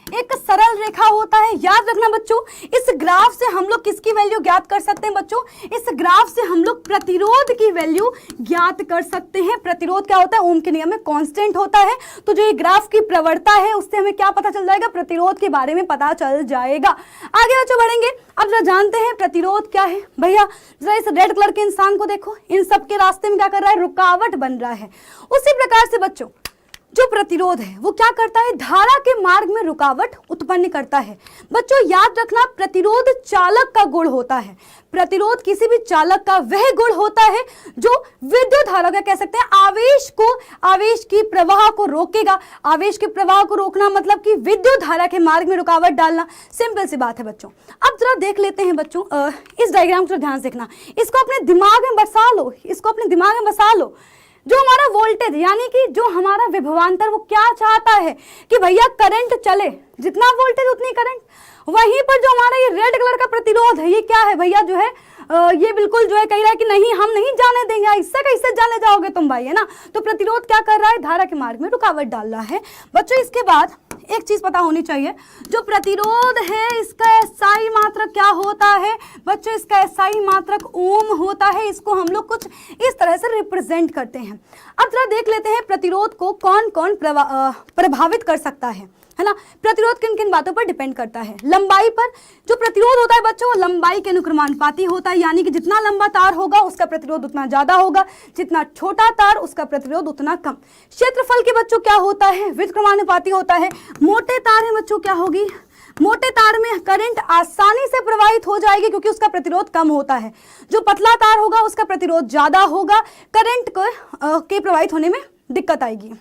एक सरल रेखा होता है। याद रखना बच्चों इस ग्राफ से हम लोग किसकी वैल्यू ज्ञात कर सकते हैं? बच्चों इस ग्राफ से हम लोग प्रतिरोध की वैल्यू ज्ञात कर सकते हैं। प्रतिरोध क्या होता है? ओम के नियम में कांस्टेंट होता है। तो जो ये ग्राफ की प्रवणता है उससे हमें क्या पता चल जाएगा? प्रतिरोध के बारे में पता चल जाएगा। आगे बच्चों बढ़ेंगे। अब जरा जानते हैं प्रतिरोध क्या है। भैया जरा इस रेड कलर के इंसान को देखो, इन सबके रास्ते में क्या कर रहा है? रुकावट बन रहा है। उसी प्रकार से बच्चों जो प्रतिरोध है वो क्या करता है? धारा के मार्ग में रुकावट उत्पन्न करता है। बच्चों याद रखना प्रतिरोध चालक का गुण होता है। प्रतिरोध किसी भी चालक का वह गुण होता है जो विद्युत धारा का कह सकते हैं आवेश की प्रवाह को रोकेगा। आवेश के प्रवाह को रोकना मतलब कि विद्युत धारा के मार्ग में रुकावट डालना। सिंपल सी बात है बच्चों। अब जरा देख लेते हैं बच्चों इस डायग्राम को ध्यान से देखना, इसको अपने दिमाग में बसा लो, इसको अपने दिमाग में बसा लो। जो हमारा वोल्टेज यानी कि जो हमारा विभवांतर वो क्या चाहता है कि भैया करंट चले, जितना वोल्टेज उतनी करंट। वहीं पर जो हमारा ये रेड कलर का प्रतिरोध है ये क्या है भैया? जो है ये बिल्कुल जो है कह रहा है कि नहीं हम नहीं जाने देंगे। इससे कैसे जाने जाओगे तुम भाई, है ना। तो प्रतिरोध क्या कर रहा है? धारा के मार्ग में रुकावट डाल रहा है। बच्चों इसके बाद एक चीज पता होनी चाहिए, जो प्रतिरोध है इसका SI मात्रक क्या होता है? बच्चों इसका SI मात्रक ओम होता है। इसको हम लोग कुछ इस तरह से रिप्रेजेंट करते हैं। अब जरा देख लेते हैं प्रतिरोध को कौन कौन प्रभावित कर सकता है ना। प्रतिरोध किन किन बातों पर डिपेंड करता है? लंबाई पर। जो प्रतिरोध होता है बच्चों वो लंबाई के अनुक्रमानुपाती होता है, यानी कि जितना लंबा तार होगा उसका प्रतिरोध उतना ज्यादा होगा, जितना छोटा तार उसका प्रतिरोध उतना कम। क्षेत्रफल के बच्चों क्या होता है? व्युत्क्रमानुपाती होता है। मोटे तार है बच्चों क्या होगी? मोटे तार में करंट आसानी से प्रवाहित हो जाएगी क्योंकि उसका प्रतिरोध कम होता है। जो पतला तार होगा उसका प्रतिरोध ज्यादा होगा, करंट के प्रवाहित होने में दिक्कत आएगी।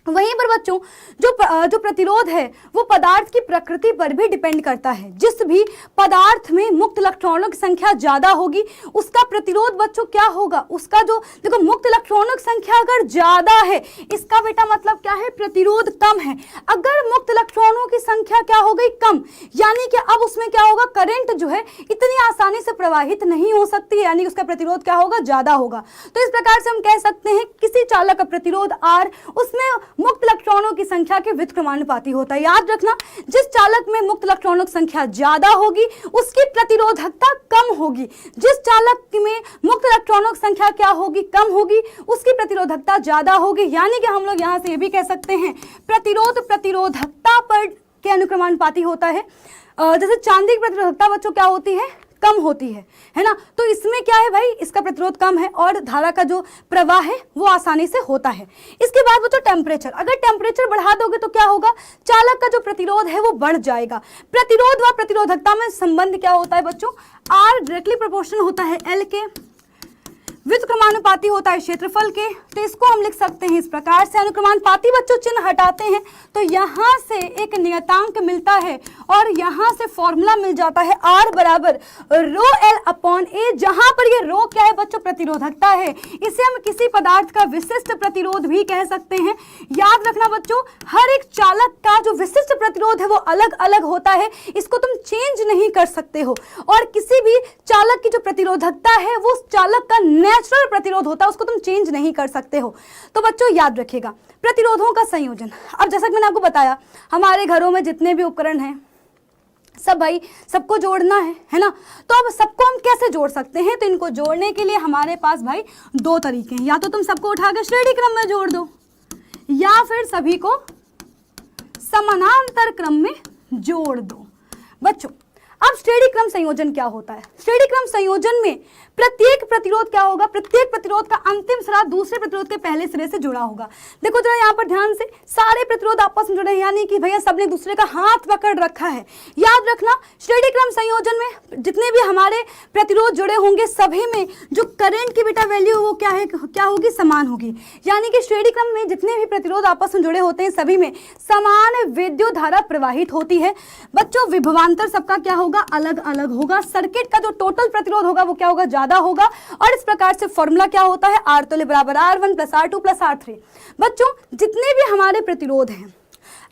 वहीं पर बच्चों जो प्रतिरोध है वो पदार्थ की प्रकृति पर भी डिपेंड करता है। जिस भी पदार्थ में मुक्त इलेक्ट्रॉनों की संख्या ज्यादा होगी उसका प्रतिरोध बच्चों क्या होगा? उसका जो देखो मुक्त इलेक्ट्रॉनों की संख्या अगर ज्यादा है इसका बेटा मतलब क्या है? प्रतिरोध कम है। अगर मुक्त इलेक्ट्रॉनों की संख्या क्या हो गई? कम, यानी कि अब उसमें क्या होगा? करंट जो है इतनी आसानी से प्रवाहित नहीं हो सकती, यानी उसका प्रतिरोध क्या होगा? ज्यादा होगा। तो इस प्रकार से हम कह सकते हैं किसी चालक का प्रतिरोध R उसमें मुक्त इलेक्ट्रॉनों की संख्या के व्युत्क्रमानुपाती होता है। याद रखना जिस चालक में मुक्त इलेक्ट्रॉनों की संख्या ज्यादा होगी उसकी प्रतिरोधकता कम होगी। जिस चालक में मुक्त इलेक्ट्रॉनों की संख्या क्या होगी? कम होगी, उसकी प्रतिरोधकता ज्यादा होगी। यानी कि हम लोग यहाँ से ये भी कह सकते हैं प्रतिरोध प्रतिरोधकता पर के अनुक्रमानुपाती होता है। जैसे चांदी की प्रतिरोधकता बच्चों क्या होती है? कम होती है ना। तो इसमें क्या है भाई? इसका प्रतिरोध कम है और धारा का जो प्रवाह है वो आसानी से होता है। इसके बाद बच्चों टेम्परेचर, अगर टेम्परेचर बढ़ा दोगे तो क्या होगा? चालक का जो प्रतिरोध है वो बढ़ जाएगा। प्रतिरोध व प्रतिरोधकता में संबंध क्या होता है बच्चों? R डायरेक्टली प्रोपोर्शनल होता है L के। व्युत्क्रमानुपाती होता है क्षेत्रफल के, तो इसको हम लिख सकते हैं इस प्रकार से। अनुक्रमानुपाती बच्चों चिन्ह हटाते हैं तो यहाँ से एक नियतांक मिलता है और यहाँ से फॉर्मूला मिल जाता है R बराबर रो L अपॉन A, जहां पर ये रो क्या है बच्चों, प्रतिरोधकता है। इसे हम किसी पदार्थ का विशिष्ट प्रतिरोध भी कह सकते हैं। याद रखना बच्चों, हर एक चालक का जो विशिष्ट प्रतिरोध है वो अलग अलग होता है, इसको तुम चेंज नहीं कर सकते हो। और किसी भी चालक की जो प्रतिरोधकता है वो उस चालक का नेचुरल प्रतिरोध होता है, उसको तुम चेंज नहीं कर सकते हो। तो बच्चों याद रखिएगा प्रतिरोधों का संयोजन। अब जैसा कि मैंने आपको बताया, हमारे घरों में जितने भी उपकरण हैं सब भाई सबको जोड़ना है ना। तो अब सबको हम कैसे जोड़ सकते हैं, तो इनको जोड़ने के लिए हमारे पास भाई दो तरीके हैं। या तो तुम सबको उठाकर श्रेणी क्रम में जोड़ दो या फिर सभी को समानांतर क्रम में जोड़ दो। बच्चों अब श्रेणी क्रम संयोजन क्या होता है? श्रेणी क्रम संयोजन में प्रत्येक प्रतिरोध क्या होगा, प्रत्येक प्रतिरोध का अंतिम सिरा दूसरे प्रतिरोध के पहले सिरे से जुड़ा होगा। देखो जरा यहाँ पर ध्यान से, सारे प्रतिरोध आपस में जुड़े हैं, यानी कि भैया सबने दूसरे का हाथ पकड़ रखा है। याद रखना श्रेणी क्रम संयोजन में जितने भी हमारे प्रतिरोध जुड़े होंगे सभी में जो करंट की बेटा वैल्यू वो क्या होगी, समान होगी। यानी कि श्रेणी क्रम में जितने भी प्रतिरोध आपस में जुड़े होते हैं सभी में समान विद्युत धारा प्रवाहित होती है। बच्चों विभवांतर सबका क्या होगा, अलग अलग होगा। सर्किट का जो टोटल प्रतिरोध होगा वो क्या होगा, ज्यादा होगा। और इस प्रकार से फॉर्मूला क्या होता है, R तुल्य बराबर R1 plus R2 plus R3। बच्चों जितने भी हमारे प्रतिरोध हैं,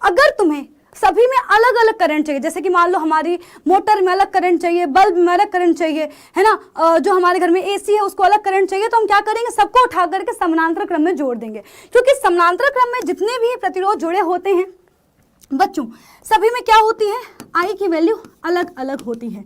अगर तुम्हें सभी में अलग अलग करंट चाहिए, जैसे कि मान लो हमारी मोटर में अलग करंट चाहिए, बल्ब में अलग करंट चाहिए, है ना, जो हमारे घर में एसी है उसको अलग करंट चाहिए, तो हम क्या करेंगे, सबको उठा करके समानांतर क्रम में जोड़ देंगे। क्योंकि समानांतर क्रम में जितने भी प्रतिरोध जुड़े होते हैं बच्चों सभी में क्या होती है, I की वैल्यू अलग अलग होती है।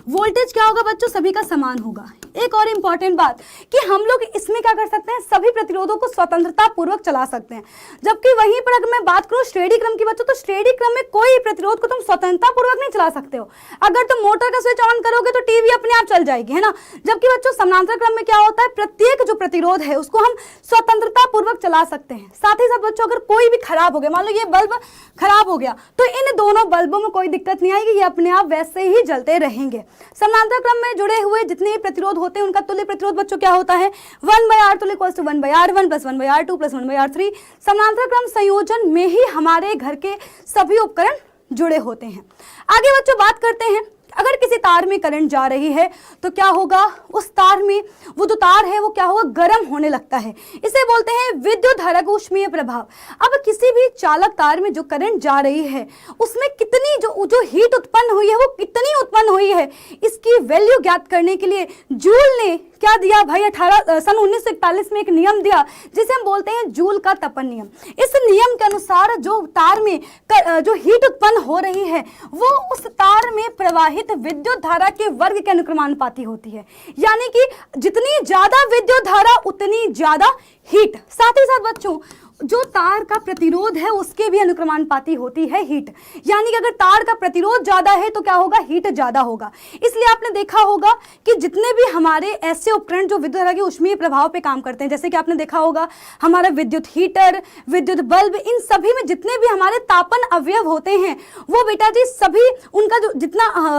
वोल्टेज क्या होगा बच्चों, सभी का समान होगा। एक और इंपॉर्टेंट बात कि हम लोग इसमें क्या कर सकते हैं, सभी प्रतिरोधों को स्वतंत्रता पूर्वक चला सकते हैं। जबकि वहीं पर अगर मैं बात करूं श्रेणी क्रम की बच्चों, तो श्रेणी क्रम में कोई प्रतिरोध को तुम स्वतंत्रता पूर्वक नहीं चला सकते हो। अगर तुम मोटर का स्विच ऑन करोगे तो टीवी अपने आप चल जाएगी, है ना। जबकि बच्चों समानांतर क्रम में क्या होता है, प्रत्येक जो प्रतिरोध है उसको हम स्वतंत्रता पूर्वक चला सकते हैं। साथ ही साथ बच्चों अगर कोई भी खराब हो गया, मान लो ये बल्ब खराब हो गया, तो इन दोनों बल्बों में कोई दिक्कत नहीं आएगी, ये अपने आप वैसे ही जलते रहेंगे। समानांतर क्रम में जुड़े हुए जितने प्रतिरोध होते हैं उनका तुल्य प्रतिरोध बच्चों क्या होता है, 1/R तुल्य equals to 1/R1 plus 1/R2 plus 1/R3। समानांतर क्रम संयोजन में ही हमारे घर के सभी उपकरण जुड़े होते हैं। आगे बच्चों बात करते हैं, अगर किसी तार में करंट जा रही है तो क्या होगा, उस तार में वो जो तार है वो क्या होगा, गर्म होने लगता है। इसे बोलते हैं विद्युत धारा का ऊष्मीय प्रभाव। अब किसी भी चालक तार में जो करंट जा रही है उसमें कितनी जो हीट उत्पन्न हुई है वो कितनी उत्पन्न हुई है, इसकी वैल्यू ज्ञात करने के लिए जूल ने क्या दिया भाई, सन 1941 में एक नियम दिया जिसे हम बोलते हैं जूल का तपन नियम। इस नियम के अनुसार जो तार में जो हीट उत्पन्न हो रही है वो उस तार में प्रवाहित विद्युत धारा के वर्ग के अनुक्रमानुपाती होती है। यानी कि जितनी ज्यादा विद्युत धारा उतनी ज्यादा हीट। साथ ही साथ बच्चों जो तार का प्रतिरोध है उसके भी अनुक्रमानुपाती होती है हीट। यानी कि अगर तार का प्रतिरोध ज्यादा है तो क्या होगा, हीट ज्यादा होगा। इसलिए आपने देखा होगा कि जितने भी हमारे ऐसे उपकरण जो विद्युत धारा के ऊष्मीय प्रभाव पे काम करते हैं, जैसे कि आपने देखा होगा हमारा विद्युत हीटर, विद्युत बल्ब, इन सभी में जितने भी हमारे तापन अवयव होते हैं वो बेटा जी सभी उनका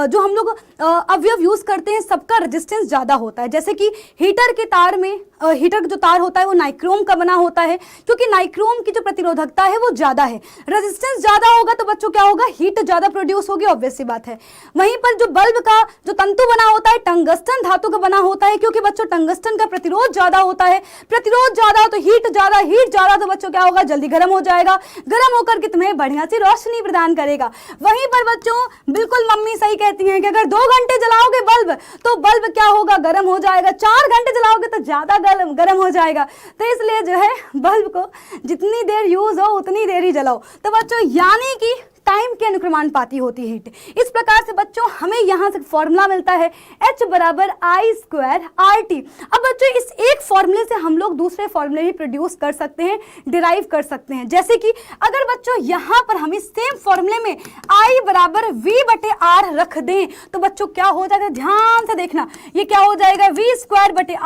जो हम लोग अवयव यूज करते हैं सबका रेजिस्टेंस ज्यादा होता है। जैसे कि हीटर के तार में हीटर जो तार होता है वो नाइक्रोम का बना होता है, क्योंकि नाइक्रोम की जो प्रतिरोधकता है वो ज्यादा है। रेजिस्टेंस ज्यादा होगा तो बच्चों क्या होगा, हीट ज्यादा प्रोड्यूस होगी, ऑब्वियस सी बात है। वहीं पर जो बल्ब का जो तंतु बना होता है टंगस्टन धातु का बना होता है, क्योंकि बच्चों टंगस्टन का प्रतिरोध ज्यादा होता है। प्रतिरोध ज्यादा तो हीट ज्यादा, हीट ज्यादा तो बच्चों क्या होगा, जल्दी गर्म हो जाएगा, गर्म होकर के तुम्हें बढ़िया सी रोशनी प्रदान करेगा। वहीं पर बच्चों बिल्कुल मम्मी सही कहती हैं कि अगर 2 घंटे जलाओगे बल्ब तो बल्ब क्या होगा, गर्म हो जाएगा। 4 घंटे जलाओगे तो ज्यादा गर्म हो जाएगा। तो इसलिए जो है बल्ब को जितनी देर यूज हो उतनी देर ही जलाओ। तो बच्चों यानी कि टाइम के अनुक्रमानुपाती होती है हीट। इस प्रकार से बच्चों हमें यहाँ से फॉर्मूला मिलता है H बराबर I² RT। अब बच्चों इस एक फॉर्मूले से हम लोग दूसरे फॉर्मूले भी प्रोड्यूस कर सकते हैं, डिराइव कर सकते हैं। जैसे कि अगर बच्चों यहाँ पर हम इस सेम फॉर्मूले में I बराबर V/R रख दें तो बच्चों क्या हो जाएगा, ध्यान से देखना, ये क्या हो जाएगा, V²/R²,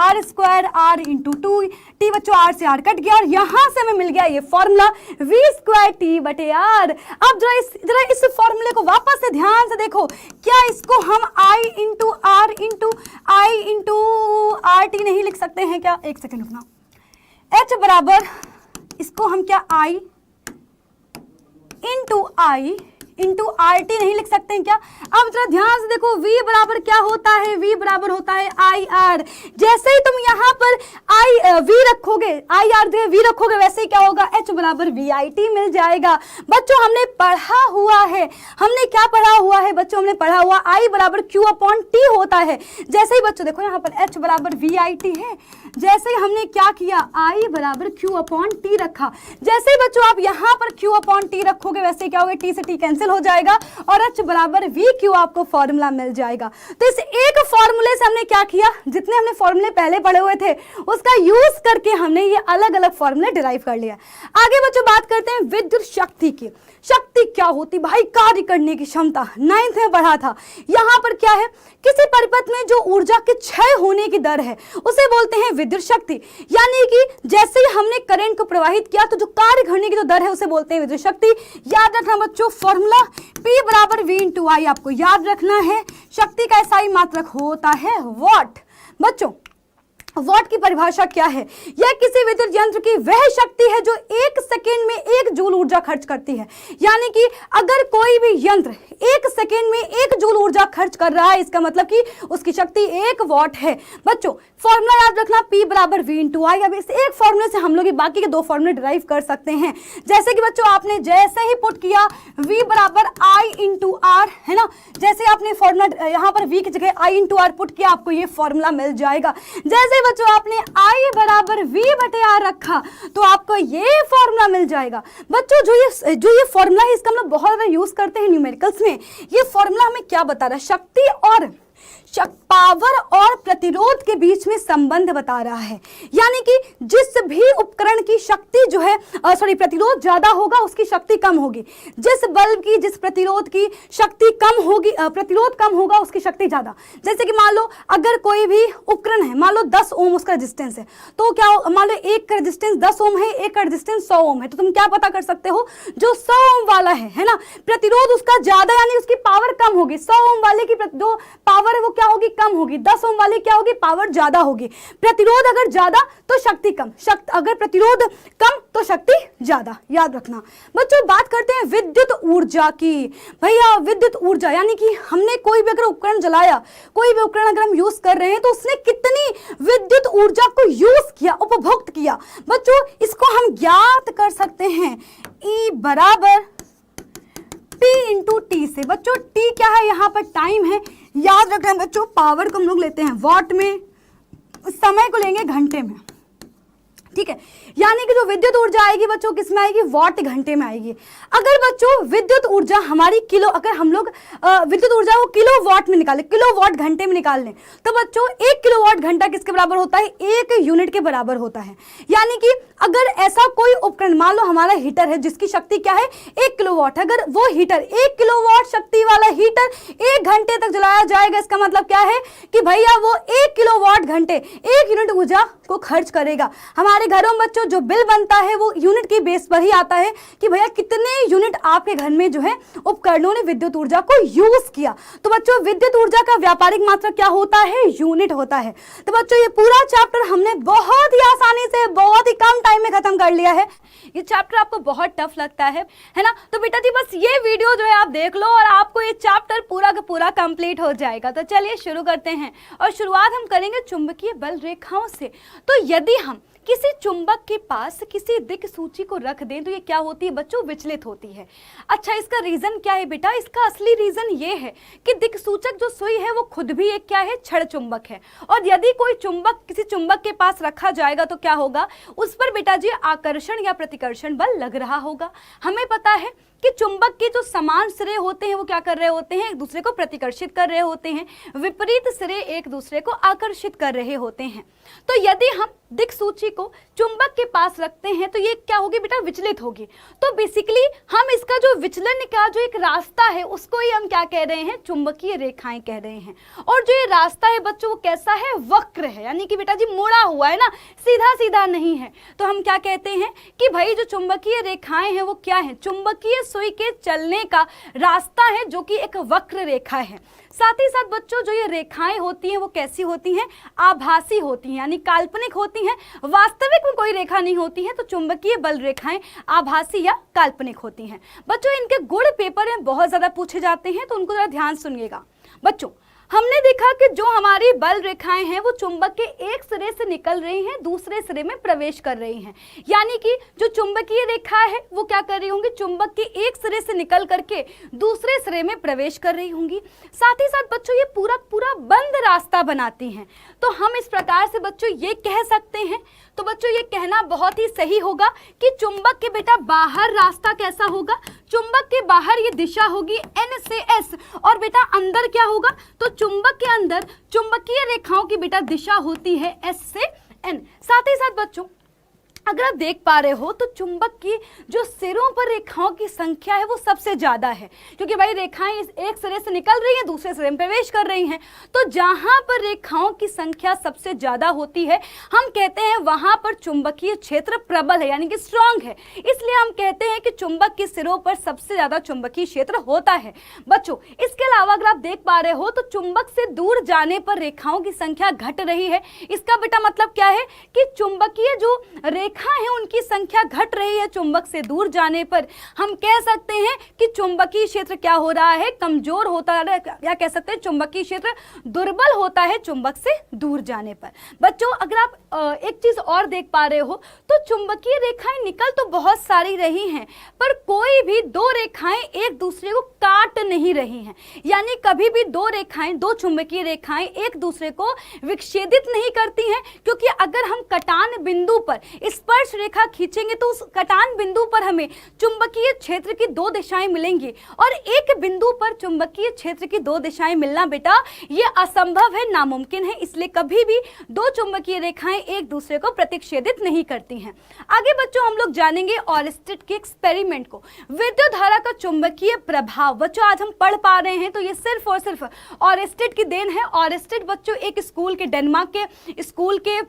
R × 2T। बच्चों R से R कट गया और यहाँ से हमें मिल गया ये फॉर्मूला V²T/R। अब जरा इस फॉर्मूले को वापस से ध्यान से देखो, क्या इसको हम I × R × I × RT नहीं लिख सकते हैं क्या, एक सेकेंड रुकना, H बराबर इसको हम क्या I इंटू RT नहीं लिख सकते हैं क्या। अब जरा ध्यान से देखो, V बराबर क्या होता है, V बराबर होता है IR। जैसे ही तुम यहाँ पर V रखोगे, IR दे V रखोगे, वैसे ही क्या होगा, H बराबर VIT मिल जाएगा। बच्चों हमने पढ़ा हुआ है, हमने क्या पढ़ा हुआ है बच्चों, हमने पढ़ा हुआ I बराबर Q अपॉन T होता है। जैसे ही बच्चों देखो यहाँ पर H बराबर VIT है, जैसे ही हमने क्या किया, I बराबर Q अपॉन T रखा, जैसे ही बच्चों आप यहाँ पर Q अपॉन T रखोगे, वैसे क्या होगा, T से T कैंसिल हो जाएगा और H बराबर VQ आपको फॉर्मूला मिल जाएगा। तो इस एक फॉर्मूले से हमने क्या किया, जितने हमने फॉर्मूले पहले पढ़े हुए थे उसका यूज करके हमने ये अलग अलग फॉर्मूले डिराइव कर लिया। आगे बच्चों बात करते हैं विद्युत शक्ति की। शक्ति क्या होती भाई, कार्य करने की क्षमता, 9th में पढ़ा था। यहाँ पर क्या है, किसी परिपथ में जो ऊर्जा के क्षय होने की दर है उसे बोलते हैं विद्युत शक्ति। यानी कि जैसे ही हमने करंट को प्रवाहित किया तो जो कार्य करने की जो दर है उसे बोलते हैं विद्युत शक्ति। याद रखना बच्चों, फॉर्मूला P बराबर V इंटू I आपको याद रखना है। शक्ति का SI मात्रक होता है वॉट। बच्चों वॉट की परिभाषा क्या है, यह किसी विद्युत यंत्र की वह शक्ति है जो 1 सेकेंड में 1 जूल ऊर्जा खर्च करती है। यानी कि अगर कोई भी यंत्र 1 सेकेंड में 1 जूल ऊर्जा खर्च कर रहा है, इसका मतलब कि उसकी शक्ति 1 वॉट है। बच्चों फॉर्मूला याद रखना, P बराबर V इंटू I। अब इस एक फॉर्मूले से हम लोग बाकी के 2 फॉर्मूले डिराइव कर सकते हैं। जैसे कि बच्चों आपने जैसे ही पुट किया V बराबर I इंटू R, है ना, जैसे आपने फॉर्मूला यहाँ पर V की जगह I इंटू R पुट किया, आपको ये फॉर्मूला मिल जाएगा। जैसे बच्चों आपने I बराबर V बटे R रखा तो आपको ये फॉर्मूला मिल जाएगा। बच्चों जो ये फॉर्मूला है इसका हम लोग बहुत ज्यादा यूज करते हैं न्यूमेरिकल्स में। ये फॉर्मूला हमें क्या बता रहा है, शक्ति और पावर और प्रतिरोध के बीच में संबंध बता रहा है। यानी कि जिस भी उपकरण की शक्ति जो है प्रतिरोध ज्यादा होगा उसकी शक्ति कम होगी, जिस बल्ब की जिस प्रतिरोध की शक्ति कम होगी, प्रतिरोध कम होगा उसकी शक्ति ज्यादा। जैसे कि मान लो अगर कोई भी उपकरण है, मान लो 10 ओम उसका रेजिस्टेंस है, तो क्या मान लो एक का रेजिस्टेंस 10 ओम है, एक का रेजिस्टेंस 100 ओम है, तो तुम क्या पता कर सकते हो, जो 100 ओम वाला है ना, प्रतिरोध उसका ज्यादा यानी उसकी पावर कम होगी। 100 ओम वाले की जो पावर है वो क्या होगी, कम होगी। 10 ओम वाली क्या होगी, पावर ज्यादा होगी। प्रतिरोध अगर ज्यादा तो शक्ति कम, अगर प्रतिरोध कम तो शक्ति ज्यादा, याद रखना। बच्चों बात करते हैं विद्युत ऊर्जा की। भैया विद्युत ऊर्जा यानी कि हमने कोई भी अगर उपकरण जलाया, कोई भी उपकरण अगर हम यूज कर रहे हैं तो उसने कितनी विद्युत ऊर्जा को यूज किया, उपभोक्त किया। बच्चों इसको हम ज्ञात कर सकते हैं, E बराबर P इंटू T से। बच्चों T क्या है, यहाँ पर टाइम है। याद रखना बच्चों, पावर को हम लोग लेते हैं वॉट में, समय को लेंगे घंटे में, ठीक है। यानी कि जो विद्युत ऊर्जा आएगी बच्चों किस में आएगी, वॉट घंटे में आएगी। अगर बच्चों विद्युत ऊर्जा हमारी किलो, अगर हम लोग विद्युत ऊर्जा को किलो वॉट में निकालें, किलो वॉट घंटे में निकाल लें, तो बच्चों 1 किलोवाट घंटा किसके बराबर होता है, 1 यूनिट के बराबर होता है। यानी कि अगर ऐसा कोई उपकरण, मान लो हमारा हीटर है जिसकी शक्ति क्या है 1 किलोवाट, अगर वो हीटर 1 किलोवाट शक्ति वाला हीटर 1 घंटे तक जलाया जाएगा, इसका मतलब क्या है कि भैया वो 1 किलोवाट घंटे 1 यूनिट ऊर्जा को खर्च करेगा। हमारे घरों में बच्चों जो बिल बनता है वो यूनिट की बेस पर ही आता है कि भैया कितने यूनिट आपके घर में जो है उपकरणों ने विद्युत ऊर्जा को यूज किया। तो बच्चों विद्युत ऊर्जा का व्यापारिक मात्रक क्या होता है, यूनिट होता है। तो बच्चों ये पूरा चैप्टर हमने बहुत ही आसानी से बहुत ही कम टाइम में खत्म कर लिया है। ये चैप्टर आपको बहुत टफ लगता है ना, तो बेटा जी बस ये वीडियो जो है आप देख लो और आपको ये चैप्टर पूरा का पूरा कंप्लीट हो जाएगा। तो चलिए शुरू करते हैं और शुरुआत हम करेंगे चुंबकीय बल रेखाओं से। तो यदि हम किसी चुंबक के पास किसी दिक् सूची को रख दें तो ये क्या होती है बच्चों, विचलित होती है। अच्छा इसका रीजन क्या है बेटा, इसका असली रीजन ये है कि दिक् सूचक जो सुई है वो खुद भी एक क्या है, क्षण चुंबक है। और यदि कोई चुंबक किसी चुंबक के पास रखा जाएगा तो क्या होगा, उस पर बेटा जी आकर्षण या प्रतिकर्षण बल लग रहा होगा। हमें पता है कि चुंबक के जो समान सिरे होते हैं वो क्या कर रहे होते हैं, एक दूसरे को प्रतिकर्षित कर रहे होते हैं, विपरीत सिरे एक दूसरे को आकर्षित कर रहे होते हैं। तो यदि हम दिक् सूची को चुंबक के पास रखते हैं तो ये क्या होगी बेटा, विचलित होगी। तो बेसिकली हम इसका जो विचलन का जो एक रास्ता है उसको ही हम क्या कह रहे हैं, चुंबकीय रेखाएं कह रहे हैं। और जो ये रास्ता है बच्चों वो कैसा है, वक्र है, यानी कि बेटा जी मुड़ा हुआ है ना, सीधा सीधा नहीं है। तो हम क्या कहते हैं कि भाई जो चुंबकीय रेखाएं हैं वो क्या है, चुंबकीय सुई के चलने का रास्ता है जो कि एक वक्र रेखा है। साथ ही साथ बच्चों जो ये रेखाएं होती हैं वो कैसी होती हैं, आभासी होती हैं, यानी काल्पनिक होती हैं। वास्तविक में कोई रेखा नहीं होती है, तो चुंबकीय बल रेखाएं आभासी या काल्पनिक होती हैं। बच्चों इनके गुण पेपर में बहुत ज्यादा पूछे जाते हैं, तो उनको जरा ध्यान सुनिएगा। बच्चों हमने देखा कि जो हमारी बल रेखाएं हैं वो चुंबक के एक सिरे से निकल रही हैं, दूसरे सिरे में प्रवेश कर रही हैं। यानी कि जो चुंबकीय रेखा है वो क्या कर रही होंगी, चुंबक के एक सिरे से निकल करके दूसरे सिरे में प्रवेश कर रही होंगी। साथ ही साथ बच्चों ये पूरा पूरा बंद रास्ता बनाती हैं। तो हम इस प्रकार से बच्चों ये कह सकते हैं, तो बच्चों ये कहना बहुत ही सही होगा कि चुंबक के बेटा बाहर रास्ता कैसा होगा, चुंबक के बाहर ये दिशा होगी N से S, और बेटा अंदर क्या होगा, तो चुंबक के अंदर चुंबकीय रेखाओं की बेटा दिशा होती है S से N। साथ ही साथ बच्चों अगर आप देख पा रहे हो तो चुंबक की जो सिरों पर रेखाओं की संख्या है वो सबसे ज्यादा है, क्योंकि भाई रेखाएं इस एक सिरे से निकल रही हैं, दूसरे सिरे में प्रवेश कर रही हैं। तो जहां पर रेखाओं की संख्या सबसे ज्यादा होती है हम कहते हैं वहां पर चुंबकीय क्षेत्र प्रबल है, यानी कि स्ट्रांग है। इसलिए हम कहते हैं कि चुंबक के सिरों पर सबसे ज्यादा चुंबकीय क्षेत्र होता है। बच्चों इसके अलावा अगर आप देख पा रहे हो तो चुंबक से दूर जाने पर रेखाओं की संख्या घट रही है। इसका बेटा मतलब क्या है कि चुंबकीय जो रेखा है उनकी संख्या घट रही है। चुंबक से दूर जाने पर हम कह सकते हैं कि चुंबकीय क्षेत्र क्या हो रहा है, कमजोर होता है, या कह सकते हैं चुंबकीय क्षेत्र दुर्बल होता है चुंबक से दूर जाने पर। बच्चों अगर आप एक चीज और देख पा रहे हो तो चुंबकीय रेखाएं निकल तो बहुत सारी रही हैं, पर कोई भी दो रेखाएं एक दूसरे को काट नहीं रही हैं। यानी कभी भी दो रेखाएं, दो चुंबकीय रेखाएं एक दूसरे को विच्छेदित नहीं करती हैं, क्योंकि अगर हम कटान बिंदु पर स्पर्श रेखा खींचेंगे तो उस कटान बिंदु पर हमें चुंबकीय क्षेत्र की दो दिशाएं मिलेंगी, और एक बिंदु पर चुंबकीय क्षेत्र की दो दिशाएं मिलना बेटा ये असंभव है, नामुमकिन है। इसलिए कभी भी दो चुंबकीय रेखाएं एक दूसरे को प्रतिच्छेदित नहीं करती हैं। आगे बच्चों हम लोग जानेंगे ऑरेस्टेड के एक्सपेरिमेंट को, विद्युत धारा का चुंबकीय प्रभाव। बच्चों आज हम पढ़ पा रहे हैं तो ये सिर्फ और सिर्फ ऑरेस्टेड की देन है। ऑरेस्टेड बच्चों एक स्कूल के, डेनमार्क के स्कूल के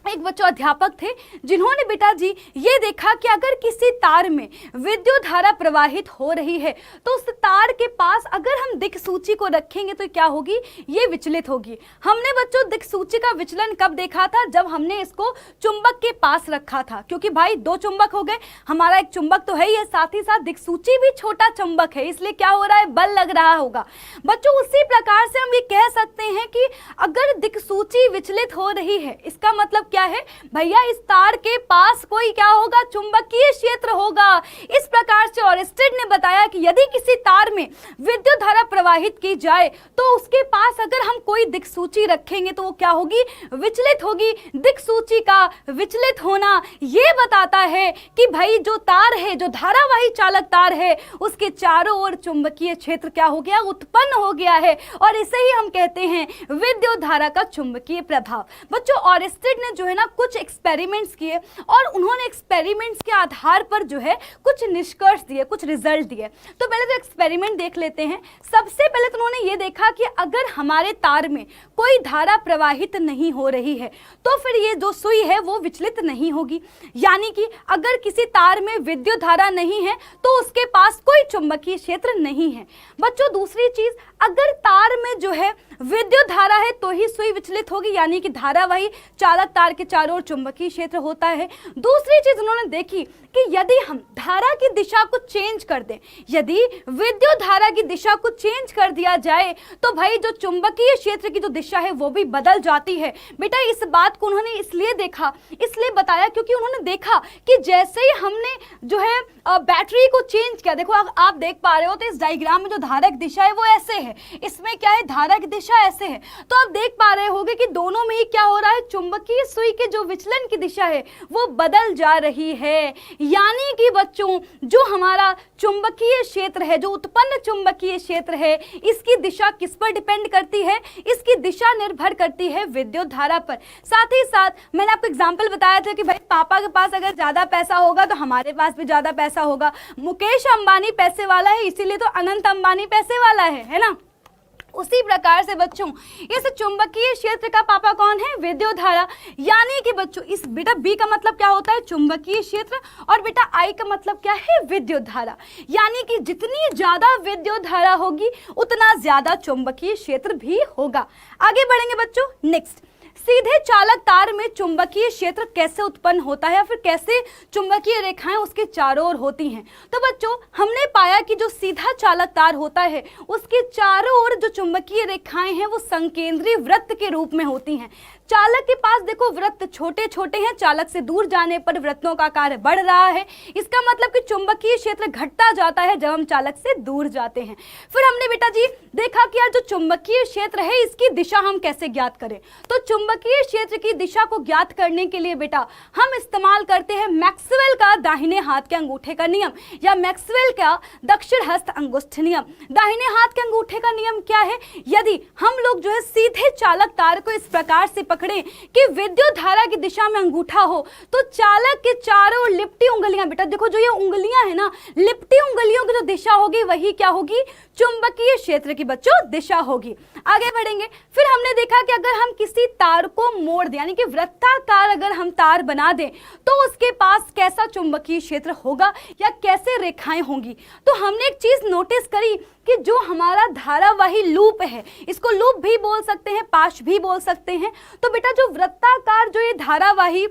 एक बच्चों अध्यापक थे, जिन्होंने बेटा जी ये देखा कि अगर किसी तार में विद्युत धारा प्रवाहित हो रही है तो उस तार के पास अगर हम दिक्सूची को रखेंगे तो क्या होगी, ये विचलित होगी। हमने बच्चों दिक्सूची का विचलन कब देखा था, जब हमने इसको चुंबक के पास रखा था, क्योंकि भाई दो चुंबक हो गए, हमारा एक चुंबक तो है ही है, साथ ही साथ दिक्सूची भी छोटा चुंबक है, इसलिए क्या हो रहा है, बल लग रहा होगा। बच्चों उसी प्रकार से हम ये कह सकते हैं कि अगर दिक्सूची विचलित हो रही है इसका मतलब क्या है भैया, इस तार के पास कोई क्या होगा, चुंबकीय क्षेत्र होगा। इस प्रकार से ऑरेस्टेड ने बताया कि यदि किसी तार में विद्युत धारा प्रवाहित की जाए तो उसके पास अगर हम कोई दिक्सूची रखेंगे तो वो क्या होगी, विचलित होगी। दिक्सूची का विचलित होना ये बताता है कि भाई जो तार है, जो धारावाही चालक तार है, उसके चारों ओर चुंबकीय क्षेत्र क्या हो गया, उत्पन्न हो गया है, और इसे ही हम कहते हैं विद्युत धारा का चुंबकीय प्रभाव। बच्चों ऑरेस्टेड ने जो है ना कुछ एक्सपेरिमेंट्स किए, और उन्होंने एक्सपेरिमेंट्स के आधार पर जो है कुछ निष्कर्ष दिए, कुछ रिजल्ट दिए। तो पहले तो एक्सपेरिमेंट देख लेते हैं। सबसे पहले तो उन्होंने ये देखा कि अगर हमारे तार में कोई धारा प्रवाहित नहीं हो रही है तो फिर ये जो सुई है वो विचलित नहीं होगी। यानी कि अगर किसी तार में विद्युत धारा नहीं है तो उसके पास कोई चुंबकीय क्षेत्र नहीं है। बच्चों दूसरी चीज, अगर तार में जो है विद्युत धारा है तो ही सुई विचलित होगी, यानी कि धारावाही चालक तार के चारों ओर चुंबकीय क्षेत्र होता है। दूसरी चीज उन्होंने देखी कि यदि हम धारा की दिशा को चेंज कर दें, यदि विद्युत धारा की दिशा को चेंज कर दिया जाए तो भाई जो चुंबकीय क्षेत्र की जो दिशा है वो भी बदल जाती है। बेटा इस बात को उन्होंने इसलिए देखा, इसलिए बताया क्योंकि उन्होंने देखा कि जैसे ही हमने जो है बैटरी को चेंज किया, देखो आप देख पा रहे हो तो इस डायग्राम में जो धारा की दिशा है वो ऐसे है, इसमें क्या है, धारा की दिशा ऐसे है। तो आप देख पा रहे होगे कि दोनों में ही क्या हो रहा है, चुंबकीय सुई के जो विचलन की दिशा है वो बदल जा रही है। यानी कि बच्चों जो हमारा चुंबकीय क्षेत्र है, जो उत्पन्न चुंबकीय क्षेत्र है, इसकी दिशा किस पर डिपेंड करती है, इसकी दिशा निर्भर करती है विद्युत धारा पर। साथ ही साथ मैंने आपको एग्जांपल बताया था कि भाई पापा के पास अगर ज्यादा पैसा होगा तो हमारे पास भी ज्यादा पैसा होगा। मुकेश अंबानी पैसे वाला है इसीलिए तो अनंत अंबानी पैसे वाला है ना। उसी प्रकार से बच्चों इस चुंबकीय क्षेत्र का पापा कौन है? विद्युत धारा। यानी कि बच्चों इस बेटा बी का मतलब क्या होता है? चुंबकीय क्षेत्र, और बेटा आई का मतलब क्या है? विद्युत धारा। यानी कि जितनी ज्यादा विद्युत धारा होगी उतना ज्यादा चुंबकीय क्षेत्र भी होगा। आगे बढ़ेंगे बच्चों। नेक्स्ट, सीधे चालक तार में चुंबकीय क्षेत्र कैसे उत्पन्न होता है या फिर कैसे चुंबकीय रेखाएं उसके चारों ओर होती हैं? तो बच्चों हमने पाया कि जो सीधा चालक तार होता है उसके चारों ओर जो चुंबकीय रेखाएं हैं वो संकेंद्रीय वृत्त के रूप में होती हैं। चालक के पास देखो वृत्त छोटे छोटे हैं, चालक से दूर जाने पर वृत्तों का कार्य बढ़ रहा है। इसका मतलब कि चुंबकीय क्षेत्र घटता जाता है जब हम चालक से दूर जाते हैं। फिर हमने बेटा जी देखा कि यार जो चुंबकीय क्षेत्र है इसकी दिशा हम कैसे ज्ञात करें? तो चुंबकीय क्षेत्र की दिशा को ज्ञात करने के लिए बेटा हम इस्तेमाल करते हैं मैक्सवेल का दाहिने हाथ के अंगूठे का नियम या मैक्सवेल का दक्षिण हस्त अंगुष्ठ नियम। दाहिने हाथ के अंगूठे का नियम क्या है? यदि हम लोग जो है सीधे चालक तार को इस प्रकार से पकड़े कि विद्युत धारा की दिशा में अंगूठा हो तो चालक के चारों ओर लिपटी उंगलियां, बेटा देखो जो ये उंगलियां है ना, लिपटी उंगलियों की जो दिशा होगी वही क्या होगी? चुंबकीय क्षेत्र की बच्चों दिशा होगी। आगे बढ़ेंगे। फिर हमने देखा कि अगर हम किसी तार को मोड़ दें यानी कि वृत्ताकार अगर हम तार बना दें तो उसके पास कैसा चुंबकीय क्षेत्र होगा या कैसे रेखाएं होंगी? तो हमने एक चीज नोटिस करी कि जो हमारा धारावाही लूप है, इसको लूप भी बोल सकते हैं, पाश भी बोल सकते हैं। तो बेटा जो वृत्ताकार जो ये धारावाही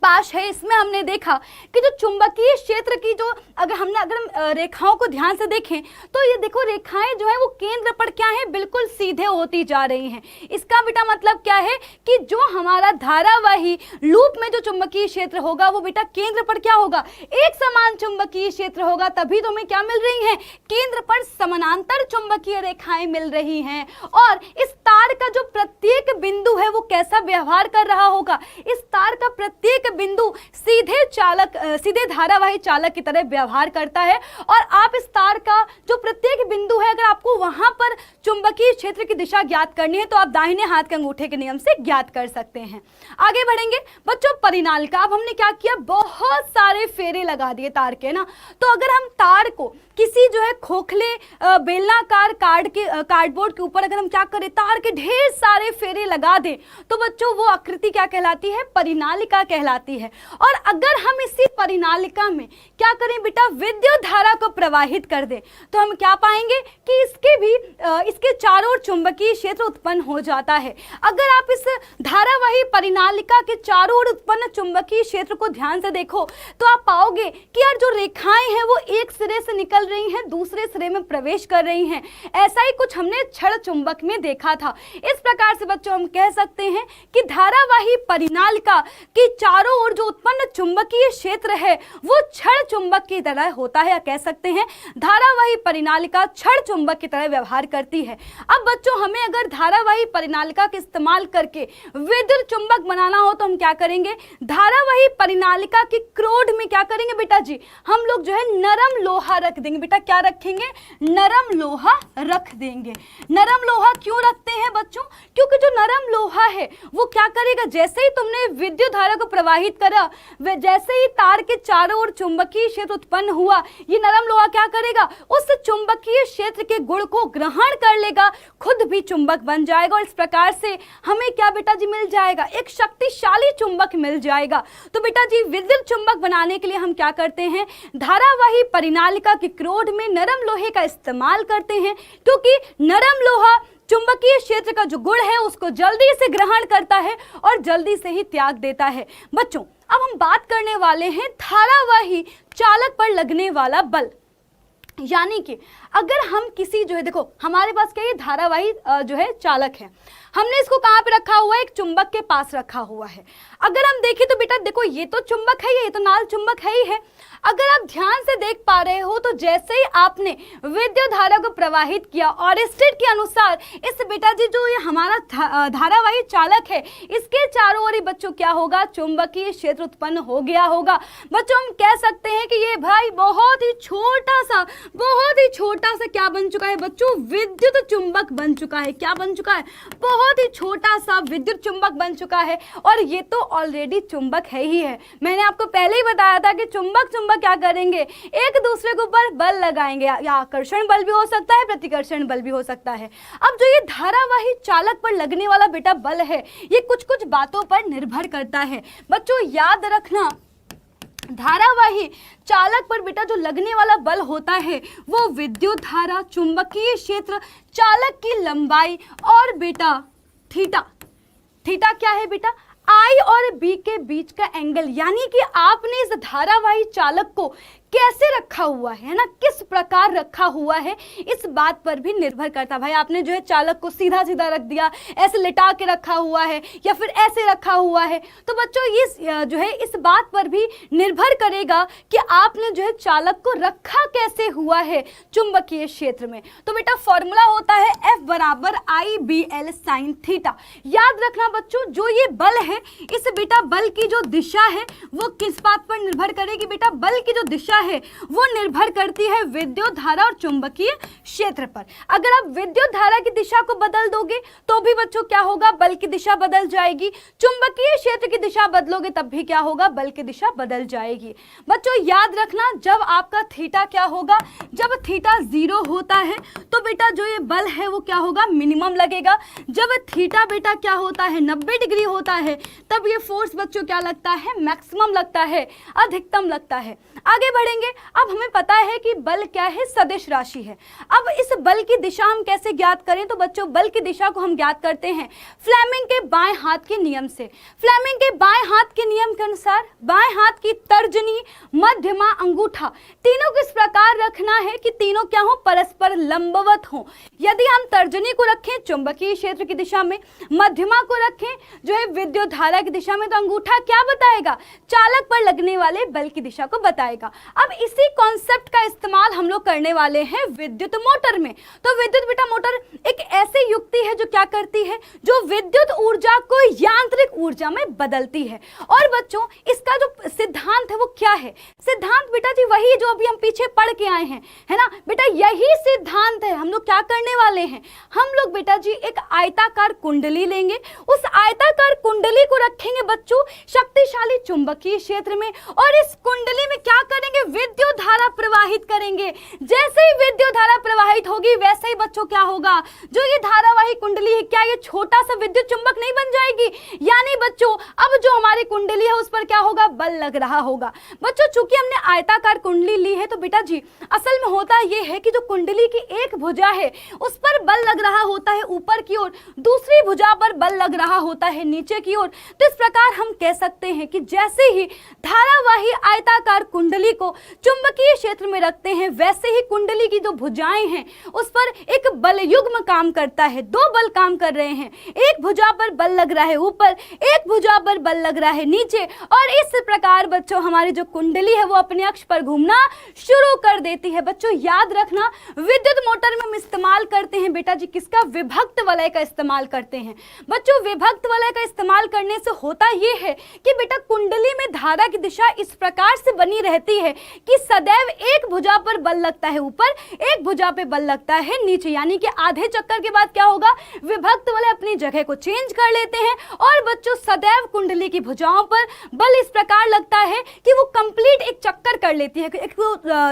पाश है इसमें हमने देखा कि जो चुंबकीय क्षेत्र की जो अगर रेखाओं को ध्यान से देखें तो ये देखो रेखाएं जो है वो केंद्र पर क्या है? बिल्कुल सीधे होती जा रही हैं। इसका बेटा मतलब क्या है कि जो हमारा धारावाही लूप में जो चुंबकीय क्षेत्र होगा वो बेटा केंद्र पर क्या होगा? एक समान चुंबकीय क्षेत्र होगा। तभी तो हमें क्या मिल रही हैं? केंद्र पर समानांतर चुंबकीय रेखाएं मिल रही हैं। और इस तार का जो प्रत्येक बिंदु है वो कैसा व्यवहार कर रहा होगा? इस तार का प्रत्येक बिंदु सीधे धारावाही चालक की तरह व्यवहार करता है। और आप इस तार का जो प्रत्येक बिंदु है अगर आपको वहां पर चुंबकीय क्षेत्र की दिशा ज्ञात करनी है तो आप दाहिने हाथ के अंगूठे के नियम से ज्ञात कर सकते हैं। आगे बढ़ेंगे बच्चों। परिनालिका, अब हमने क्या किया? बहुत सारे फेरे लगा दिए तार के ना। तो अगर हम तार को किसी जो है खोखले बेलनाकार कार्डबोर्ड के ऊपर अगर हम क्या करें? तार के ढेर सारे फेरे लगा दें तो बच्चों वो आकृति क्या कहलाती है? परिनालिका कहलाती है। और अगर हम इसी परिनालिका में क्या करें बेटा? विद्युत धारा को प्रवाहित कर दें तो हम क्या पाएंगे कि इसके चारों ओर चुंबकीय क्षेत्र उत्पन्न हो जाता है। अगर आप इस धारावाही परिनालिका के चारों ओर उत्पन्न चुंबकीय क्षेत्र को ध्यान से देखो तो आप पाओगे कि यार जो रेखाएं हैं वो एक सिरे से निकल रही हैं, दूसरे सिरे में प्रवेश कर रही हैं। ऐसा ही कुछ हमने क्षण चुंबक में देखा था। इस प्रकार से बच्चों हम कह सकते हैं कि धारावाही परिनालिका की चारों ओर जो उत्पन्न चुंबकीय क्षेत्र है वो क्षण चुंबक की तरह होता है, या कह सकते हैं धारावाही परिनालिका क्षण चुंबक की तरह व्यवहार करती है। अब बच्चों हमें अगर धारावाही परिनालिका का इस्तेमाल करके विद्युत चुंबक बनाना हो तो हम क्या करेंगे? धारावाही परिनालिका की क्रोध में क्या करेंगे बेटा जी? हम लोग जो है नरम लोहा रख देंगे। बेटा क्या रखेंगे? नरम लोहा रख देंगे। नरम लोहा क्यों रखते हैं बच्चों? क्योंकि जो नरम लोहा है वो क्या करेगा? जैसे ही तुमने विद्युत धारा को प्रवाहित करा, जैसे ही तार के चारों ओर चुंबकीय क्षेत्र उत्पन्न हुआ, ये नरम लोहा क्या करेगा? उस चुंबकीय क्षेत्र के गुण को ग्रहण कर लेगा, खुद भी चुंबक बन जाएगा। और इस प्रकार से हमें क्या बेटा जी मिल जाएगा? एक शक्तिशाली चुंबक मिल जाएगा। तो बेटा जी विद्युत चुंबक बनाने के लिए हम क्या करते हैं? धारावाही परिनालिका की क्रोध में नरम लोहे का इस्तेमाल करते हैं, क्योंकि नरम लोहा चुंबकीय क्षेत्र का जो गुण है उसको जल्दी से ग्रहण करता है और जल्दी से ही त्याग देता है। बच्चों अब हम बात करने वाले हैं धारावाही चालक पर लगने वाला बल। यानी कि अगर हम किसी जो है, देखो हमारे पास क्या ये धारावाही जो है चालक है, हमने इसको कहाँ पे रखा हुआ है? एक चुंबक के पास रखा हुआ है। अगर हम देखें तो बेटा देखो ये तो चुंबक है, ये तो नाल चुंबक है ही है। अगर आप ध्यान से देख पा रहे हो तो जैसे ही आपने विद्युत धारा को प्रवाहित किया और स्टेट के अनुसार इस बेटा जी जो ये हमारा धारावाही चालक है इसके चारों ओर बच्चों क्या होगा? चुंबकीय क्षेत्र उत्पन्न हो गया होगा। बच्चों हम कह सकते हैं कि ये भाई बहुत ही छोटा छोटा सा क्या बन चुका है बच्चों, विद्युत चुंबक बन चुका है। क्या बन चुका है, बहुत ही छोटा सा विद्युत चुंबक बन चुका है। और ये तो ऑलरेडी चुंबक है ही है। मैंने आपको पहले ही बताया था कि चुंबक क्या करेंगे, एक दूसरे के ऊपर बल लगाएंगे, या आकर्षण बल भी हो सकता है, प्रतिकर्षण बल भी हो सकता है। अब जो ये धारावाही चालक पर लगने वाला बेटा बल है, ये कुछ कुछ बातों पर निर्भर करता है। बच्चों याद रखना, धारावाही चालक पर बेटा जो लगने वाला बल होता है वो विद्युत धारा, चुंबकीय क्षेत्र, चालक की लंबाई और बेटा थीटा। थीटा क्या है बेटा, आई और बी के बीच का एंगल, यानी कि आपने इस धारावाही चालक को कैसे रखा हुआ है ना, किस प्रकार रखा हुआ है, इस बात पर भी निर्भर करता। भाई आपने जो है चालक को सीधा सीधा रख दिया, ऐसे लिटा के रखा हुआ है, या फिर ऐसे रखा हुआ है, तो बच्चों ये जो है इस बात पर भी निर्भर करेगा कि आपने जो है चालक को रखा कैसे हुआ है चुंबकीय क्षेत्र में। तो बेटा फॉर्मूला होता है F बराबर IBL sin थीटा। याद रखना बच्चों, जो ये बल है, इस बेटा बल की जो दिशा है वो किस बात पर निर्भर करेगी बेटा, बल की जो दिशा है वो निर्भर करती है विद्युत धारा और चुंबकीय क्षेत्र पर। अगर आप विद्युत धारा की दिशा को बदल दोगे तो भी बच्चों क्या होगा, बल की दिशा बदल जाएगी। चुंबकीय क्षेत्र की दिशा बदलोगे तब भी क्या होगा, बल की दिशा बदल जाएगी। बच्चों याद रखना, जब आपका थीटा क्या होगा, जब थीटा 0 होता है तो बेटा जो ये बल है वो क्या होगा, मिनिमम लगेगा। जब थीटा बेटा क्या होता है, 90 डिग्री होता है, तब ये फोर्स बच्चों क्या लगता है, मैक्सिमम लगता है, अधिकतम लगता है। आगे बढ़ेंगे। अब हमें पता है कि बल क्या है, सदिश राशि है। अब इस बल की दिशा हम कैसे ज्ञात करें, तो बच्चों बल की दिशा को हम ज्ञात करते हैं फ्लेमिंग के बाएं हाथ के नियम से। फ्लेमिंग के बाएं हाथ के नियम के अनुसार बाएं हाथ की तर्जनी, मध्यमा, अंगूठा, तीनों को इस प्रकार रखना है कि तीनों क्या हो, परस्पर लंबवत हो। यदि हम तर्जनी को रखें चुंबकीय क्षेत्र की दिशा में, मध्यमा को रखें जो है विद्युत धारा की दिशा में, तो अंगूठा क्या बताएगा, चालक पर लगने वाले बल की दिशा को बताएगा। अब इसी कॉन्सेप्ट का इस्तेमाल हम लोग करने वाले हैं विद्युत मोटर में। तो विद्युत बेटा मोटर एक ऐसी युक्ति है जो क्या करती है, जो विद्युत ऊर्जा को यांत्रिक ऊर्जा में बदलती है। और बच्चों इसका जो सिद्धांत है वो क्या है, सिद्धांत बेटा जी वही जो अभी हम पीछे पढ़ के आए हैं, है ना बेटा, यही सिद्धांत है। हम लोग क्या करने वाले हैं, हम लोग बेटा जी एक आयताकार कुंडली लेंगे, उस आयताकार कुंडली को रखेंगे बच्चों शक्तिशाली चुंबकीय क्षेत्र में, और इस कुंडली में क्या करेंगे, विद्युत धारा प्रवाहित करेंगे। जैसे ही विद्युत धारा प्रवाहित होगी वैसे ही बच्चों क्या होगा, जो ये धारावाही कुंडली है, क्या ये छोटा सा विद्युत चुंबक नहीं बन जाएगी। यानी बच्चों अब जो हमारी कुंडली है उस पर क्या होगा, बल लग रहा होगा। बच्चों चूंकि हमने आयताकार कुंडली ली है तो बेटा जी असल में होता यह है कि जो कुंडली की एक भुजा है उस पर बल लग रहा होता है ऊपर की ओर, दूसरी भुजा पर बल लग रहा होता है नीचे की ओर। तो इस प्रकार हम कह सकते हैं कि जैसे ही धारावाही आयताकार कुंडली को चुंबकीय क्षेत्र में रखते हैं, वैसे ही कुंडली की जो भुजाएं हैं उस पर एक बल युग्म काम करता है। दो बल काम कर रहे हैं, एक भुजा पर बल लग रहा है ऊपर, एक भुजा पर बल लग रहा है नीचे, और इस प्रकार बच्चों हमारी जो कुंडली है वो अपने अक्ष पर घूमना शुरू कर देती है। बच्चों याद रखना, विद्युत मोटर में हम इस्तेमाल करते हैं बेटा जी किसका, विभक्त वलय का इस्तेमाल करते हैं। बच्चों विभक्त वलय का इस्तेमाल करने से होता यह है कि बेटा कुंडली में धारा की दिशा इस प्रकार से बनी रहती है कि सदैव एक भुजा पर बल लगता है ऊपर, एक भुजा पे बल लगता है नीचे, यानी कि आधे चक्कर के बाद क्या होगा, विभक्त वलय अपनी जगह को चेंज कर लेते हैं, और बच्चों सदैव कुंडली की भुजाओं पर बल इस प्रकार लगता है कि वो कंप्लीट एक चक्कर कर लेती है, एक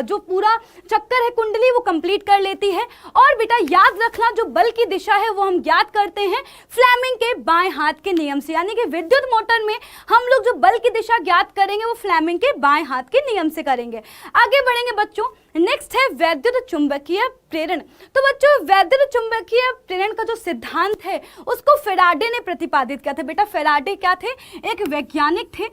जो पूरा चक्कर है कुंडली वो कंप्लीट कर लेती है। और बेटा याद रखना, जो बल की दिशा है वो हम ज्ञात करते हैं फ्लेमिंग के बाएं हाथ के नियम से, यानी कि विद्युत मोटर में हम लोग जो बल की दिशा ज्ञात करेंगे वो फ्लेमिंग के बाएं हाथ के नियम से करेंगे। आगे बढ़ेंगे बच्चों, नेक्स्ट है वैद्युत चुंबकीय प्रेरण। तो बच्चों वैद्युत चुंबकीय प्रेरण का जो सिद्धांत है उसको फेराडे ने प्रतिपादित किया था। बेटा फेराडे क्या थे, एक वैज्ञानिक थे।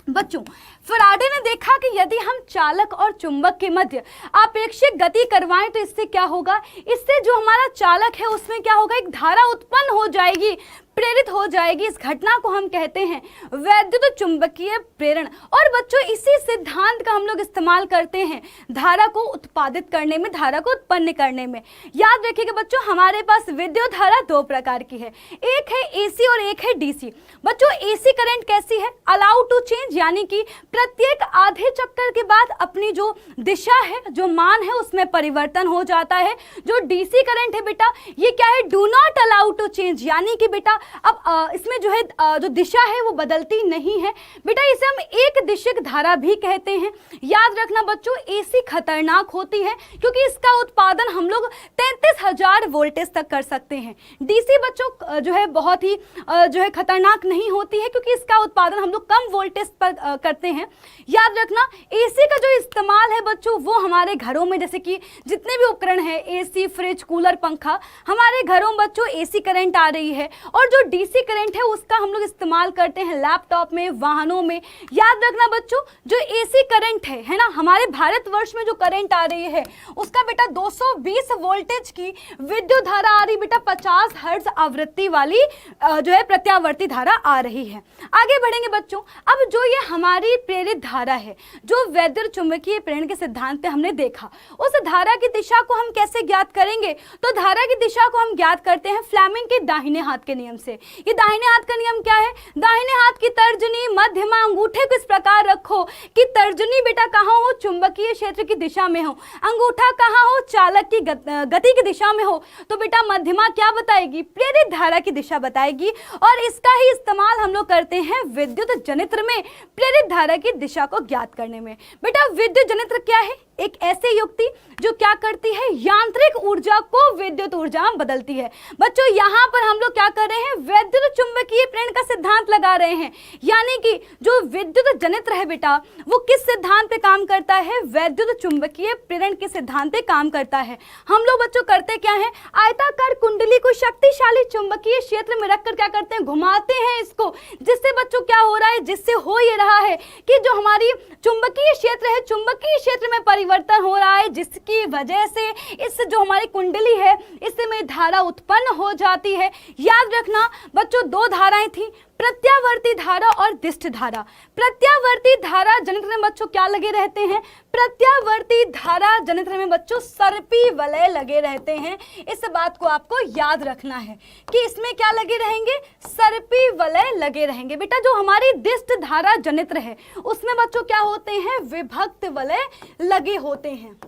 बच्चों फेराडे ने देखा कि यदि हम चालक और चुंबक के मध्य आपेक्षिक गति करवाएं तो इससे क्या होगा, इससे जो हमारा चालक है उसमें क्या होगा, एक धारा उत्पन्न हो जाएगी, प्रेरित हो जाएगी। इस घटना को हम कहते हैं वैद्युत चुंबकीय प्रेरण। और बच्चों इसी सिद्धांत का हम लोग इस्तेमाल करते हैं धारा को उत्पादित करने में, धारा को उत्पन्न करने में। याद रखिएगा बच्चों, हमारे पास विद्युत धारा दो प्रकार की है, एक है एसी और एक है डीसी। बच्चों एसी करंट कैसी है, अलाउ टू चेंज, यानी कि प्रत्येक आधे चक्कर के बाद अपनी जो दिशा है, जो मान है, उसमें परिवर्तन हो जाता है। जो डीसी करंट है बेटा, ये क्या है, do not allow to change, यानी कि बेटा अब इसमें जो है जो दिशा है वो बदलती नहीं है। बेटा इसे हम एक दिशिक धारा भी कहते हैं। याद रखना बच्चों, एसी खतरनाक होती है क्योंकि इसका उत्पादन हम लोग 33,000 वोल्टेज तक कर सकते हैं। डीसी बच्चों जो है बहुत ही जो है खतरनाक नहीं होती है क्योंकि इसका उत्पादन हम लोग कम वोल्टेज पर करते हैं। याद रखना एसी का जो इस्तेमाल है बच्चों वो हमारे घरों में, जैसे कि जितने भी उपकरण है, एसी, फ्रिज, कूलर, पंखा, हमारे घरों में बच्चों एसी करंट आ रही है। और जो डीसी करंट है उसका हम लोग इस्तेमाल करते हैं लैपटॉप में, वाहनों में। याद रखना बच्चों, जो एसी करंट है ना, हमारे भारतवर्ष में जो करंट आ रही है उसका बेटा 220 वोल्टेज की विद्युत धारा आ रही, बेटा 50 हर्ट्ज आवृत्ति वाली जो है प्रत्यावर्ती धारा आ रही है। आगे बढ़ेंगे बच्चों। अब जो ये हमारी प्रेरित धारा है, जो वैद्युत चुंबकीय प्रेरण के सिद्धांत पे हमने देखा, उस धारा की दिशा को हम कैसे ज्ञात करेंगे? तो धारा की दिशा को हम ज्ञात करते हैं फ्लेमिंग के दाहिने हाथ के नियम से। ये दाहिने हाथ का नियम क्या है? दाहिने हाथ की तर्जनी मध्यमा अंगूठे को इस प्रकार रखो कि तर्जनी बेटा कहाँ हो, चुंबकीय क्षेत्र की दिशा में हो, अंगूठा कहाँ हो, चालक की गति की दिशा में हो। तो बेटा मध्यमा क्या बताएगी? प्रेरित धारा की दिशा बताएगी। और इसका ही इस्तेमाल हम लोग करते हैं विद्युत जनित्र में प्रेरित धारा की दिशा को ज्ञात करने में। बेटा विद्युत जनित्र क्या है? एक ऐसी युक्ति जो क्या करती है, यांत्रिक ऊर्जा को विद्युत ऊर्जा में बदलती है। बच्चों यहाँ पर हम लोग क्या कर रहे हैं, वैद्युत चुंबकीय प्रेरण का सिद्धांत लगा रहे हैं। यानी कि जो विद्युत जनित्र है बेटा वो किस सिद्धांत पे काम करता है? वैद्युत चुंबकीय प्रेरण के सिद्धांत पे काम करता है। हम लोग बच्चों करते क्या है, आयताकार कुंडली को शक्तिशाली चुंबकीय क्षेत्र में रखकर क्या करते हैं, घुमाते हैं इसको, जिससे बच्चों क्या हो रहा है, जिससे हो ये रहा है कि जो हमारी चुंबकीय क्षेत्र है, चुंबकीय क्षेत्र में परिवर्तन हो रहा है, जिसकी वजह से इससे जो हमारी कुंडली है इसमें धारा उत्पन्न हो जाती है। याद रखना बच्चों, दो धाराएं थी, प्रत्यावर्ती धारा और दिष्ट धारा। प्रत्यावर्ती धारा जनित्र में बच्चों क्या लगे रहते हैं? प्रत्यावर्ती धारा जनित्र में बच्चों सर्पी वलय लगे रहते हैं। इस बात को आपको याद रखना है कि इसमें क्या लगे रहेंगे, सर्पी वलय लगे रहेंगे। बेटा जो हमारी दिष्ट धारा जनित्र है उसमें बच्चों क्या होते हैं, विभक्त वलय लगे होते हैं।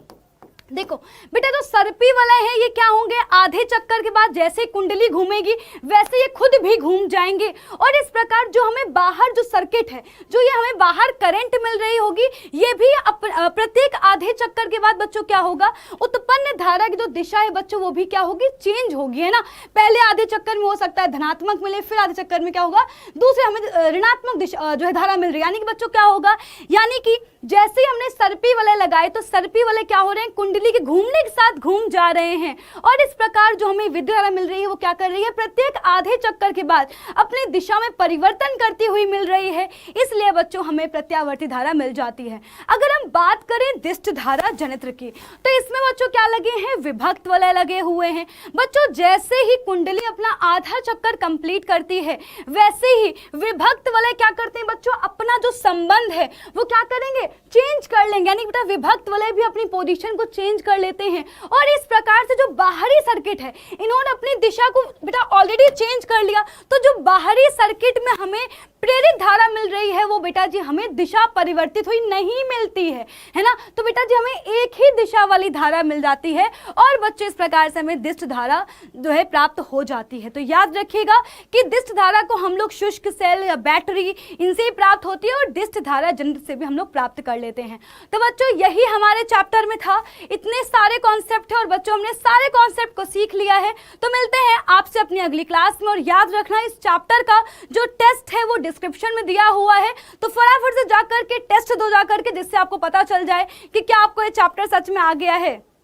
देखो बेटा जो सर्पी वलय है ये क्या होंगे, आधे चक्कर के बाद जैसे कुंडली घूमेगी वैसे ये खुद भी घूम जाएंगे। और इस प्रकार जो हमें बाहर जो सर्किट है, जो ये हमें बाहर करंट मिल रही होगी, ये भी प्रत्येक आधे चक्कर के बाद बच्चों क्या होगा, उत्पन्न धारा की जो दिशा है बच्चों वो भी क्या होगी, चेंज होगी, है ना। पहले आधे चक्कर में हो सकता है धनात्मक मिले, फिर आधे चक्कर में क्या होगा, दूसरे हमें ऋणात्मक दिशा जो है धारा मिल रही है। यानी कि बच्चों क्या होगा, यानी कि जैसे ही हमने सर्पी वलय लगाए तो सर्पी वलय क्या हो रहे हैं, कुंडली के घूमने के साथ घूम जा रहे हैं। और इस प्रकार जो हमें विद्युत धारा मिल रही है वो क्या कर रही है, प्रत्येक आधे चक्कर के बाद अपनी दिशा में परिवर्तन करती हुई मिल रही है। इसलिए बच्चों हमें प्रत्यावर्ती धारा मिल जाती है। अगर हम बात करें दिष्ट धारा जनित्र की तो इसमें बच्चों क्या लगे हैं, विभक्त वलय लगे हुए हैं। बच्चों जैसे ही कुंडली अपना आधा चक्कर कंप्लीट करती है वैसे ही विभक्त वलय क्या करते हैं बच्चों, अपना जो संबंध है वो क्या करेंगे, चेंज कर लेंगे। यानी बेटा विभक्त वलय भी अपनी पोजीशन को चेंज कर लेते हैं। और इस प्रकार से जो बाहरी सर्किट है इन्होंने अपनी दिशा को बेटा ऑलरेडी चेंज कर लिया। तो जो बाहरी सर्किट में हमें प्रेरित धारा मिल रही है वो बेटा जी हमें दिशा परिवर्तित हुई नहीं मिलती है ना। तो बेटा जी हमें एक ही दिशा वाली धारा मिल जाती है और बच्चों इस प्रकार से हमें दिष्ट धारा जो है प्राप्त हो जाती है। तो याद रखिएगा कि दिष्ट धारा को हम लोग शुष्क सेल या बैटरी इनसे ही प्राप्त होती है और दिष्ट धारा जनित्र से भी हम लोग प्राप्त कर लेते हैं। तो बच्चों यही हमारे चैप्टर में था, इतने सारे कॉन्सेप्ट है और बच्चों हमने सारे कॉन्सेप्ट को सीख लिया है। तो मिलते हैं आपसे अपनी अगली क्लास में। और याद रखना इस चैप्टर का जो टेस्ट है वो डिस्क्रिप्शन में दिया हुआ है, तो फटाफट से जाकर के टेस्ट दो जाकर के, जिससे आपको पता चल जाए कि क्या आपको ये चैप्टर सच में आ गया है।